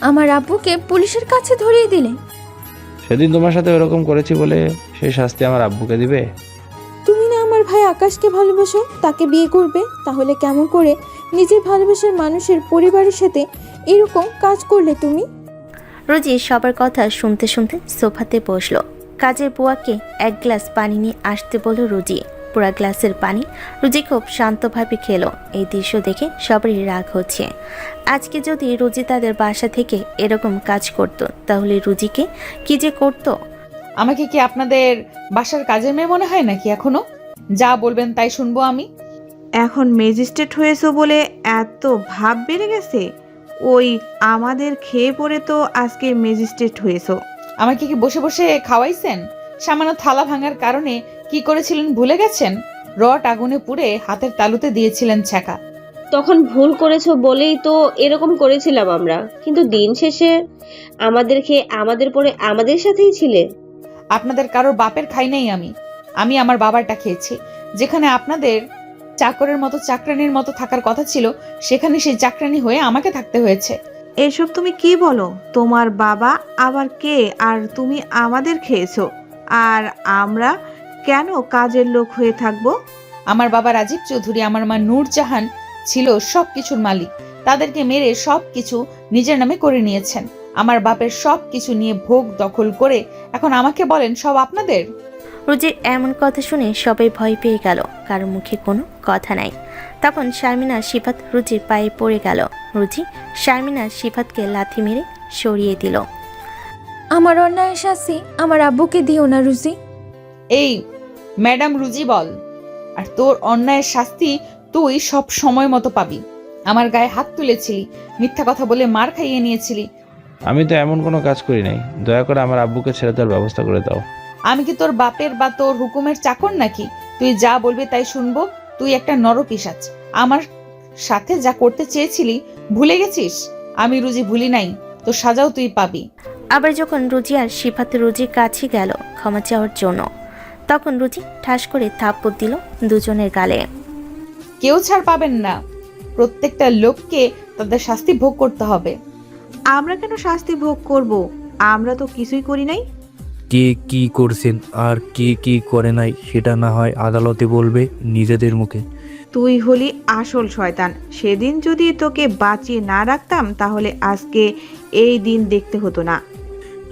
আমার আব্বুকে পুলিশের কাছে ধরিয়ে দিলে। সেদিন তোমার সাথে ওরকম করেছি বলে সেই শাস্তি আমার আব্বুকে দিবে? তুমি না আমার ভাই আকাশকে ভালোবাসো, তাকে বিয়ে করবে, তাহলে কেমন করে নিজের ভালোবাসার মানুষের পরিবারের সাথে এরকম কাজ করলে তুমি? রুজি সবার কথা শুনতে শুনতে সোফাতে বসলো। কাজের বুয়াকে এক গ্লাস পানি নিয়ে আসতে বলল রুজি। পুরা গ্লাসের পানি রুজি খুব শান্তভাবে খেলো। এই দৃশ্য দেখে সবারই রাগ হচ্ছে। আজকে যদি রুজি তাদের বাসা থেকে এরকম কাজ করত, তাহলে রুজিকে কি যে করত। আমাকে কি আপনাদের বাসার কাজের মেয়ে মনে হয় নাকি এখনো? যা বলবেন তাই শুনবো আমি। এখন ম্যাজিস্ট্রেট হয়েছো বলে এত ভাব বেড়ে গেছে? ওই আমাদের খেয়ে পড়ে তো আজকে ম্যাজিস্ট্রেট হয়েছো। আমাকে কি বসে বসে খাওয়াইছেন? সামান্য থালা ভাঙার কারণে কি করেছিলেন ভুলে গেছেন? রড আগুনে পুড়ে হাতের তালুতে দিয়েছিলেন ছ্যাঁকা। তখন ভুল করেছো বলেই তো এরকম করেছিলাম আমরা, কিন্তু দিন শেষে আমাদের খেয়ে আমাদের পরে আমাদের সাথেই ছিলে। আপনাদের কারোর বাপের খাই নাই আমি আমার বাবারটা খেয়েছি। যেখানে আপনাদের চাকরের মতো চাকরানির মতো থাকার কথা ছিল, সেখানে সেই চাকরানি হয়ে আমাকে থাকতে হয়েছে। এসব তুমি কি বলো? তোমার বাবা আবার কে? আর তুমি আমাদের খেয়েছো, আর আমরা কেন কাজের লোক হয়ে থাকবো? আমার বাবা রাজীব চৌধুরী, আমার মা নূরজাহান ছিল সব কিছুর মালিক। তাদেরকে মেরে সব কিছু নিজের নামে করে নিয়েছেন। আমার বাপের সব কিছু নিয়ে ভোগ দখল করে এখন আমাকে বলেন সব আপনাদের। রুজির এমন কথা শুনে সবাই ভয় পেয়ে গেল। কারো মুখে কোনো কথা নাই। তখন শারমিনা সিফাত রুজির পায়ে পড়ে গেল। রুজি শারমিনা সিফাতকে লাথি মেরে সরিয়ে দিল। আমার অন্যায় শাস্তি আমার আব্বুকে দিও না রুজি। এই ম্যাডাম রুজি বল, আর তোর অন্যায়ের শাস্তি তুই সব সময় মতো পাবি। আমার গায়ে হাত তুলেছিলি, মিথ্যা কথা বলে মার খাইয়ে নিয়েছিলি। আমি তো এমন কোনো কাজ করি নাই। দয়া করে আমার আব্বুকে ছেড়ে দেওয়ার ব্যবস্থা করে দাও। আমি কি তোর বাপের বা তোর হুকুমের চাকর নাকি? তুই যা বলবি তাই শুনবো। তুই একটা নরপিশাচ। আমার সাথে যা করতে চেয়েছিলি ভুলে গেছিস? আমি রুজি ভুলি নাই, তোর সাজাও তুই পাবি। আবার যখন রুজি আর সিফাত রুজির কাছে গেল ক্ষমা চাওয়ার জন্য, তখন রুজি ঠাস করে থাপ্পড় দিল দুজনের গালে। কেউ ছাড় পাবেন না। প্রত্যেকটা লোককে তাদের শাস্তি ভোগ করতে হবে। আমরা কেন শাস্তি ভোগ করব? আমরা তো কিছুই করি নাই। কে কি করছেন আর কে কি করে নাই সেটা না হয় আদালতে বলবে নিজেদের মুখে। তুই হলি আসল শয়তান। সেদিন যদি তোকে বাঁচিয়ে না রাখতাম, তাহলে আজকে এই দিন দেখতে হতো না।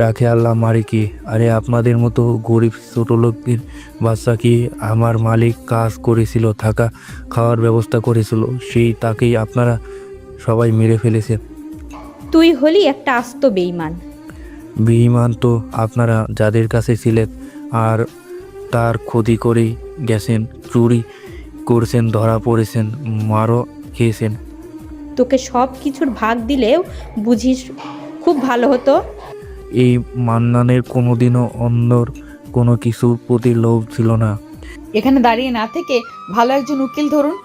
রাখে আল্লাহ মারে কি? আরে আপনাদের মতো গরিব ছোট লোকদের বাচ্চা কি আমার মালিক কাজ করেছিল, থাকা খাওয়ার ব্যবস্থা করেছিল, সেই তাকেই আপনারা সবাই মেরে ফেলেছেন। তুই হলি একটা আস্ত বেঈমান। বেঈমান তো আপনারা যাদের কাছে ছিলেন, আর তার ক্ষতি করেই গেছেন, চুরি করছেন, ধরা পড়েছেন, মারও খেয়েছেন। তোকে সব কিছুর ভাগ দিলেও বুঝিস খুব ভালো হতো। এই মান্নানের কোনোদিনও অন্যর কোনো কিছুর প্রতি লোভ ছিল না। এখানে দাঁড়িয়ে না থেকে ভালো একজন উকিল ধরুন,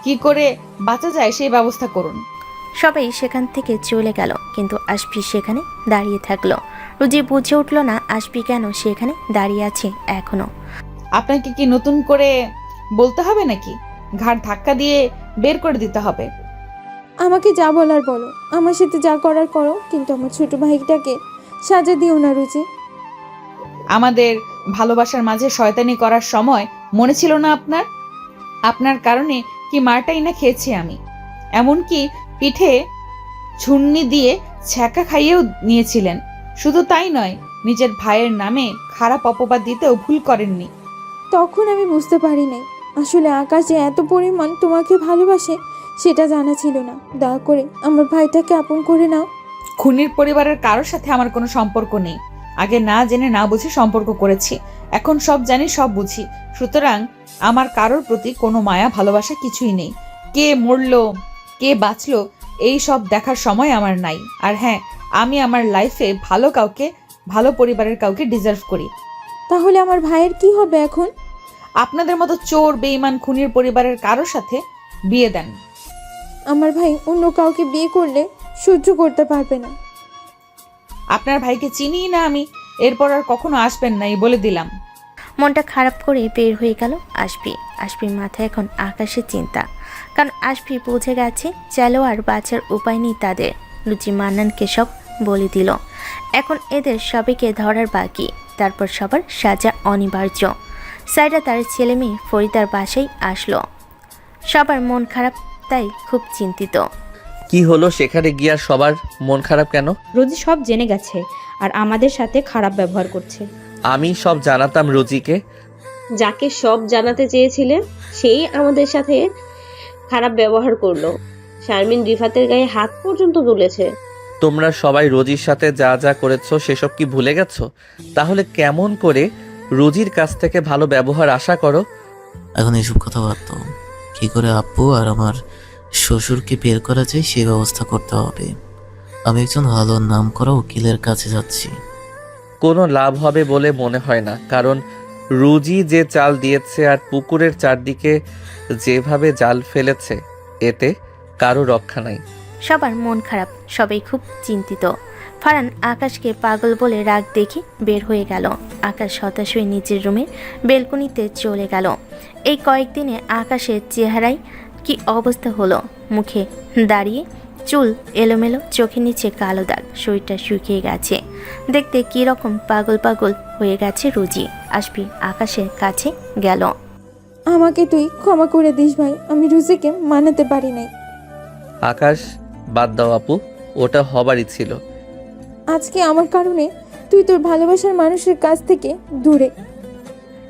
কি করে বাঁচা যায় সেই ব্যবস্থা করুন। সবাই সেখান থেকে চলে গেল, কিন্তু আশফি সেখানে দাঁড়িয়ে থাকলো। রুজি বুঝে উঠল না আশফি কেন সেখানে দাঁড়িয়ে আছে এখনো। আপনাকে কি নতুন করে বলতে হবে নাকি? ঘাড় ধাক্কা দিয়ে বের করে দিতে হবে। আমাকে যা বলার বলো, আমার সাথে যা করার করো, কিন্তু আমার ছোট ভাইটাকে সাজা দিও না রুজি। আমাদের ভালোবাসার মাঝে শয়তানি করার সময় মনে ছিল না আপনার? আপনার কারণে কি মারটাই না খেয়েছি আমি। এমনকি পিঠে ঝুন্নি দিয়ে ছ্যাঁকা খাইয়েও নিয়েছিলেন। শুধু তাই নয়, নিজের ভাইয়ের নামে খারাপ অপবাদ দিতেও ভুল করেননি। তখন আমি বুঝতে পারি নাই আসলে আকাশ যে এত পরিমাণ তোমাকে ভালোবাসে, সেটা জানা ছিল না। দয়া করে আমার ভাইটাকে আপন করে নাও। খুনির পরিবারের কারোর সাথে আমার কোনো সম্পর্ক নেই। আগে না জেনে না বুঝে সম্পর্ক করেছি, এখন সব জানি, সব বুঝি। সুতরাং আমার কারোর প্রতি কোনো মায়া ভালোবাসা কিছুই নেই। কে মরলো কে বাঁচলো এই সব দেখার সময় আমার নাই। আর হ্যাঁ, আমি আমার লাইফে ভালো কাউকে, ভালো পরিবারের কাউকে ডিজার্ভ করি। তাহলে আমার ভাইয়ের কি হবে এখন? আপনাদের মতো চোর, বেঈমান, খুনির পরিবারের কারোর সাথে বিয়ে দেন। আমার ভাই অন্য কাউকে বিয়ে করলে সহ্য করতে পারবে না। আপনার ভাইকে চিনি না আমি, এরপর আর কখনো আসবেন না, এই বলে দিলাম। মনটা খারাপ করে বের হয়ে গেল আশফি। আশফির মাথায় এখন আকাশের চিন্তা, কারণ আশফি বুঝে গেছে চাইলেও আর বাঁচার উপায় নেই তাদের। রুচি মান্নানকে সব বলে দিল। এখন এদের সবাইকে ধরার বাকি, তারপর সবার সাজা অনিবার্য। সাইরা তার ছেলে মেয়ে ফরিদার বাসায় আসলো। সবার মন খারাপ, তাই খুব চিন্তিত। কি হলো সেখানে গিয়ে আর সবার মন খারাপ কেন? রোজি সব জেনে গেছে আর আমাদের সাথে খারাপ ব্যবহার করছে। আমি সব জানাতাম রোজিকে। যাকে সব জানাতে চেয়েছিলে সেই আমাদের সাথে খারাপ ব্যবহার করলো। শারমিন রিফাতের গায়ে হাত পর্যন্ত তুলেছে। তোমরা সবাই রোজির সাথে যা যা করেছো সেসব কি ভুলে গেছো? তাহলে কেমন করে রোজির কাছ থেকে ভালো ব্যবহার আশা করো? এখন এসব কথা বাদ দাও। কি করে আব্বু আর আমার শ্বশুরকে বের করা যায় সেই ব্যবস্থা করতে হবে। আমি একজন ভালো নাম করা উকিলের কাছে যাচ্ছি। কোনো লাভ হবে বলে মনে হয় না, কারণ রুজি যে চাল দিয়েছে আর পুকুরের চারদিকে যেভাবে জাল ফেলেছে, এতে কারো রক্ষা নাই। সবার মন খারাপ, সবাই খুব চিন্তিত। ফারহান আকাশকে পাগল বলে রাগ দেখে বের হয়ে গেল। আকাশ হতাশ হয়ে নিজের রুমে বেলকনিতে চলে গেল। এই কয়েকদিনে আকাশের চেহারায় কি অবস্থা হলো! মুখে দাঁড়িয়ে, চুল এলোমেলো, চোখের নিচে কালো দাগ, শরীরটা শুকিয়ে গেছে। দেখতে কি রকম পাগল পাগল হয়ে গেছে রুজি। আশফি আকাশের কাছে গেল। আমাকে তুই ক্ষমা করে দিস ভাই, আমি রুজিকে মানাতে পারি নাই। আকাশ, বাদ দাও আপু, ওটা হবারই ছিল। আজকে আমার কারণে তুই তোর ভালোবাসার মানুষের কাছ থেকে দূরে।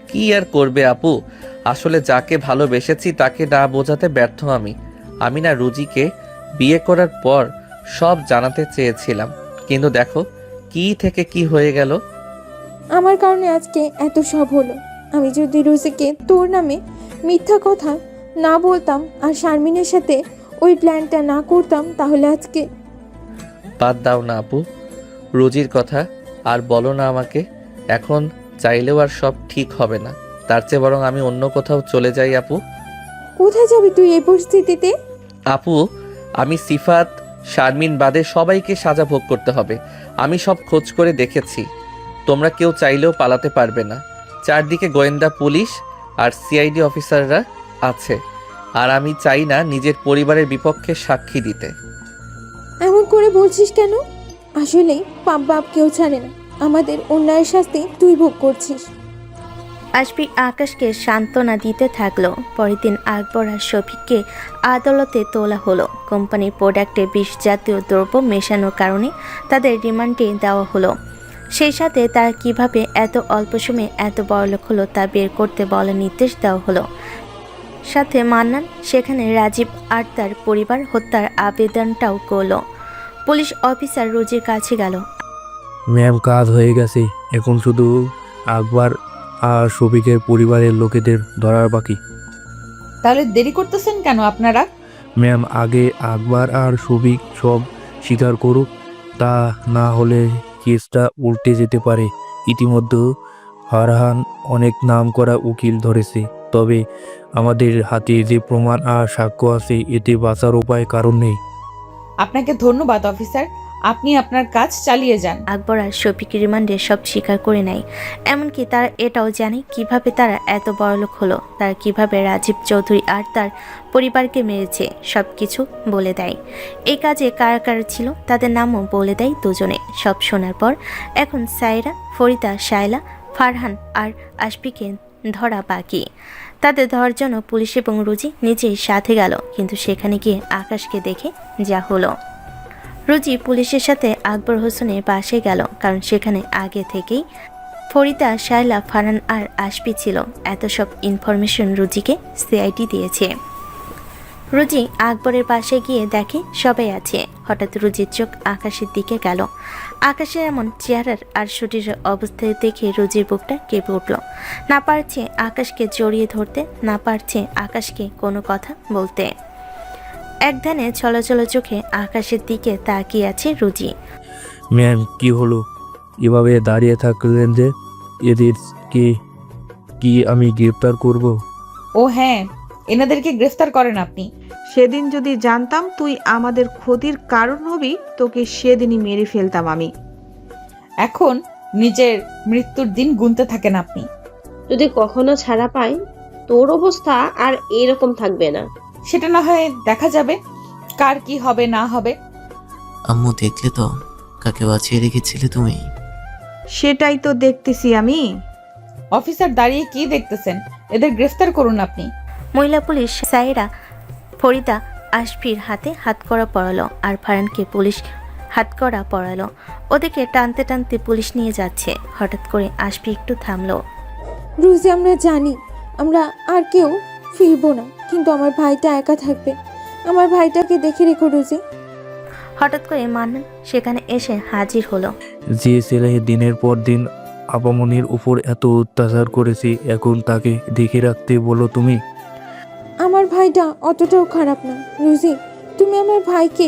কি আর করবে আপু, আসলে যাকে ভালোবেসেছি তাকে না বোঝাতে ব্যর্থ আমি। আমি না রুজিকে বিয়ে করার পর সব জানাতে চেয়েছিলাম, কিন্তু দেখো কি থেকে কি হয়ে গেল। আমার কারণে আজকে এত সব হলো। আমি যদি রুজিকে তোর নামে মিথ্যা কথা না বলতাম আর শারমিনের সাথে ওই প্ল্যানটা না করতাম, তাহলে আজকে। বাদ দাও না আপু, রুজির কথা আর বলো না আমাকে। এখন চাইলেও আর সব ঠিক হবে না। তার চেয়ে বরং আমি অন্য কোথাও চলে যাই আপু। কোথায় যাবি তুই এই পরিস্থিতিতে? আপু, আমি সিফাত, শারমিন বাদে সবাইকে সাজা ভোগ করতে হবে। আমি সব খোঁজ করে দেখেছি, তোমরা কেউ চাইলেও পালাতে পারবে না। চারদিকে গোয়েন্দা পুলিশ আর সিআইডি অফিসাররা আছে, আর আমি চাই না নিজের পরিবারের বিপক্ষে সাক্ষী দিতে। এমন করে বলছিস কেন? আসলেই পাপ বাপ কেউ ছাড়ে না। আমাদের অন্যায়ের শাস্তি তুই ভোগ করছিস। আশফি আকাশকে সান্ত্বনা দিতে থাকলো। পরের দিন আকবর আর শফিককে আদালতে তোলা হলো। কোম্পানির প্রোডাক্টে বিষ জাতীয় দ্রব্য মেশানোর কারণে তাদের রিমান্ডে দেওয়া হলো। সেই সাথে তারা কিভাবে এত অল্প সময়ে এত বড়লোক হলো তা বের করতে বলার নির্দেশ দেওয়া হলো। সাথে মান্নান সেখানে রাজীব আর তার পরিবার হত্যার আবেদনটাও করলো। পুলিশ অফিসার রুজির কাছে গেল। ম্যাম, কাজ হয়ে গেছে, এখন শুধু আকবর আর শফিকের পরিবারের লোকেদের ধরার বাকি। তাহলে দেরি করতেছেন কেন আপনারা? ম্যাম, আগে আকবর আর শফিক সব স্বীকার করুক, তা না হলে কেসটা উল্টে যেতে পারে। ইতিমধ্যে ফারহান অনেক নাম করা উকিল ধরেছে, তবে আমাদের হাতে যে প্রমাণ আর সাক্ষ্য আছে, এতে বাঁচার উপায় কারণ নেই। আপনাকে ধন্যবাদ অফিসার, আপনি আপনার কাজ চালিয়ে যান। আকবর আর শফিক রিমান্ডে সব স্বীকার করে নেয়। এমনকি তারা এটাও জানে কিভাবে তারা এত বড়লোক হলো, তারা কিভাবে রাজীব চৌধুরী আর তার পরিবারকে মেরেছে, সব কিছু বলে দেয়। এই কাজে কারা কারা ছিল তাদের নামও বলে দেয় দুজনে। সব শোনার পর এখন সাইরা, ফরিদা, শায়লা, ফারহান আর আশফিকে ধরা বাকি। তাদের ধরার জন্য পুলিশ এবং রুজি নিজেই সাথে গেল, কিন্তু সেখানে গিয়ে আকাশকে দেখে যা হলো। রুজি পুলিশের সাথে আকবর হোসেনের বাসায় গেল, কারণ সেখানে আগে থেকেই ফরিদা, শায়লা, ফারহান আর আশফি ছিল। এত সব ইনফরমেশন রুজিকে সিআইডি দিয়েছে। রুজি আকবরের পাশে গিয়ে দেখে সবাই আছে। হঠাৎ রুজির চোখ আকাশের দিকে গেল। আকাশের এমন চেহারার আর শরীরের অবস্থা দেখে রুজির বুকটা কেঁপে উঠল। না পারছে আকাশকে জড়িয়ে ধরতে, না পারছে আকাশকে কোনো কথা বলতে। এক ধ্যানে ছলছল চোখে আকাশের দিকে তাকিয়ে আছে রুজি। ম্যাম, কি হলো? এভাবে দাঁড়িয়ে থাকলেন যে? এদেরকে কি আমি গ্রেপ্তার করব? ও হ্যাঁ, এনাদেরকে গ্রেফতার করেন আপনি। সেদিন যদি জানতাম তুই আমাদের ক্ষতির কারণ হবি, তোকে সেদিনই মেরে ফেলতাম আমি। এখন নিজের মৃত্যুর দিন গুনতে থাকেন আপনি। যদি কখনো ছাড়া পায়, তোর অবস্থা আর এরকম থাকবে না। সেটা না হয় দেখা যাবে কার কি হবে না হবে। আম্মু দেখলে তো কাকে বাঁচিয়ে রেখেছিলে তুমি। সেটাই তো দেখতেছি আমি। অফিসার দাঁড়িয়ে কি দেখতেছেন? এদের গ্রেফতার করুন আপনি। মহিলা পুলিশ সাইরা ফরিদা আশফির হাতে হাতকড়া পরালো আর ফারানকে পুলিশ হাতকড়া পরালো। ওদেরকে টানতে টানতে পুলিশ নিয়ে যাচ্ছে। হঠাৎ করে আশফি একটু থামলো। রুজি, আমরা জানি আমরা আর কেউ ফিরবো না, কিন্তু আমার ভাইটা একা থাকবে। আমার ভাইটাকে দেখে রেখো রুজি। হঠাৎ করে মান্নান সেখানে এসে হাজির হলো। যে ছেলে দিনের পর দিন আপামনির উপর এত অত্যাচার করেছে, এখন তাকে দেখে রাখতে বলো তুমি। আমার ভাইটা অতটাও খারাপ না রুজি। তুমি আমার ভাইকে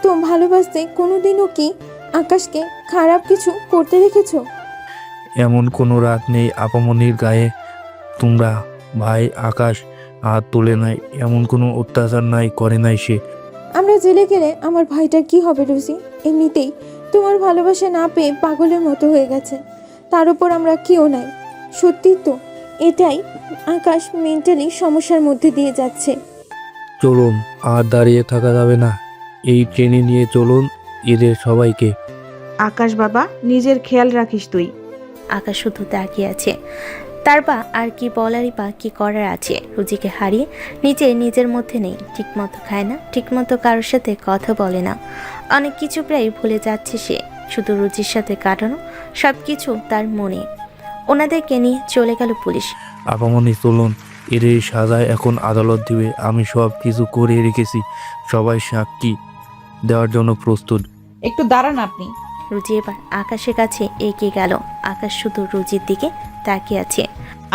তো ভালোবাসতে কোনোদিনও কি আকাশকে খারাপ কিছু করতে দেখেছো? এমন কোনো রাত নেই আপামনির গায়ে তোমরা ভাই আকাশ হাত তোলে নাই, এমন কোনো অত্যাচার নাই করে নাই সে। আমরা জেলে গেলে আমার ভাইটার কি হবে রুজি? এমনিতেই তোমার ভালোবাসা না পেয়ে পাগলের মতো হয়ে গেছে, তার উপর আমরা কেউ নাই। সত্যি তো এটাই, আকাশ মেন্টালি সমস্যার মধ্যে দিয়ে যাচ্ছে। চলুন, আর দাঁড়িয়ে থাকা যাবে না, এই ট্রেনে নিয়ে চলুন এদের সবাইকে। আকাশ বাবা, নিজের খেয়াল রাখিস তুই। আকাশ শুধু তাকিয়ে আছে। তার বা আর কি বলারই বা কি করার আছে? রুজিকে হারিয়ে নিজের মধ্যে নেই। ঠিকমতো খায় না, ঠিকমতো কারোর সাথে কথা বলে না, অনেক কিছু প্রায় ভুলে যাচ্ছে সে। শুধু রুজির সাথে কাটানো সব কিছু তার মনে। ওনাদেরকে নিয়ে চলে গেল পুলিশ। আপামনি চলুন, এদের সাজায় এখন আদালত দিবে। আমি সব কিছু করে রেখেছি, সবাই সাক্ষী দেওয়ার জন্য প্রস্তুত। একটু দাঁড়ান আপনি। রুজি এবার আকাশের কাছে এগিয়ে গেল। আকাশ শুধু রুজির দিকে তাকিয়ে আছে।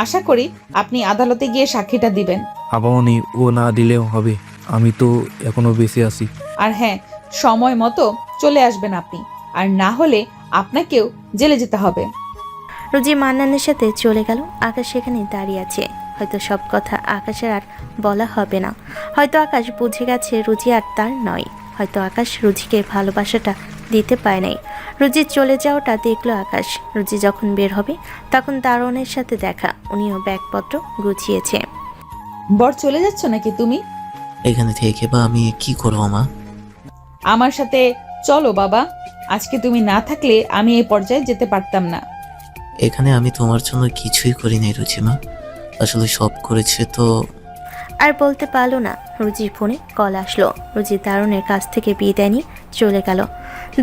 আশা করি আপনি আদালতে গিয়ে সাক্ষীটা দিবেন। আপামনি ও না দিলেও হবে, আমি তো এখনো বেঁচে আছি। আর হ্যাঁ, সময় মতো চলে আসবেন আপনি, আর না হলে আপনাকেও জেলে যেতে হবে। রুজি মান্নানের সাথে চলে গেল। আকাশ সেখানে দাঁড়িয়ে আছে। হয়তো সব কথা আকাশের আর বলা হবে না। হয়তো আকাশ বুঝে গেছে রুজি আর তার নয়। হয়তো আকাশ রুজিকে ভালোবাসাটা দিতে পায় নাই। রুজির চলে যাওয়াটা দেখলো আকাশ। রুজি যখন বের হবে তখন দারোয়ানের সাথে দেখা। উনিও ব্যাগপত্র গুছিয়েছে। বর চলে যাচ্ছ নাকি তুমি? এখানে থেকে বা আমি কি করবো মা? আমার সাথে চলো বাবা। আজকে তুমি না থাকলে আমি এই পর্যায়ে যেতে পারতাম না। এখানে আমি তোমার জন্য কিছুই করি নাই রুচিমা, আসলে সব করেছে তো। আর বলতে পারলো না। রুজির ফোনে কল আসলো। রুজি দারুণের কাছ থেকে বিদায় নিয়ে চলে গেল।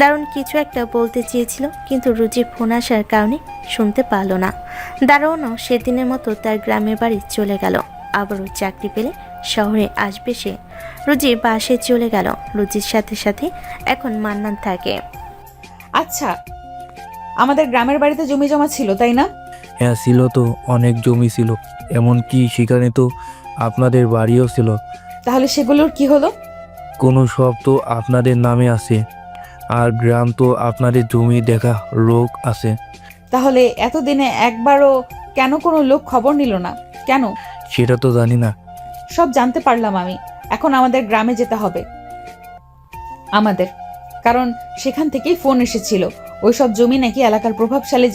দারুণ কিছু একটা বলতে চেয়েছিল, কিন্তু রুজির ফোন আসার কারণে শুনতে পারলো না। দারুণও সেদিনের মতো তার গ্রামের বাড়ি চলে গেল। আবারও চাকরি পেলে শহরে আসবে সে। রুজি বাসে চলে গেল। রুজির সাথে সাথে এখন মান্নান থাকে। আচ্ছা, আমাদের গ্রামের বাড়িতে জমি জমা ছিল তাই না? হ্যাঁ ছিল তো, অনেক জমি ছিল, এমনকি সেখানে তো আপনাদের বাড়িও ছিল। তাহলে সেগুলোর কি হলো? কোনো সব তো আপনাদের নামে আছে, আর গ্রাম তো আপনাদের জমি দেখা লোক আছে। তাহলে এতদিনে একবারও কেন কোনো লোক খবর নিল না কেন? সেটা তো জানি না। সব জানতে পারলাম আমি। এখন আমাদের গ্রামে যেতে হবে আমাদের, কারণ সেখান থেকেই ফোন এসেছিল। ওই সব জমি নাকি এলাকার প্রভাবশালী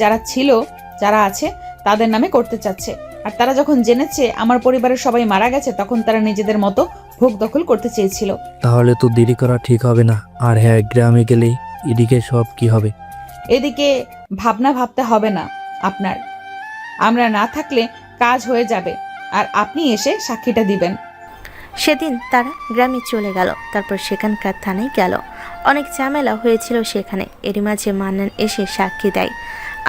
যারা আছে তাদের নামে করতে চাচ্ছে। আর তারা যখন জেনেছে আমার পরিবারের সবাই মারা গেছে, তখন তারা নিজেদের মতো ভোগ দখল করতে চেয়েছিল। তাহলে তো দেরি করা ঠিক হবে না। আর হ্যাঁ, গ্রামে গেলেই এদিকে সব কি হবে? এদিকে ভাবতে হবে না আপনার। আমরা না থাকলে কাজ হয়ে যাবে, আর আপনি এসে সাক্ষীটা দিবেন। সেদিন তারা গ্রামে চলে গেল। তারপর সেখানকার থানায় গেল। অনেক ঝামেলা হয়েছিল সেখানে। এরই মাঝে মান্নান এসে সাক্ষী দেয়।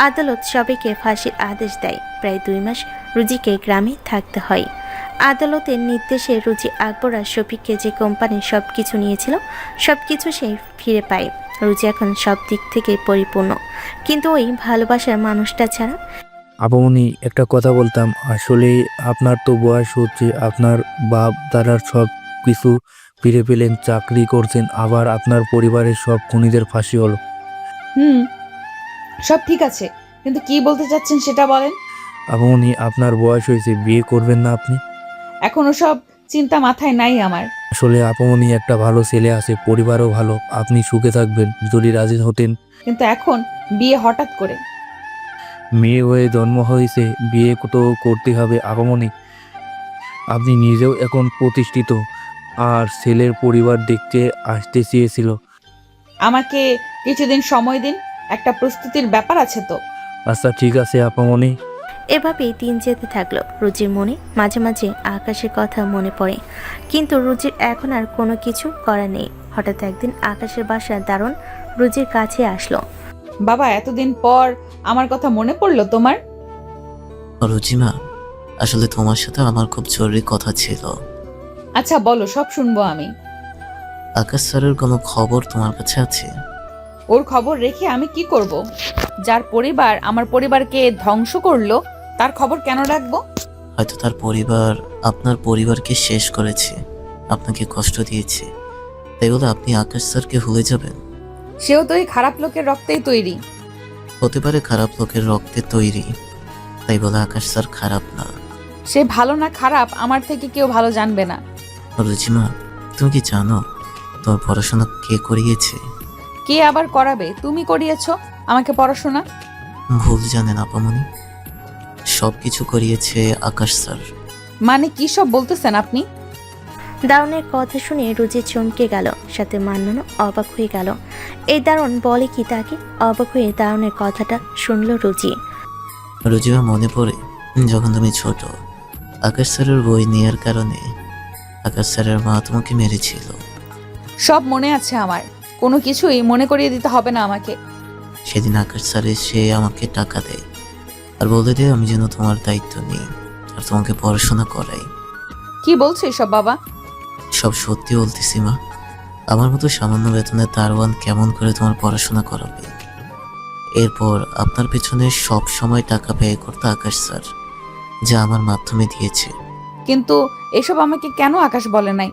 আদালত সবাইকে ফাঁসির আদেশ দেয়। প্রায় 2 মাস রুজিকে গ্রামে থাকতে হয়। আদালতের নির্দেশে রুজি আকবর আর শফিককে যে কোম্পানির সব কিছু নিয়েছিল সব কিছু সে ফিরে পায়। রুজি এখন সব দিক থেকে পরিপূর্ণ, কিন্তু ওই ভালোবাসার মানুষটা ছাড়া। আপামনি একটা কথা বলতাম, আসলে আপনার তো বয়স হচ্ছে, আপনার বাপ দাদার সব কিছু ফিরে পেলেন, চাকরি করছেন, আবার আপনার পরিবারের সব খুনিদের ফাঁসি হলো। সব ঠিক আছে, কিন্তু কি বলতে চাচ্ছেন সেটা বলেন। আপামনি, আপনার বয়স হয়েছে, বিয়ে করবেন না আপনি? এখনো সব চিন্তা মাথায় নাই আমার। আসলে আপামনি একটা ভালো ছেলে আছে, পরিবারও ভালো, আপনি সুখে থাকবেন যদি রাজি হতেন। কিন্তু এখন বিয়ে হঠাৎ করে। মেয়ে হয়ে জন্ম হয়েছে, বিয়ে তো করতে হবে আপামনি। আপনি নিজেও এখন প্রতিষ্ঠিত, আর ছেলের পরিবার দেখতে আসতে চেয়েছিল। আমাকে কিছুদিন সময় দিন, একটা প্রস্তুতির ব্যাপার আছে তো। আচ্ছা ঠিক আছে আপামনি। এভাবেই দিন যেতে থাকলো। রুজির মনে মাঝে মাঝে আকাশের কথা মনে পড়ে, কিন্তু রুজির এখন আর কোনো কিছু করার নেই। হঠাৎ একদিন আকাশের বাসার দারুণ রুজির কাছে আসলো। বাবা, এতদিন পর আমার কথা মনে পড়লো তোমার? রুজিমা, আসলে তোমার সাথে আমার খুব জরুরি কথা ছিল। আচ্ছা বলো, সব শুনবো আমি। আকাশ স্যারের কোনো খবর তোমার কাছে আছে? ওর খবর রেখে আমি কি করব? যার পরিবার আমার পরিবারকে ধ্বংস করলো, তার খবর কেন রাখবো? হয়তো তার পরিবার আপনার পরিবারকে শেষ করেছে, আপনাকে কষ্ট দিয়েছে, তাই বলে আপনি আকাশ স্যারকে ভুলে যাবেন? সেও তো এই খারাপ লোকের রক্তেই তৈরি। হতে পারে খারাপ লোকের রক্তে তৈরি, তাই বলে আকাশ স্যার খারাপ না। সে ভালো না খারাপ আমার থেকে কেউ ভালো জানবে না। রুজিমা, তুমি কি জানো তোমার পড়াশোনা কে করিয়েছে? কে আবার করাবে? তুমি করিয়েছো আমাকে পড়াশোনা। ভুল জানেন আপামনি, সব কিছু করিয়েছে আকাশ স্যার। মানে কি সব বলতেছেন আপনি? দারুণের কথা শুনে রুজি চমকে গেল, সাথে মান্নানও অবাক হয়ে গেল। এই দারুণ বলে কি তাকে? অবাক হয়ে দারুণের কথাটা শুনল রুজি। রুজিমা, মনে পড়ে যখন তুমি ছোট, আকাশ স্যারের বই নেওয়ার কারণে আকাশ স্যারের মা তোমাকে মেরেছিল? সব মনে আছে আমার, কোনো কিছুই মনে করিয়ে দিতে হবে না আমাকে। সেদিন আকাশ স্যার এসে আমাকে টাকা দেয় আর বলে দেয় আমি যেন তোমার দায়িত্ব নিই আর তোমাকে পড়াশোনা করাই। কি বলছো এসব বাবা? সব সত্যি বলতেছি মা। আমার মতো সামান্য বেতনে দারোয়ান কেমন করে তোমার পড়াশোনা করাবে? এরপর আপনার পেছনে সব সময় টাকা ব্যয় করতে আকাশ স্যার, যা আমার মাধ্যমে দিয়েছে। কিন্তু এসব আমাকে কেন আকাশ বলে নাই?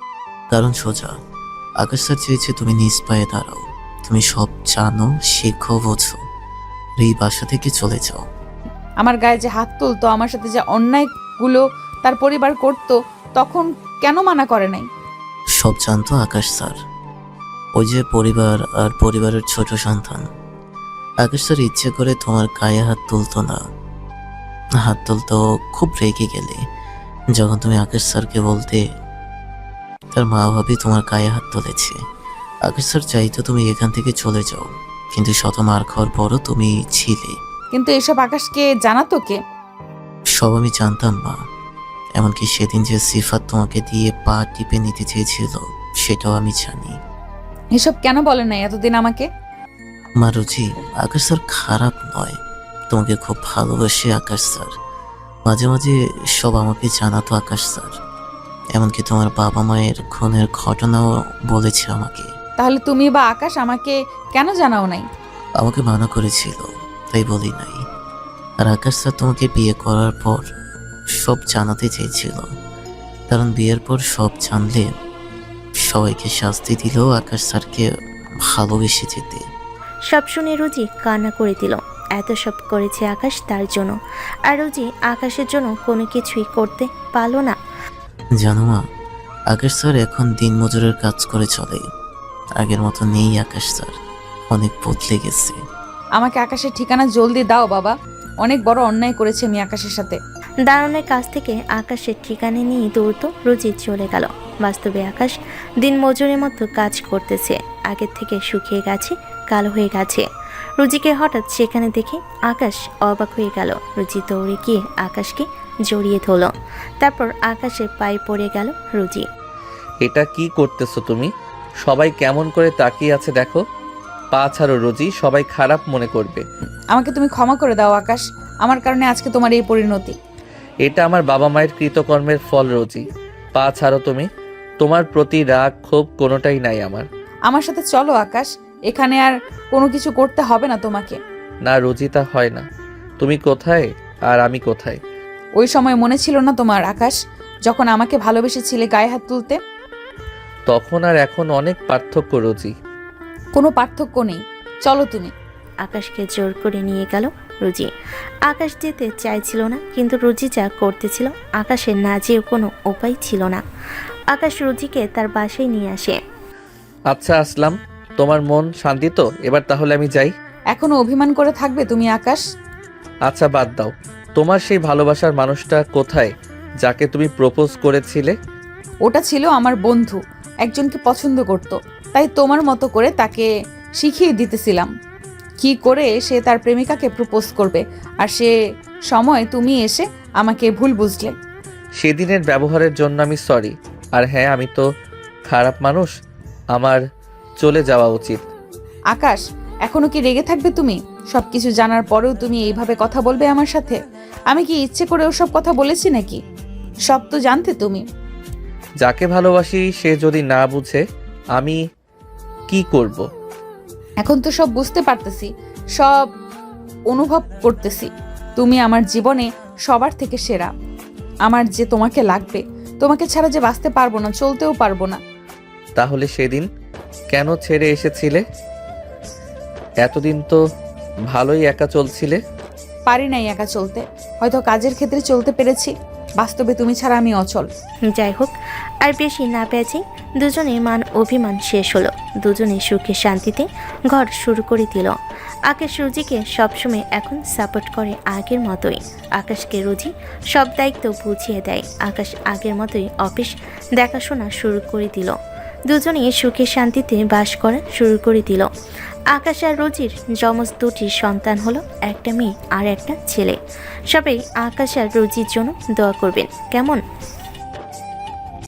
কারণ সোজা, আকাশ স্যার চেয়েছে তুমি নিজ পায়ে দাঁড়াও, তুমি সব জানো, শেখো, বোঝো, আর এই বাসা থেকে চলে যাও। আমার গায়ে যে হাত তুলতো, আমার সাথে যে অন্যায়গুলো তার পরিবার করত, তখন কেন মানা করে নাই? সব জানতো আকাশ স্যার। ওই যে পরিবার আর পরিবারের ছোট সন্তান, আকাশ স্যার ইচ্ছে করে তোমার গায়ে হাত তুলতো না। হাত তুলতো খুব রেগে গেলে, যখন তুমি আকাশ স্যারকে বলতে তার মা ভাবি তোমার গায়ে হাত তুলেছে। আকাশ স্যার চাইতো তুমি এখান থেকে চলে যাও, কিন্তু শত মার খাওয়ার পরও তুমি ছিলে। কিন্তু এসব আকাশকে জানাতো কে? সব আমি জানতাম মা, এমনকি সেদিন যে সিফাত তোমাকে দিয়ে পা টিপে নিতে চেয়েছিল সেটাও আমি জানি। এসব কেন বলে নাই এতদিন আমাকে? মা রুচি, আকাশ স্যার খারাপ নয়, তোমাকে খুব ভালোবাসে আকাশ স্যার। মাঝে মাঝে সব আমাকে জানাতো আকাশ স্যার, এমনকি তোমার বাবা মায়ের খুনের ঘটনাও বলেছে আমাকে। তাহলে তুমি বা আকাশ আমাকে কেন জানাও নাই? আমাকে মানা করেছিল, তাই বলি নাই। আর আকাশ স্যার তোমাকে বিয়ে করার পর সব জানাতে চেয়েছিল, কারণ বিয়ের পর সব জানলে সবাইকে শাস্তি দিলেও আকাশ স্যারকে ভালোবেসে যেতে। সব শুনে রুজি কান্না করে দিল। এত সব করেছে আকাশ তার জন্য, আর রুজি আকাশের জন্য কোনো কিছুই করতে পারলো না। জানো মা, আকাশ স্যার এখন দিনমজুরের কাজ করে চলে, আগের মতো নেই আকাশ স্যার, অনেক বদলে গেছে। আমাকে আকাশের ঠিকানা জলদি দাও বাবা, অনেক বড় অন্যায় করেছে আমি আকাশের সাথে। দারুণের কাছ থেকে আকাশের ঠিকানা নিয়ে দৌড়ত রুজি চলে গেল। বাস্তবে আকাশ দিন মজুরের মতো কাজ করতেছে, আগের থেকে শুকিয়ে গেছে, কালো হয়ে গেছে। রুজিকে হঠাৎ সেখানে দেখে আকাশ অবাক হয়ে গেল। রুজি দৌড়ে গিয়ে আকাশকে জড়িয়ে ধরল, তারপর আকাশের পায়ে পড়ে গেল রুজি। এটা কি করতেছো তুমি? সবাই কেমন করে তাকিয়ে আছে দেখো। পা ছাড়ো রোজি, সবাই খারাপ মনে করবে। আমাকে তুমি ক্ষমা করে দাও আকাশ, আমার কারণে আজকে তোমার এই পরিণতি। এটা আমার বাবা মায়ের কৃতকর্মের ফল রোজি। পা ছাড়ো তুমি, তোমার প্রতি রাগ ক্ষোভ কোনোটাই নাই আমার। আমার সাথে চলো আকাশ, এখানে আর কোনো কিছু করতে হবে না তোমাকে। না রোজি, তা হয় না। তুমি কোথায় আর আমি কোথায়? ওই সময় মনে ছিল না তোমার আকাশ, যখন আমাকে ভালোবেসেছিলে গায়ে হাত তুলতে? তখন আর এখন অনেক পার্থক্য রোজি। কোনো পার্থক্য নেই, চলো তুমি। আকাশকে জোর করে নিয়ে গেল রুজি। আকাশ যেতে চাইছিল না, কিন্তু রুজি যা করতেছিল আকাশের না যেও কোনো উপায় ছিল না। আকাশ রুজিকে তার বাসায় নিয়ে আসে। আচ্ছা আসলাম, তোমার মন শান্তি তো? এবার তাহলে আমি যাই। এখনো অভিমান করে থাকবে তুমি আকাশ? আচ্ছা বাদ দাও, তোমার সেই ভালোবাসার মানুষটা কোথায় যাকে তুমি প্রপোজ করেছিলে? ওটা ছিল আমার বন্ধু, একজনকে পছন্দ করত, তাই তোমার মতো করে তাকে শিখিয়ে দিতেছিলাম কি করে সে তার প্রেমিকাকে প্রপোজ করবে, আর সে সময় তুমি এসে আমাকে ভুল বুঝলে। সেদিনের ব্যবহারের জন্য আমি সরি। আর হ্যাঁ, আমি তো খারাপ মানুষ, আমার চলে যাওয়া উচিত। আকাশ, এখনো কি রেগে থাকবে তুমি? সবকিছু জানার পরেও তুমি এইভাবে কথা বলবে আমার সাথে? আমি কি ইচ্ছে করে ওসব কথা বলেছি নাকি? সব তো জানতে তুমি। যাকে ভালোবাসি সে যদি না বুঝে আমি কি করব? এখন তো সব বুঝতে পারতেছি, সব অনুভব করতেছি। তুমি আমার জীবনে সবার থেকে সেরা। আমার যে তোমাকে লাগবে, তোমাকে ছাড়া যে বাঁচতে পারবো না, চলতেও পারবো না। তাহলে সেদিন কেন ছেড়ে এসেছিলে? এতদিন তো ভালোই একা চলছিলে। পারি নাই একা চলতে, হয়তো কাজের ক্ষেত্রে চলতে পেরেছি, বাস্তবে তুমি ছাড়া আমি অচল। যাই হোক, আর বেশি না পেয়েছি, দুজনের মান অভিমান শেষ হলো। দুজনে সুখে শান্তিতে ঘর শুরু করে দিল। আকাশ রুজিকে সবসময় এখন সাপোর্ট করে আগের মতোই। আকাশকে রুজি সব দায়িত্ব বুঝিয়ে দেয়। আকাশ আগের মতোই অফিস দেখাশোনা শুরু করে দিল। দুজনেই সুখে শান্তিতে বাস করা শুরু করে দিল। আকাশ আর রুজির যমজ দুটি সন্তান হলো, একটা মেয়ে আর একটা ছেলে। সবাই আকাশ আর রুজির জন্য দোয়া করবেন। কেমন?